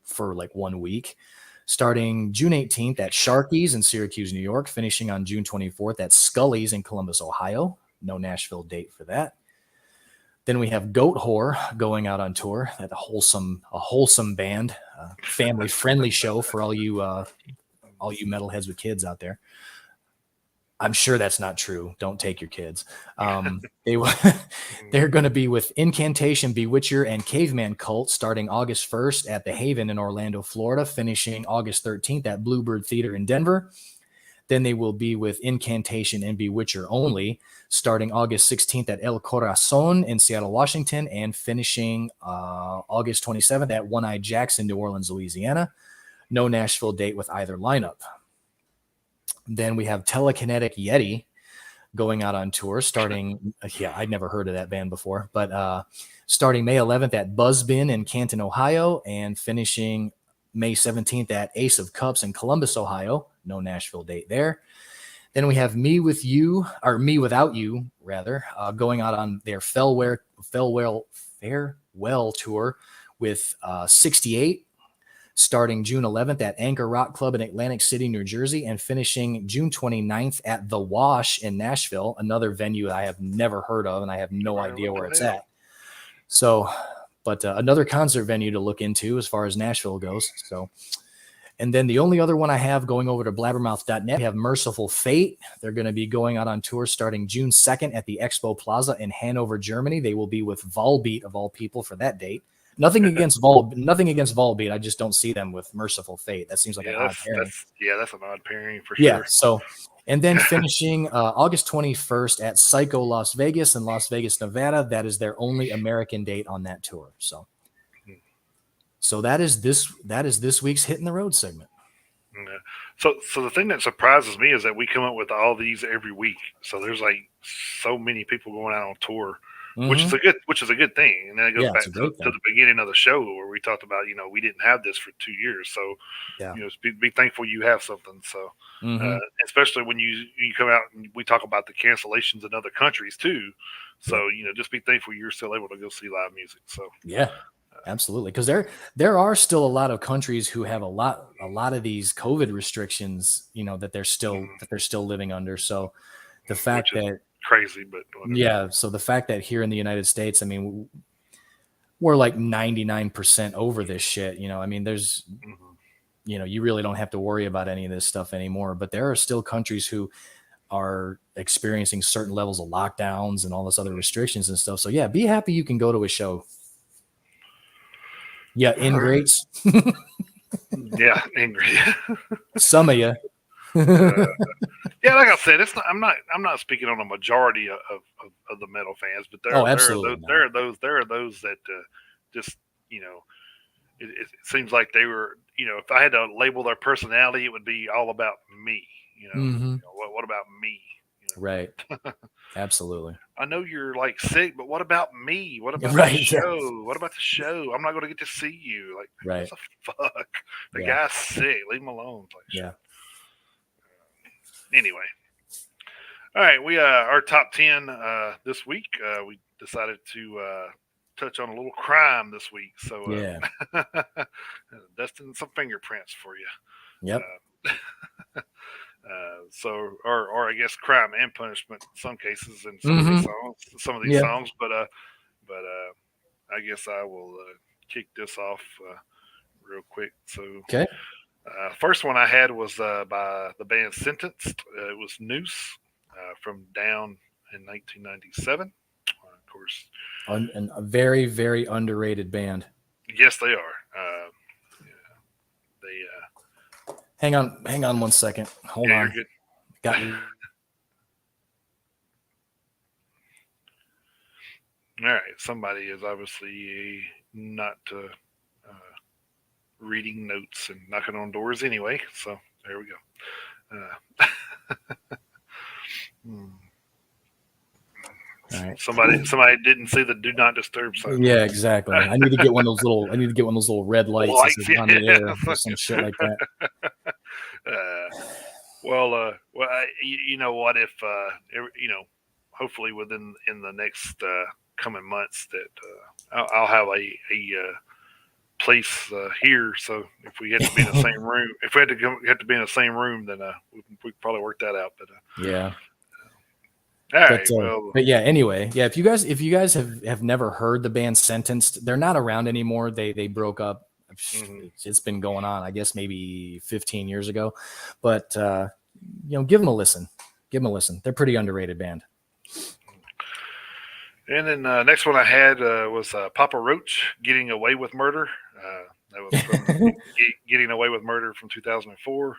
for 1 week, starting June 18th at Sharky's in Syracuse, New York, finishing on June 24th at Scully's in Columbus, Ohio. No Nashville date for that. Then we have Goat Whore going out on tour at a wholesome band, family-friendly show for all you metalheads with kids out there. I'm sure that's not true. Don't take your kids. They're going to be with Incantation, Bewitcher, and Caveman Cult starting August 1st at the Haven in Orlando, Florida, finishing August 13th at Bluebird Theater in Denver. Then they will be with Incantation and Bewitcher only, starting August 16th at El Corazon in Seattle, Washington, and finishing August 27th at One Eye Jacks in New Orleans, Louisiana. No Nashville date with either lineup. Then we have Telekinetic Yeti going out on tour, starting, I'd never heard of that band before, but starting May 11th at Buzzbin in Canton, Ohio, and finishing May 17th at Ace of Cups in Columbus, Ohio. No Nashville date there. Then we have Me Without You, going out on their farewell tour with 68, starting June 11th at Anchor Rock Club in Atlantic City, New Jersey, and finishing June 29th at The Wash in Nashville, another venue I have never heard of, and I have no idea where it's at. So, but another concert venue to look into as far as Nashville goes. So, and then the only other one I have going over to blabbermouth.net, we have Merciful Fate. They're going to be going out on tour starting June 2nd at the Expo Plaza in Hanover, Germany. They will be with Volbeat of all people for that date. Nothing against Volbeat. I just don't see them with Merciful Fate. That seems like an odd pairing. That's an odd pairing for sure. Yeah. So, and then finishing August 21st at Psycho Las Vegas in Las Vegas, Nevada. That is their only American date on that tour. So that is this week's Hitting the Road segment. Yeah. So the thing that surprises me is that we come up with all these every week. So there's so many people going out on tour. Mm-hmm. which is a good thing, and then it goes back to the beginning of the show where we talked about we didn't have this for 2 years, so be thankful you have something. So especially when you come out and we talk about the cancellations in other countries too. So just be thankful you're still able to go see live music. So absolutely, because there are still a lot of countries who have a lot of these COVID restrictions, that they're still living under. So the fact that crazy, but whatever. So the fact that here in the United States, I mean, we're 99% over this shit. I mean, there's, you really don't have to worry about any of this stuff anymore. But there are still countries who are experiencing certain levels of lockdowns and all this other restrictions and stuff. So be happy you can go to a show. Yeah, ingrates. Ingrate. Some of you. Like I said, I'm not speaking on a majority of the metal fans, but there are those that just it seems like they were, if I had to label their personality, it would be all about me. Mm-hmm. What about me? Right. Absolutely. I know you're like sick, but what about me? What about the Right. Yeah. show? What about the show? I'm not going to get to see you. Like, what Right. the fuck? The Yeah. guy's sick. Leave him alone. Like, Yeah. Anyway, all right. We our top 10 this week. We decided to touch on a little crime this week. So, Yeah. dusting some fingerprints for you. Yep. Or I guess crime and punishment in some cases in some Mm-hmm. of these Yeah. songs, but I guess I will kick this off real quick. So, Okay. first one I had was by the band Sentenced. It was Noose from Down in 1997. Of course, And a very, very underrated band. yes, they are. They Hang on 1 second. Hold yeah, on. you're good. Got All right, somebody is obviously not reading notes and knocking on doors anyway. So there we go. all right. Somebody didn't see the do not disturb sign. Yeah, exactly. I need to get one of those little red lights that says on the air or some shit like that. Well, you know what? If hopefully within in the next coming months that I'll have a place here. So if we had to be in the same room, if we had to be in the same room, then we probably work that out. But Yeah. all right. But yeah. Anyway, yeah. If you guys have never heard the band Sentenced, they're not around anymore. They broke up. Mm-hmm. It's been going on, I guess, maybe 15 years ago. But give them a listen. Give them a listen. They're a pretty underrated band. And then next one I had was Papa Roach, Getting Away with Murder. That was from Getting Away with Murder from 2004,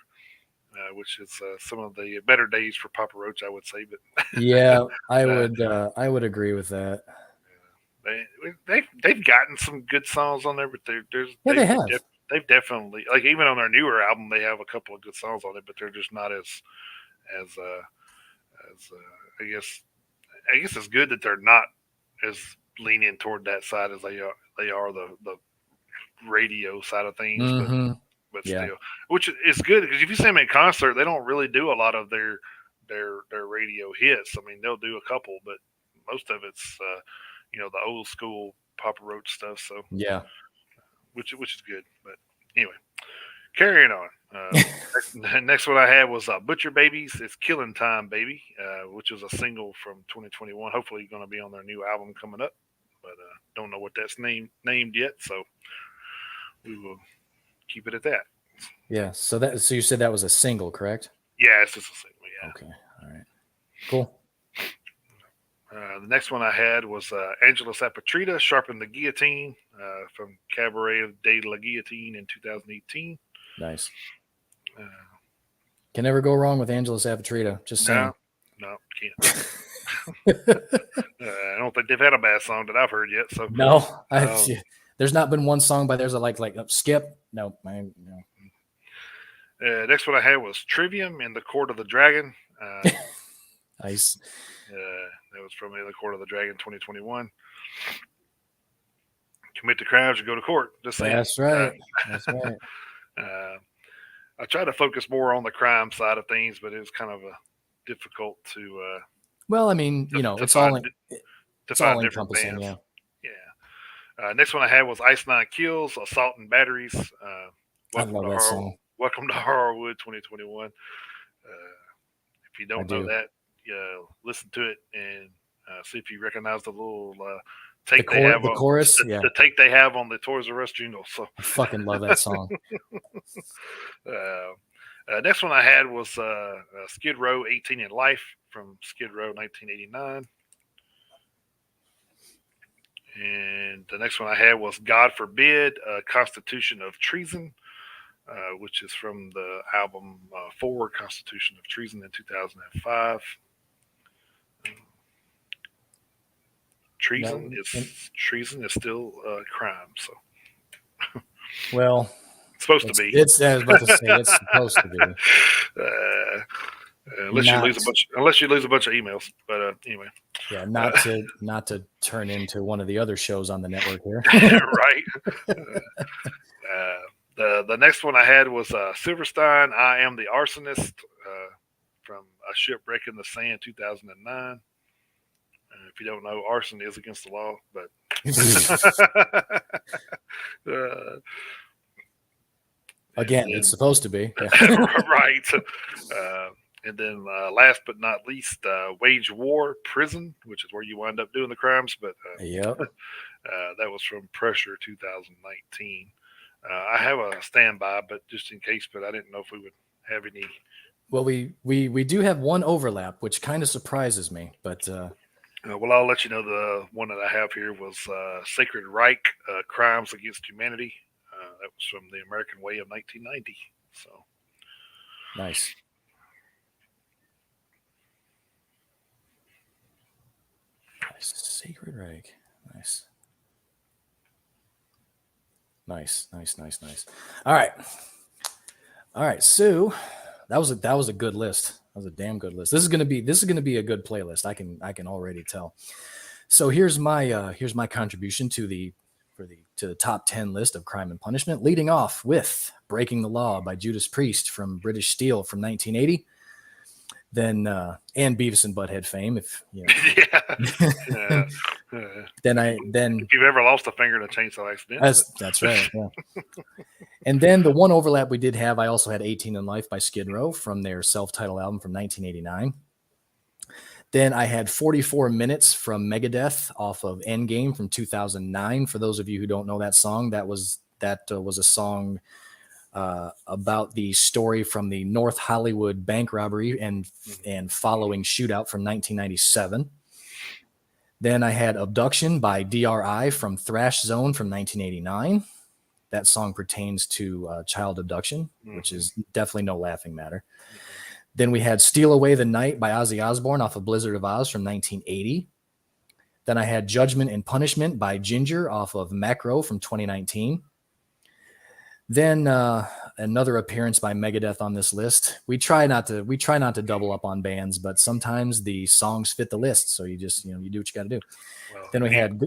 which is some of the better days for Papa Roach, I would say. But yeah, I would agree with that. They've gotten some good songs on there, but they have. They've definitely, like, even on their newer album, they have a couple of good songs on it, but they're just not as I guess it's good that they're not as leaning toward that side as they are the radio side of things, Mm-hmm. but Yeah. still, which is good because if you see them in concert, they don't really do a lot of their radio hits. I mean, they'll do a couple, but most of it's the old school Papa Roach stuff. So yeah, which is good. But anyway, carrying on. Next one I had was Butcher Babies. It's Killing Time, Baby, which is a single from 2021. Hopefully, going to be on their new album coming up, but don't know what that's named yet. So we will keep it at that. Yeah. So you said that was a single, correct? Yeah, it's just a single. Yeah. Okay. All right. Cool. The next one I had was Angela Sapatrita, Sharpen the Guillotine, from Cabaret de la Guillotine in 2018. Nice. Can never go wrong with Angela Sapatrita. Just saying. No, can't. I don't think they've had a bad song that I've heard yet. So no, there's not been one song by theirs that like Skip. No, man. No. Next one I had was Trivium in the Court of the Dragon. Nice. That was from the Court of the Dragon 2021. Commit the crimes or go to court. Just saying. That's right. That's right. I try to focus more on the crime side of things, but it was kind of difficult to. Well, I mean, it's all encompassing. Yeah. Yeah. Next one I had was Ice Nine Kills, Assault and Batteries. I love that song. Welcome to Horrorwood 2021. If you don't know that, listen to it and see if you recognize the little take they have the chorus. The take they have on the Toys R Us jingle. So I fucking love that song. Next one I had was Skid Row 18 in Life from Skid Row 1989. And the next one I had was God Forbid, Constitution of Treason, which is from the album 4, Constitution of Treason in 2005. Treason is still a crime. So Well, It's supposed to be. I was about to say it's supposed to be. Unless you lose a bunch of emails. But anyway. Yeah, not to turn into one of the other shows on the network here. Right. The next one I had was Silverstein, I Am the Arsonist, from A Shipwreck in the Sand, 2009. If you don't know, arson is against the law, but again, it's supposed to be. Right. And then last but not least, Wage War Prison, which is where you wind up doing the crimes. But yep. That was from Pressure 2019. I have a standby, but just in case, but I didn't know if we would have any. Well, we do have one overlap, which kind of surprises me, but well, I'll let you know the one that I have here was Sacred Reich, Crimes Against Humanity. That was from The American Way of 1990. So nice. Sacred Reich. Nice. All right. So that was a good list. That was a damn good list. This is gonna be a good playlist. I can already tell. So here's my contribution to the top 10 list of Crime and Punishment, leading off with Breaking the Law by Judas Priest from British Steel from 1980. Then and Beavis and Butthead fame, if you know. Then if you've ever lost a finger in a chainsaw accident, that's right. Yeah. And then the one overlap we did have, I also had 18 in Life by Skid Row from their self-titled album from 1989. Then I had 44 Minutes from Megadeth off of Endgame from 2009. For those of you who don't know that song, that was a song about the story from the North Hollywood bank robbery and following shootout from 1997. Then I had Abduction by DRI from Thrash Zone from 1989. That song pertains to child abduction, which is definitely no laughing matter. Then we had Steal Away the Night by Ozzy Osbourne off of Blizzard of Oz from 1980. Then I had Judgment and Punishment by Ginger off of Macro from 2019. Then another appearance by Megadeth on this list. We try not to double up on bands, but sometimes the songs fit the list. So you just, you do what you got to do. Well, then we had,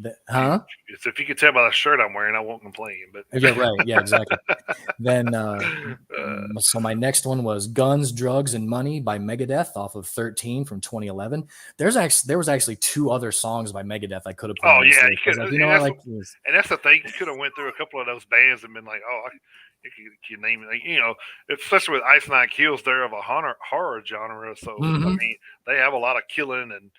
if you could tell by the shirt I'm wearing, I won't complain. But yeah, right, yeah, exactly. Then so my next one was Guns, Drugs, and Money by Megadeth off of 13 from 2011. There was actually two other songs by Megadeth I could have put. Oh yeah, and that's the thing. You could have went through a couple of those bands and been like, you name it, especially with Ice Nine Kills, they're of a horror genre, so I mean they have a lot of killing and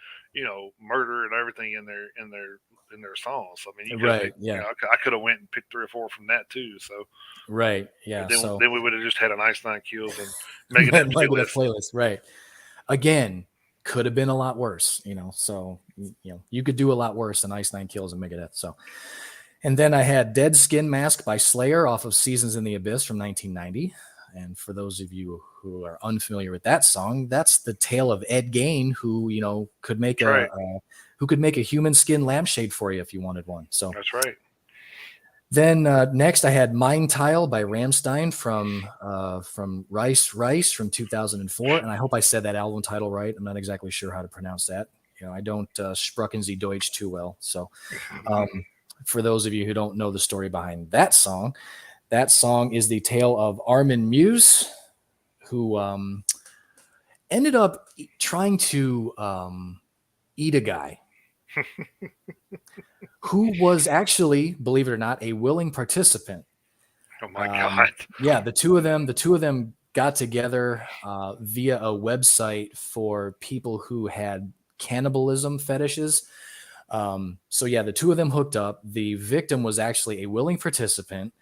murder and everything in their songs. I mean, I could have went and picked 3 or 4 from that too. So right, yeah. Then we would have just had an Ice Nine Kills and Megadeth playlist. Right. Again, could have been a lot worse. So you could do a lot worse than Ice Nine Kills and Megadeth. So. And then I had Dead Skin Mask by Slayer off of Seasons in the Abyss from 1990. And for those of you who are unfamiliar with that song, that's the tale of Ed Gein, who could make a human skin lampshade for you if you wanted one. So that's right. Then next I had Mind Tile by Rammstein from Rice from 2004, and I hope I said that album title right. I'm not exactly sure how to pronounce that. I don't sprechen Sie Deutsch too well, so. For those of you who don't know the story behind that song is the tale of Armin Muse, who ended up trying to eat a guy who was actually, believe it or not, a willing participant. Oh my God. Yeah, the two of them got together via a website for people who had cannibalism fetishes. So yeah, the two of them hooked up. The victim was actually a willing participant.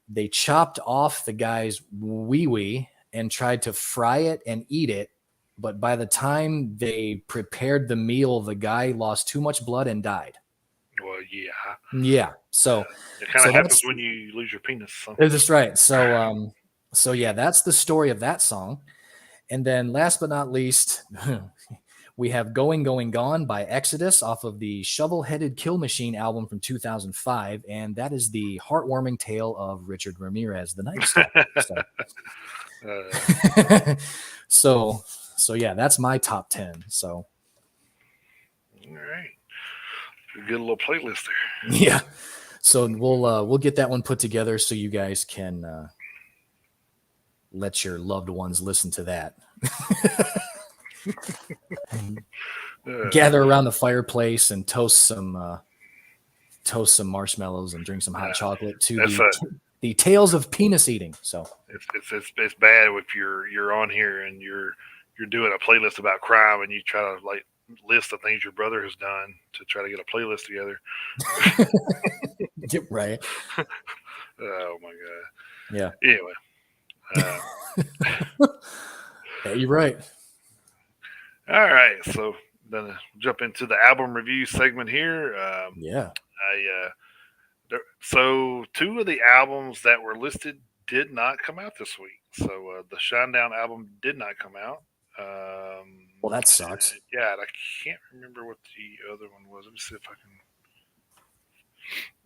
They chopped off the guy's wee-wee and tried to fry it and eat it. But by the time they prepared the meal, the guy lost too much blood and died. Well, yeah. Yeah. So it kind of happens when you lose your penis. So. That's right. So yeah, that's the story of that song. And then last but not least, We have Going, Going, Gone by Exodus off of the Shovel-Headed Kill Machine album from 2005. And that is the heartwarming tale of Richard Ramirez, the Night Stalker. So yeah, that's my top 10. So, all right. Good little playlist there. Yeah. So we'll get that one put together so you guys can let your loved ones listen to that. Gather around the fireplace and toast some marshmallows and drink some hot chocolate to the tales of penis eating. So it's bad if you're on here and you're doing a playlist about crime and you try to like list the things your brother has done to try to get a playlist together. Right. Oh my god. Yeah. Anyway. Yeah, you're right. All right, so then jump into the album review segment here. So 2 of the albums that were listed did not come out this week. So the Shinedown album did not come out. Well, that sucks. Yeah, and I can't remember what the other one was. Let me see if I can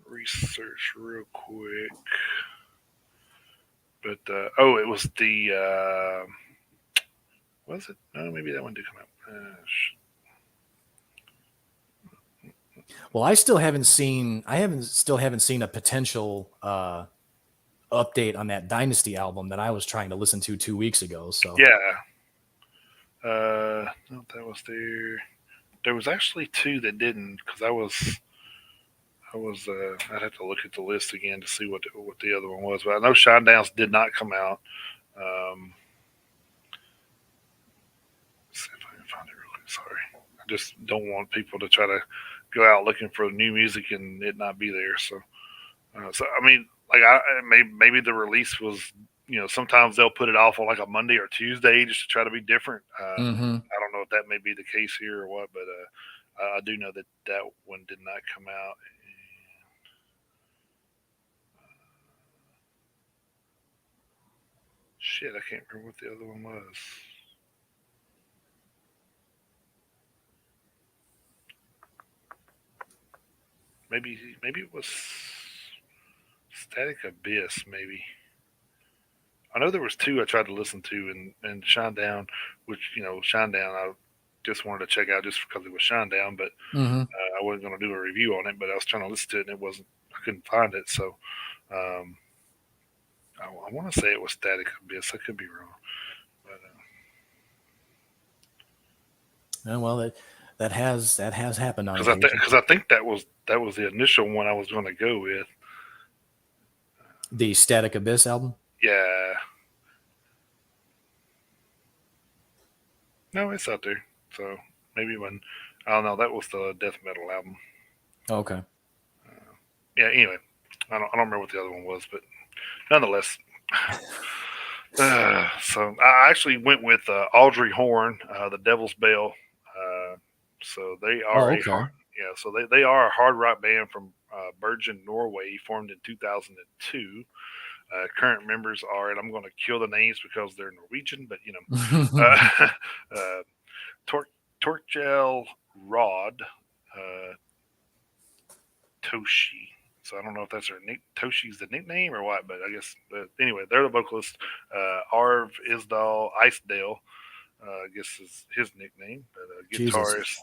research real quick. But it was the was it? No, maybe that one did come out. Well, I still haven't seen a potential update on that Dynasty album that I was trying to listen to 2 weeks ago. So yeah, no, that was there. There was actually 2 that didn't because I'd have to look at the list again to see what the other one was. But I know Shinedown's did not come out. Let's see if I can find it real quick. Sorry, I just don't want people to try to go out looking for new music and it not be there. So I mean, like maybe the release was, sometimes they'll put it off on like a Monday or Tuesday just to try to be different. I don't know if that may be the case here or what, but I do know that one did not come out. Shit, I can't remember what the other one was. Maybe it was Static Abyss, maybe. I know there was 2 I tried to listen to, and Shinedown, which, Shinedown I just wanted to check out just because it was Shinedown, but I wasn't going to do a review on it, but I was trying to listen to it, and I couldn't find it, so I want to say it was Static Abyss. I could be wrong. But, well, that has happened on because I think that was the initial one I was going to go with. The Static Abyss album? Yeah. No, it's out there. So maybe I don't know, that was the death metal album. Okay. Yeah. Anyway, I don't remember what the other one was, but nonetheless. So I actually went with Audrey Horn, the Devil's Bell. So they are so they are a hard rock band from Bergen, Norway, formed in 2002. Current members are, and I'm going to kill the names because they're Norwegian, but Torkjell Rod, Toshi. So I don't know if that's her Toshi's the nickname or what, but I guess. But anyway, they're the vocalist. Arv Isdal Icedale, I guess is his nickname. But guitarist,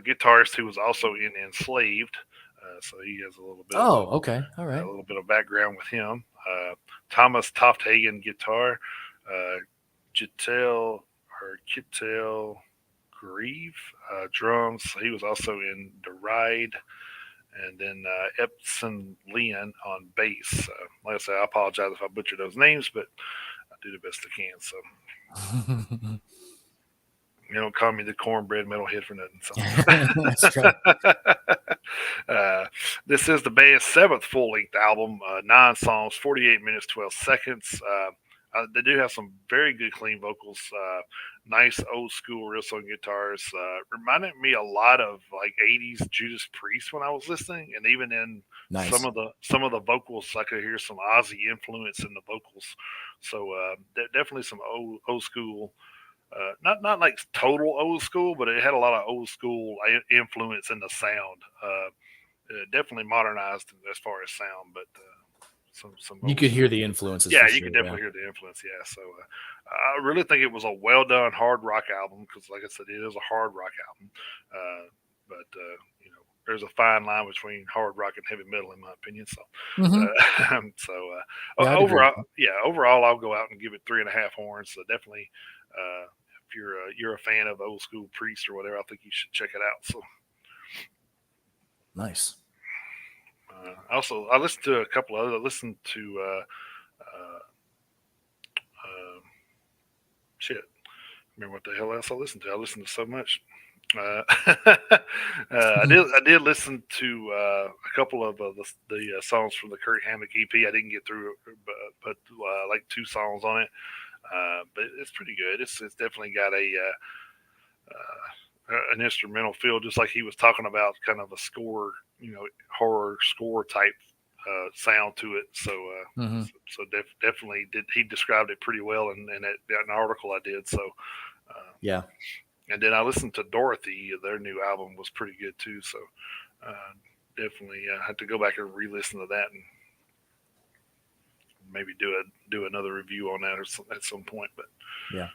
guitarist who was also in Enslaved. So he has a little bit. Okay, all right. A little bit of background with him. Thomas Tofthagen guitar. Kittel Grieve drums. He was also in The Ride. And then Epson Leon on bass. Like I said, I apologize if I butcher those names, but I do the best I can. So you don't call me the cornbread metalhead for nothing. So. That's right. This is the band's 7th full-length album, 9 songs, 48 minutes, 12 seconds. They do have some very good clean vocals, nice old school Rillsong guitars. Reminded me a lot of like 80s Judas Priest when I was listening, and even in some of the vocals, I could hear some Ozzy influence in the vocals. So definitely some old school not like total old school, but it had a lot of old school influence in the sound. Definitely modernized as far as sound, but some You old could hear school. the influences Yeah, for you sure. could Yeah. definitely hear the influence. Yeah, so I really think it was a well done hard rock album because, like I said, it is a hard rock album. But there's a fine line between hard rock and heavy metal, in my opinion. So, Hmm. Yeah, I'd agree with overall, that. yeah, overall, I'll go out and give it 3.5 horns. So definitely, if you're a fan of old school Priest or whatever, I think you should check it out. So, Nice. also, I listened to a couple of. I listened to uh, uh, shit. Remember what the hell else I listened to? I listened to so much. Uh, I did listen to a couple of the songs from the Kurt Hammock EP. I didn't get through, but like 2 songs on it. But it's pretty good. It's definitely got an instrumental feel, just like he was talking about, kind of a score, horror score type sound to it. So Hmm. definitely did. He described it pretty well in an article I did. So. Yeah. And then I listened to Dorothy. Their new album was pretty good too. So definitely had to go back and re-listen to that and maybe do another review on that at some point. But Yeah.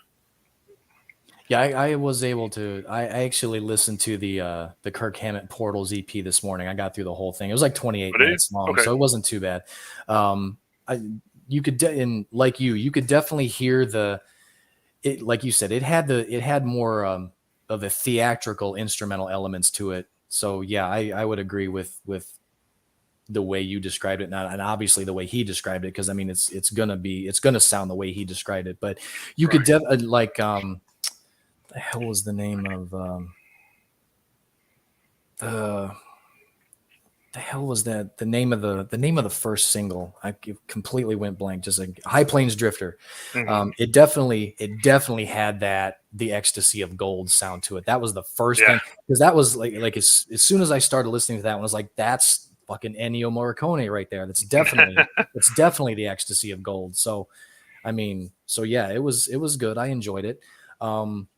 Yeah, I was able to. I actually listened to the Kirk Hammett Portals EP this morning. I got through the whole thing. It was like 28 but it minutes long, okay. so it wasn't too bad. I you could and like you could definitely hear it. Like you said, it had more of a theatrical instrumental elements to it. So yeah, I would agree with the way you described it, and obviously the way he described it, because I mean it's gonna sound the way he described it. But you could Right. like the hell was the name of the the hell was that the name of the first single? I completely went blank. Just like High Plains Drifter. Mm-hmm. It definitely had the ecstasy of gold sound to it. That was the first Yeah. thing, because that was like as soon as I started listening to that one, I was like, that's fucking Ennio Morricone right there. That's definitely the ecstasy of gold. So I mean, so yeah, it was good. I enjoyed it. Um,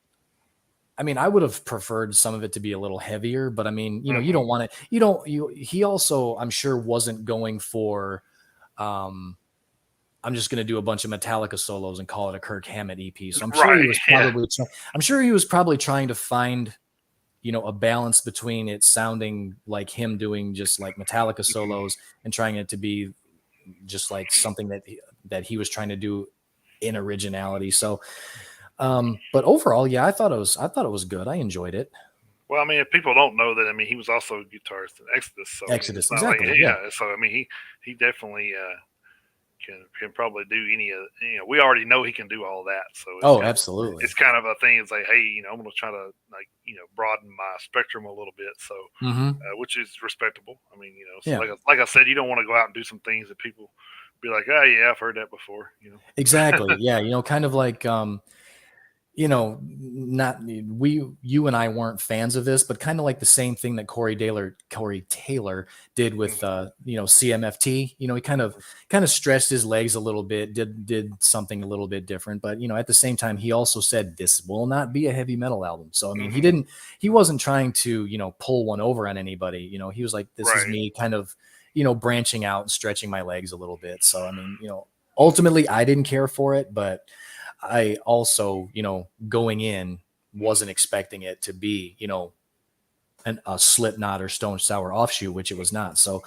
I mean, I would have preferred some of it to be a little heavier, but I mean, you Mm-hmm. don't want it. You don't. He also, I'm sure, wasn't going for. Um, I'm just going to do a bunch of Metallica solos and call it a Kirk Hammett EP. So I'm sure he Right. was Yeah. probably. I'm sure he was probably trying to find, a balance between it sounding like him doing just like Metallica Mm-hmm. solos and trying it to be just like something that he was trying to do in originality. So, but overall, yeah, I thought it was good. I enjoyed it. Well, I mean, if people don't know that, I mean, he was also a guitarist in Exodus, so I mean, it's Exodus, not like exactly. Yeah. yeah. So I mean, he definitely can probably do any of we already know he can do all that, so Oh, absolutely. it's kind of a thing. It's like, hey, I'm going to try to like broaden my spectrum a little bit, so Hmm. which is respectable. I mean, so Yeah. like I said, you don't want to go out and do some things that people be like, oh yeah, I've heard that before. Exactly. Yeah. Kind of like not you and I weren't fans of this, but kind of like the same thing that Corey Taylor did with Mhm. CMFT. He kind of stretched his legs a little bit, did something a little bit different, but at the same time he also said this will not be a heavy metal album. So I mean, Mhm. he wasn't trying to, pull one over on anybody. He was like, this is Right. me kind of, branching out and stretching my legs a little bit. So I mean, ultimately I didn't care for it, but I also, going in, wasn't expecting it to be, a Slipknot or Stone Sour offshoot, which it was not. So,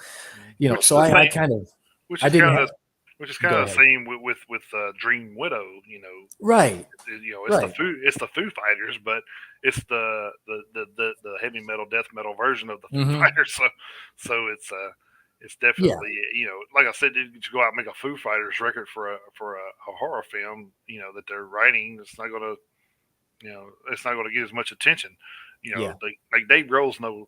Which is so the I same. kind of, Which I is didn't kind have, of go the ahead. same with Dream Widow. Right. It's the Right. Foo Fighters, but it's the heavy metal death metal version of the Foo Hmm. Fighters. So it's Yeah. definitely like I said, you go out and make a Foo Fighters record for a horror film that they're writing. It's not going to get as much attention. Yeah. Like Dave Grohl's no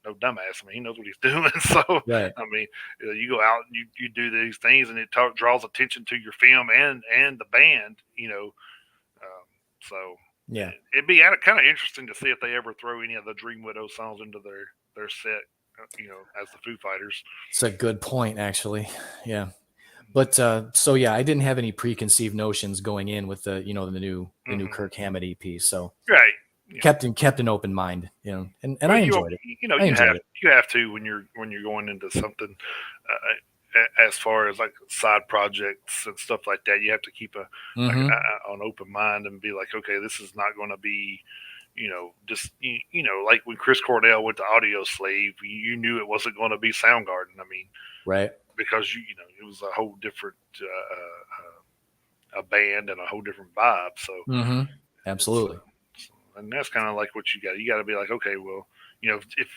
dumbass. I mean, he knows what he's doing. So Right. I mean, you go out and you do these things, and it draws attention to your film and the band. So Yeah. it'd be kind of interesting to see if they ever throw any of the Dream Widow songs into their set. As the Foo Fighters. It's a good point, actually. Yeah. But so yeah, I didn't have any preconceived notions going in with the the new Kirk Hammett EP. So Right. Yeah. kept an open mind, and Well, I enjoyed it. I enjoyed it. you have to when you're going into something, as far as like side projects and stuff like that. You have to keep Mm-hmm. an open mind and be like, okay, this is not going to be, just like when Chris Cornell went to Audio Slave, you knew it wasn't going to be Soundgarden. I mean, Right. because it was a whole different a band and a whole different vibe. So Mm-hmm. it's Absolutely. and that's kind of like what you got. You got to be like, okay, well, if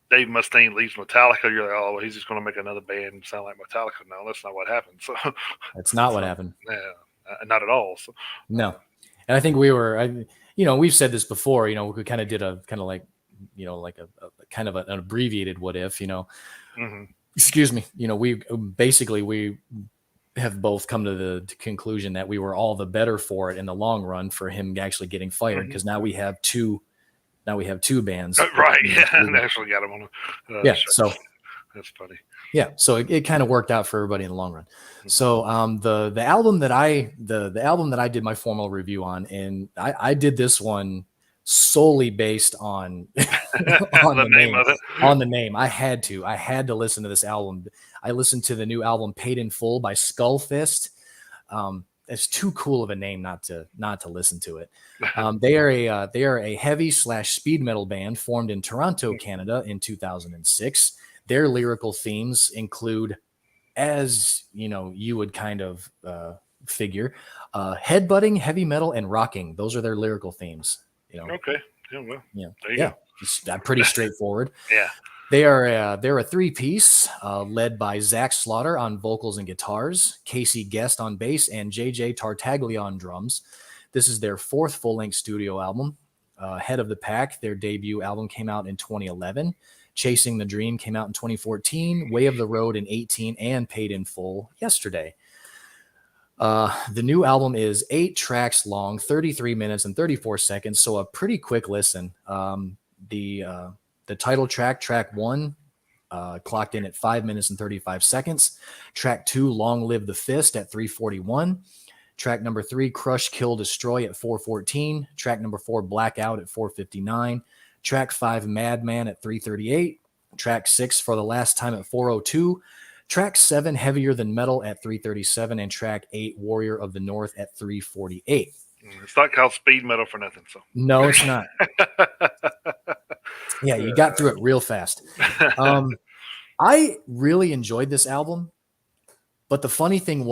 Dave Mustaine leaves Metallica, you're like, oh, well, he's just going to make another band sound like Metallica. No, that's not what happened. So That's not what so, happened. yeah, not at all. So No. And I think we've said this before, we kind of did a kind of like, like a kind of an abbreviated what if, mm-hmm. excuse me, we have both come to the conclusion that we were all the better for it in the long run for him actually getting fired, because now we have two bands. Right. Yeah, I actually got him on yeah. show. So that's funny. yeah. So it kind of worked out for everybody in the long run. Mm-hmm. So the album that the album that I did my formal review on, and I did this one solely based on on the name of it. On the name. I had to listen to this album. I listened to the new album Paid in Full by Skullfist. It's too cool of a name not to listen to it. They are a heavy / speed metal band formed in Toronto, Canada in 2006. Their lyrical themes include, as you would kind of figure, headbutting, heavy metal, and rocking. Those are their lyrical themes. Okay. Yeah. Well. There you go. It's pretty straightforward. Yeah. They're a 3-piece led by Zach Slaughter on vocals and guitars, Casey Guest on bass, and JJ Tartaglia on drums. This is their 4th full-length studio album. Head of the Pack, their debut album, came out in 2011. Chasing the Dream came out in 2014. Way of the Road in 2018, and Paid in Full yesterday. The new album is 8 tracks long, 33 minutes and 34 seconds, so a pretty quick listen. The title track 1, clocked in at 5 minutes and 35 seconds. Track 2, Long Live the Fist, at 3:41. Track number 3, Crush, Kill, Destroy, at 4:14. Track number 4, Blackout, at 4:59. Track 5, Madman, at 3:38. Track 6, For the Last Time, at 4:02. Track 7, Heavier Than Metal, at 3:37. And track 8, Warrior of the North, at 3:48. It's not called speed metal for nothing. So no, it's not. Yeah, you got through it real fast. I really enjoyed this album, but the funny thing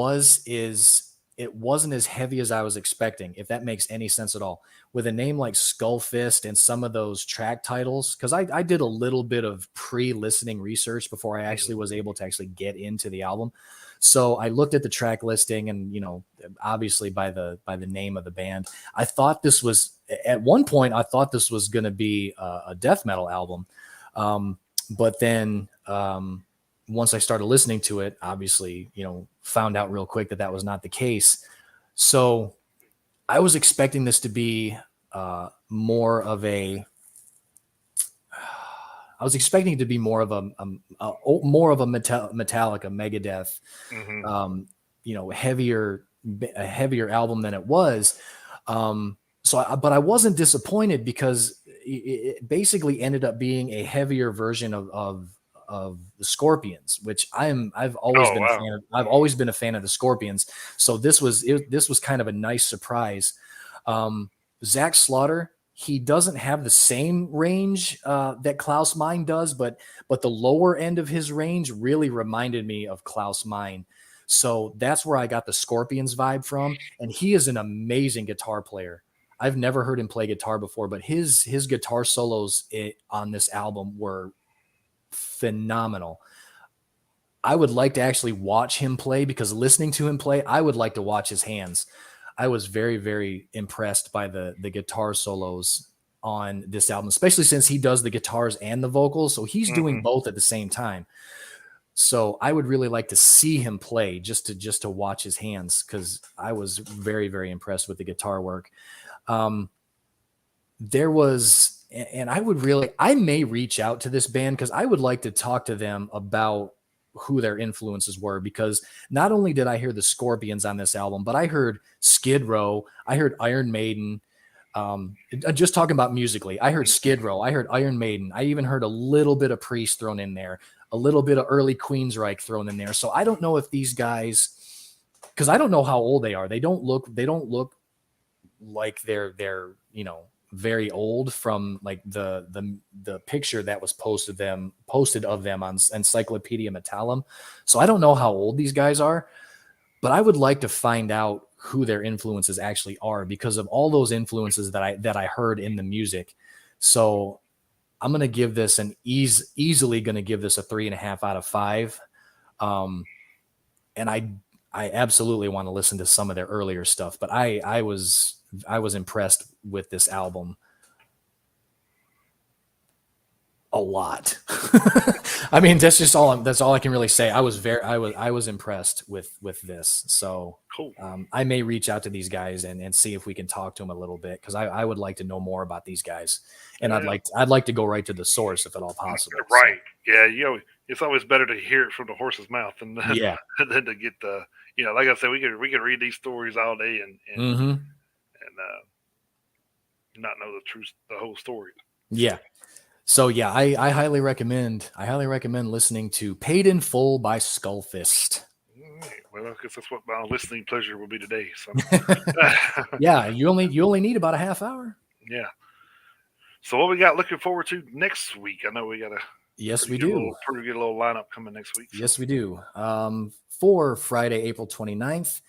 is it wasn't as heavy as I was expecting, if that makes any sense at all. With a name like Skullfist and some of those track titles, because I did a little bit of pre-listening research before I actually was able to actually get into the album. So I looked at the track listing, and obviously by the name of the band, I thought this was, at one point I thought this was going to be a death metal album, but then once I started listening to it, obviously found out real quick that was not the case. So I was expecting this to be more of a Metallica, Megadeth, a heavier album than it was. But I wasn't disappointed, because it basically ended up being a heavier version of the Scorpions, which I've always been a fan of. I've always been a fan of the Scorpions. So this was kind of a nice surprise. Zach Slaughter, he doesn't have the same range that Klaus Meine does, but the lower end of his range really reminded me of Klaus Meine. So that's where I got the Scorpions vibe from. And he is an amazing guitar player. I've never heard him play guitar before, but his guitar solos on this album were phenomenal. I would like to actually watch him play, because listening to him play, I would like to watch his hands. I was very, very impressed by the guitar solos on this album, especially since he does the guitars and the vocals. So he's doing both at the same time. So I would really like to see him play, just to watch his hands, because I was very, very impressed with the guitar work. There was, and I may reach out to this band, because I would like to talk to them about who their influences were, because not only did I hear the Scorpions on this album, but I heard Skid Row, I heard Iron Maiden. Just talking about musically, I heard Skid Row, I heard Iron Maiden, I even heard a little bit of Priest thrown in there, a little bit of early Queensryche thrown in there. So I don't know if these guys, because I don't know how old they are. They don't look like they're very old from like the picture that was posted of them on Encyclopedia Metallum. So I don't know how old these guys are, but I would like to find out who their influences actually are, because of all those influences that I heard in the music. So I'm going to give this easily going to give this a 3.5 out of 5. And I absolutely want to listen to some of their earlier stuff, but I was impressed with this album a lot. I mean, that's all I can really say. I was impressed with this. So Cool. I may reach out to these guys and see if we can talk to them a little bit, because I would like to know more about these guys, and Yeah. I'd like to go right to the source if at all possible. Right. Yeah. It's always better to hear it from the horse's mouth than Yeah. than to get the, like I said, we could read these stories all day and not know the whole story. Yeah. So yeah, I highly recommend listening to Paid in Full by Skullfist. Well, I guess that's what my listening pleasure will be today. So yeah, you only need about a half hour. Yeah. So what we got looking forward to next week? I know we got a pretty good little lineup coming next week. So. Yes, we do. For Friday, April 29th,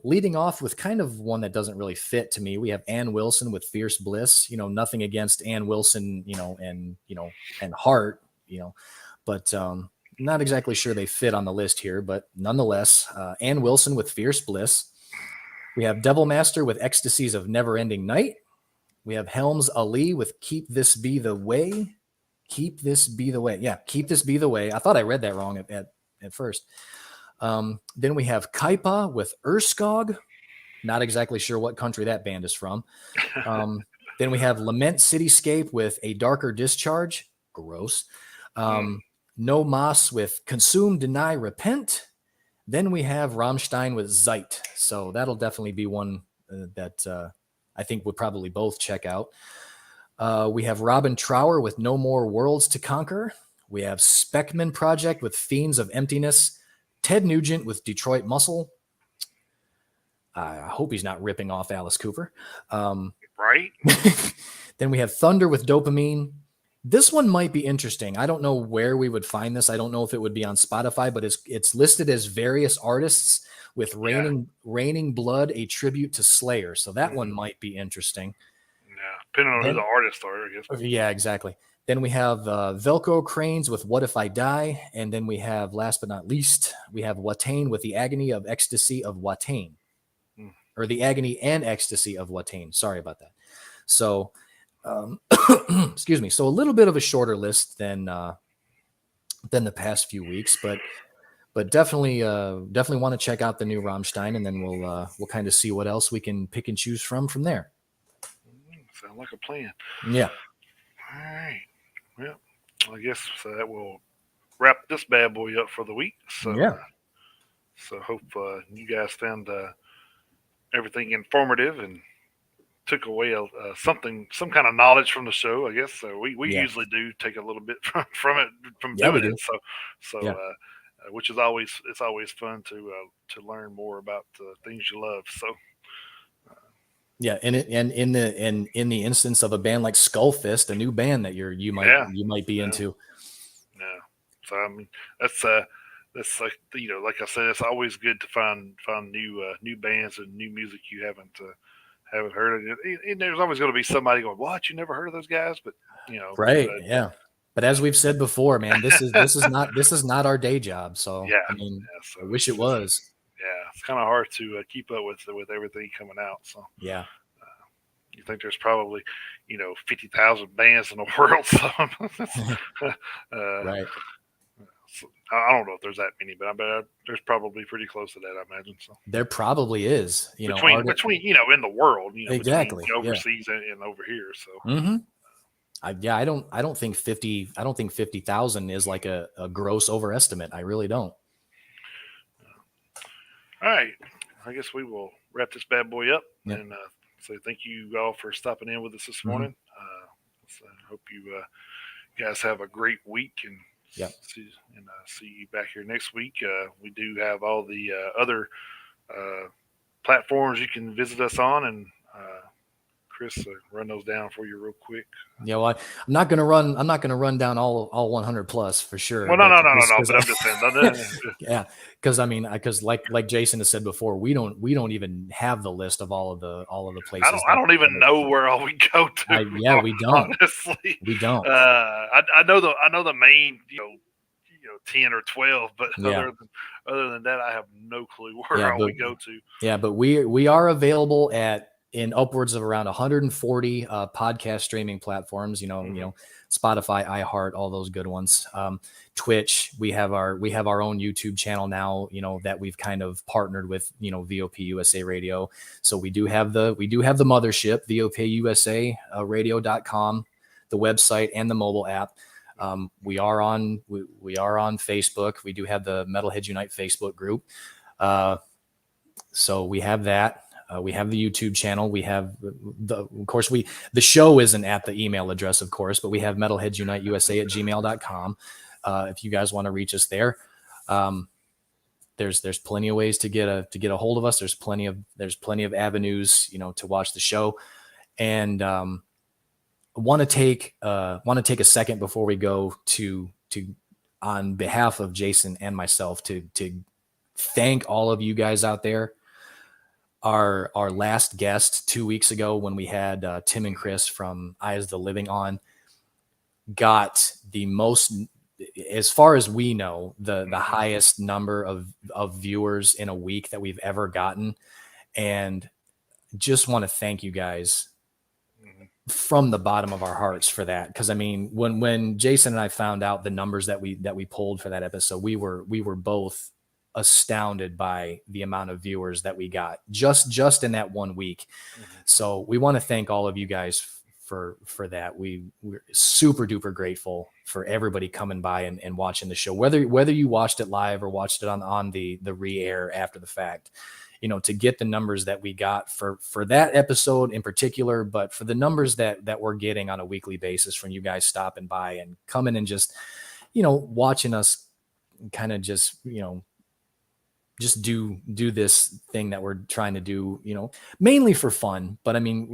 leading off with kind of one that doesn't really fit to me, we have Ann Wilson with Fierce Bliss. Nothing against Ann Wilson, and Hart, but not exactly sure they fit on the list here, but nonetheless, Ann Wilson with Fierce Bliss. We have Devil Master with Ecstasies of Never Ending Night. We have Helms Ali with Keep This Be the Way. Keep This Be the Way. Yeah, Keep This Be the Way. I thought I read that wrong at first. Then we have Kaipa with Urskog. Not exactly sure what country that band is from. Then we have Lament Cityscape with A Darker Discharge. Gross. No Mas with Consume, Deny, Repent. Then we have Rammstein with Zeit. So that'll definitely be one that I think we'll probably both check out. We have Robin Trower with No More Worlds to Conquer. We have Speckman Project with Fiends of Emptiness. Ted Nugent with Detroit Muscle. I hope he's not ripping off Alice Cooper. Right. Then we have Thunder with Dopamine. This one might be interesting. I don't know where we would find this. I don't know if it would be on Spotify, but it's listed as various artists with Raining Blood, a tribute to Slayer. So that one might be interesting. Yeah, depending on who the artists are, I guess. Yeah, exactly. Then we have Velcro Cranes with What If I Die? And then we have, last but not least, we have Watain with The Agony of Ecstasy of Watain. Or The Agony and Ecstasy of Watain. Sorry about that. So, excuse me. So a little bit of a shorter list than the past few weeks, but definitely want to check out the new Rammstein, and then we'll kind of see what else we can pick and choose from there. Sound like a plan. Yeah. All right. Well, I guess that will wrap this bad boy up for the week. So yeah. So hope you guys found everything informative and took away some kind of knowledge from the show. I guess we usually do take a little bit from it from doing it. So which is always fun to learn more about things you love. So. Yeah, and in the instance of a band like Skullfist, a new band that you might be into. Yeah. So I mean that's like like I said, it's always good to find new bands and new music you haven't heard of. And there's always going to be somebody going, "What? You never heard of those guys?" But right, yeah. But as we've said before, man, this is not our day job. So I mean, I wish it was. Yeah, it's kind of hard to keep up with everything coming out. So yeah, you think there's probably 50,000 bands in the world. So right. So I don't know if there's that many, but I bet there's probably pretty close to that. I imagine. So there probably is. Between in the world, exactly overseas and over here. So. I don't think 50,000 is like a gross overestimate. I really don't. All right. I guess we will wrap this bad boy up Yep. and say thank you all for stopping in with us this morning. So I hope you guys have a great week and Yep. see you back here next week. We do have all the other platforms you can visit us on, and Chris, run those down for you real quick. Yeah, well, I'm not gonna run down all 100 plus for sure. Well, no. But I'm just saying. Yeah, because like Jason has said before, we don't even have the list of all of the places. I don't even know where all we go to. We don't. Honestly, we don't. I know the main 10 or 12, but other than that, I have no clue where all we go to. Yeah, but we are available in upwards of around 140 podcast streaming platforms. Spotify, iHeart, all those good ones. Twitch. We have our own YouTube channel now. That we've kind of partnered with VOP USA Radio. So we do have the mothership, VOPUSA radio.com, the website and the mobile app. We are on Facebook. We do have the Metalheads Unite Facebook group. So we have that. We have the YouTube channel. We have the show isn't at the email address, of course, but we have metalheadsuniteusa@gmail.com. If you guys want to reach us there, there's plenty of ways to get a hold of us. There's plenty of avenues, to watch the show. And want to take a second before we go to on behalf of Jason and myself to thank all of you guys out there. Our last guest 2 weeks ago, when we had Tim and Chris from Eyes of the Living on, got the most, as far as we know, the highest number of viewers in a week that we've ever gotten. And just want to thank you guys from the bottom of our hearts for that. Because I mean, when Jason and I found out the numbers that we pulled for that episode, we were both astounded by the amount of viewers that we got just in that 1 week. So we want to thank all of you guys for that. We're super duper grateful for everybody coming by and watching the show, whether you watched it live or watched it on the re-air after the fact. To get the numbers that we got for that episode in particular, but for the numbers that we're getting on a weekly basis from you guys stopping by and coming and just watching us kind of just do this thing that we're trying to do, mainly for fun. But I mean,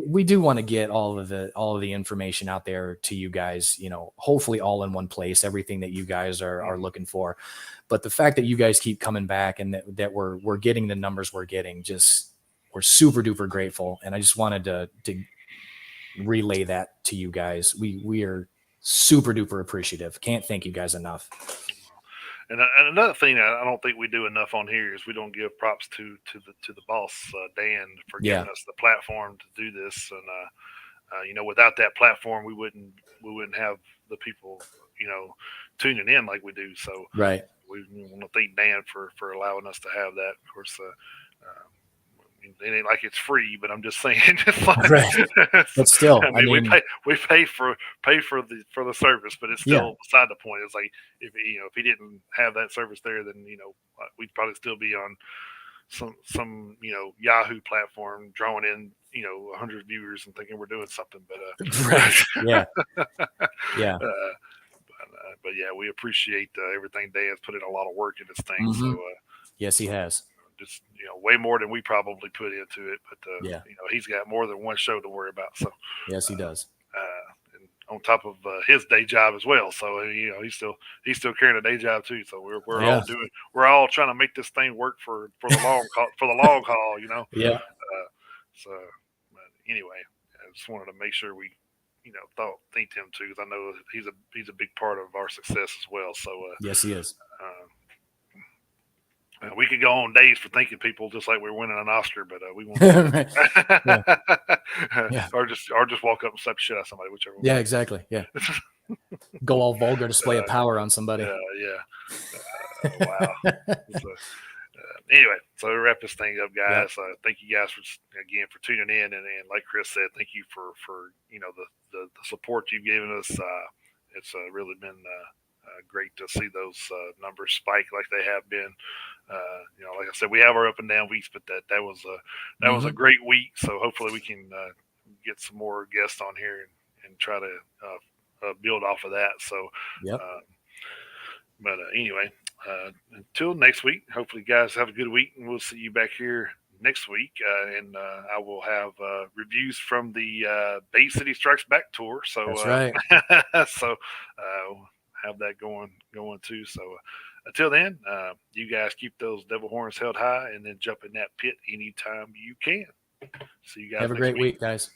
we do want to get all of the information out there to you guys, hopefully all in one place, everything that you guys are looking for. But the fact that you guys keep coming back and that we're getting the numbers we're getting, we're super duper grateful. And I just wanted to relay that to you guys. We are super duper appreciative. Can't thank you guys enough. And another thing I don't think we do enough on here is we don't give props to the boss, Dan, for giving us the platform to do this. And without that platform, we wouldn't have the people tuning in like we do. So right, we want to thank Dan for allowing us to have that. Of course, it ain't like it's free, but I'm just saying, right. But still, I mean, we pay for the service, but it's still beside the point. It's like if he didn't have that service there, then we'd probably still be on some Yahoo platform drawing in 100 viewers and thinking we're doing something. But right, yeah. But yeah, we appreciate everything. Dan's put in a lot of work in this thing. So yes, he has. Just way more than we probably put into it, but he's got more than one show to worry about. So yes, he does. And on top of his day job as well. So he's still carrying a day job too. So we're all trying to make this thing work for the long haul. Yeah. So anyway, I just wanted to make sure we thanked him too, because I know he's a big part of our success as well. So yes, he is. We could go on days for thanking people, just like we're winning an Oscar, but we won't. Or just walk up and slap shit out of somebody, whichever. Yeah, exactly. Yeah. Go all vulgar display of power on somebody. Yeah. Wow. anyway, so to wrap this thing up, guys. Yep. Thank you guys for tuning in, and like Chris said, thank you for the support you've given us. It's really been great to see those numbers spike like they have been. Like I said, we have our up and down weeks, but that was a great week. So hopefully we can get some more guests on here and try to build off of that. So, Yep. But anyway, until next week, hopefully you guys have a good week, and we'll see you back here next week. And I will have reviews from the Bay City Strikes Back tour. So That's right. so have that going too. So until then, you guys keep those devil horns held high, and then jump in that pit anytime you can. See you guys. Have a great week, guys.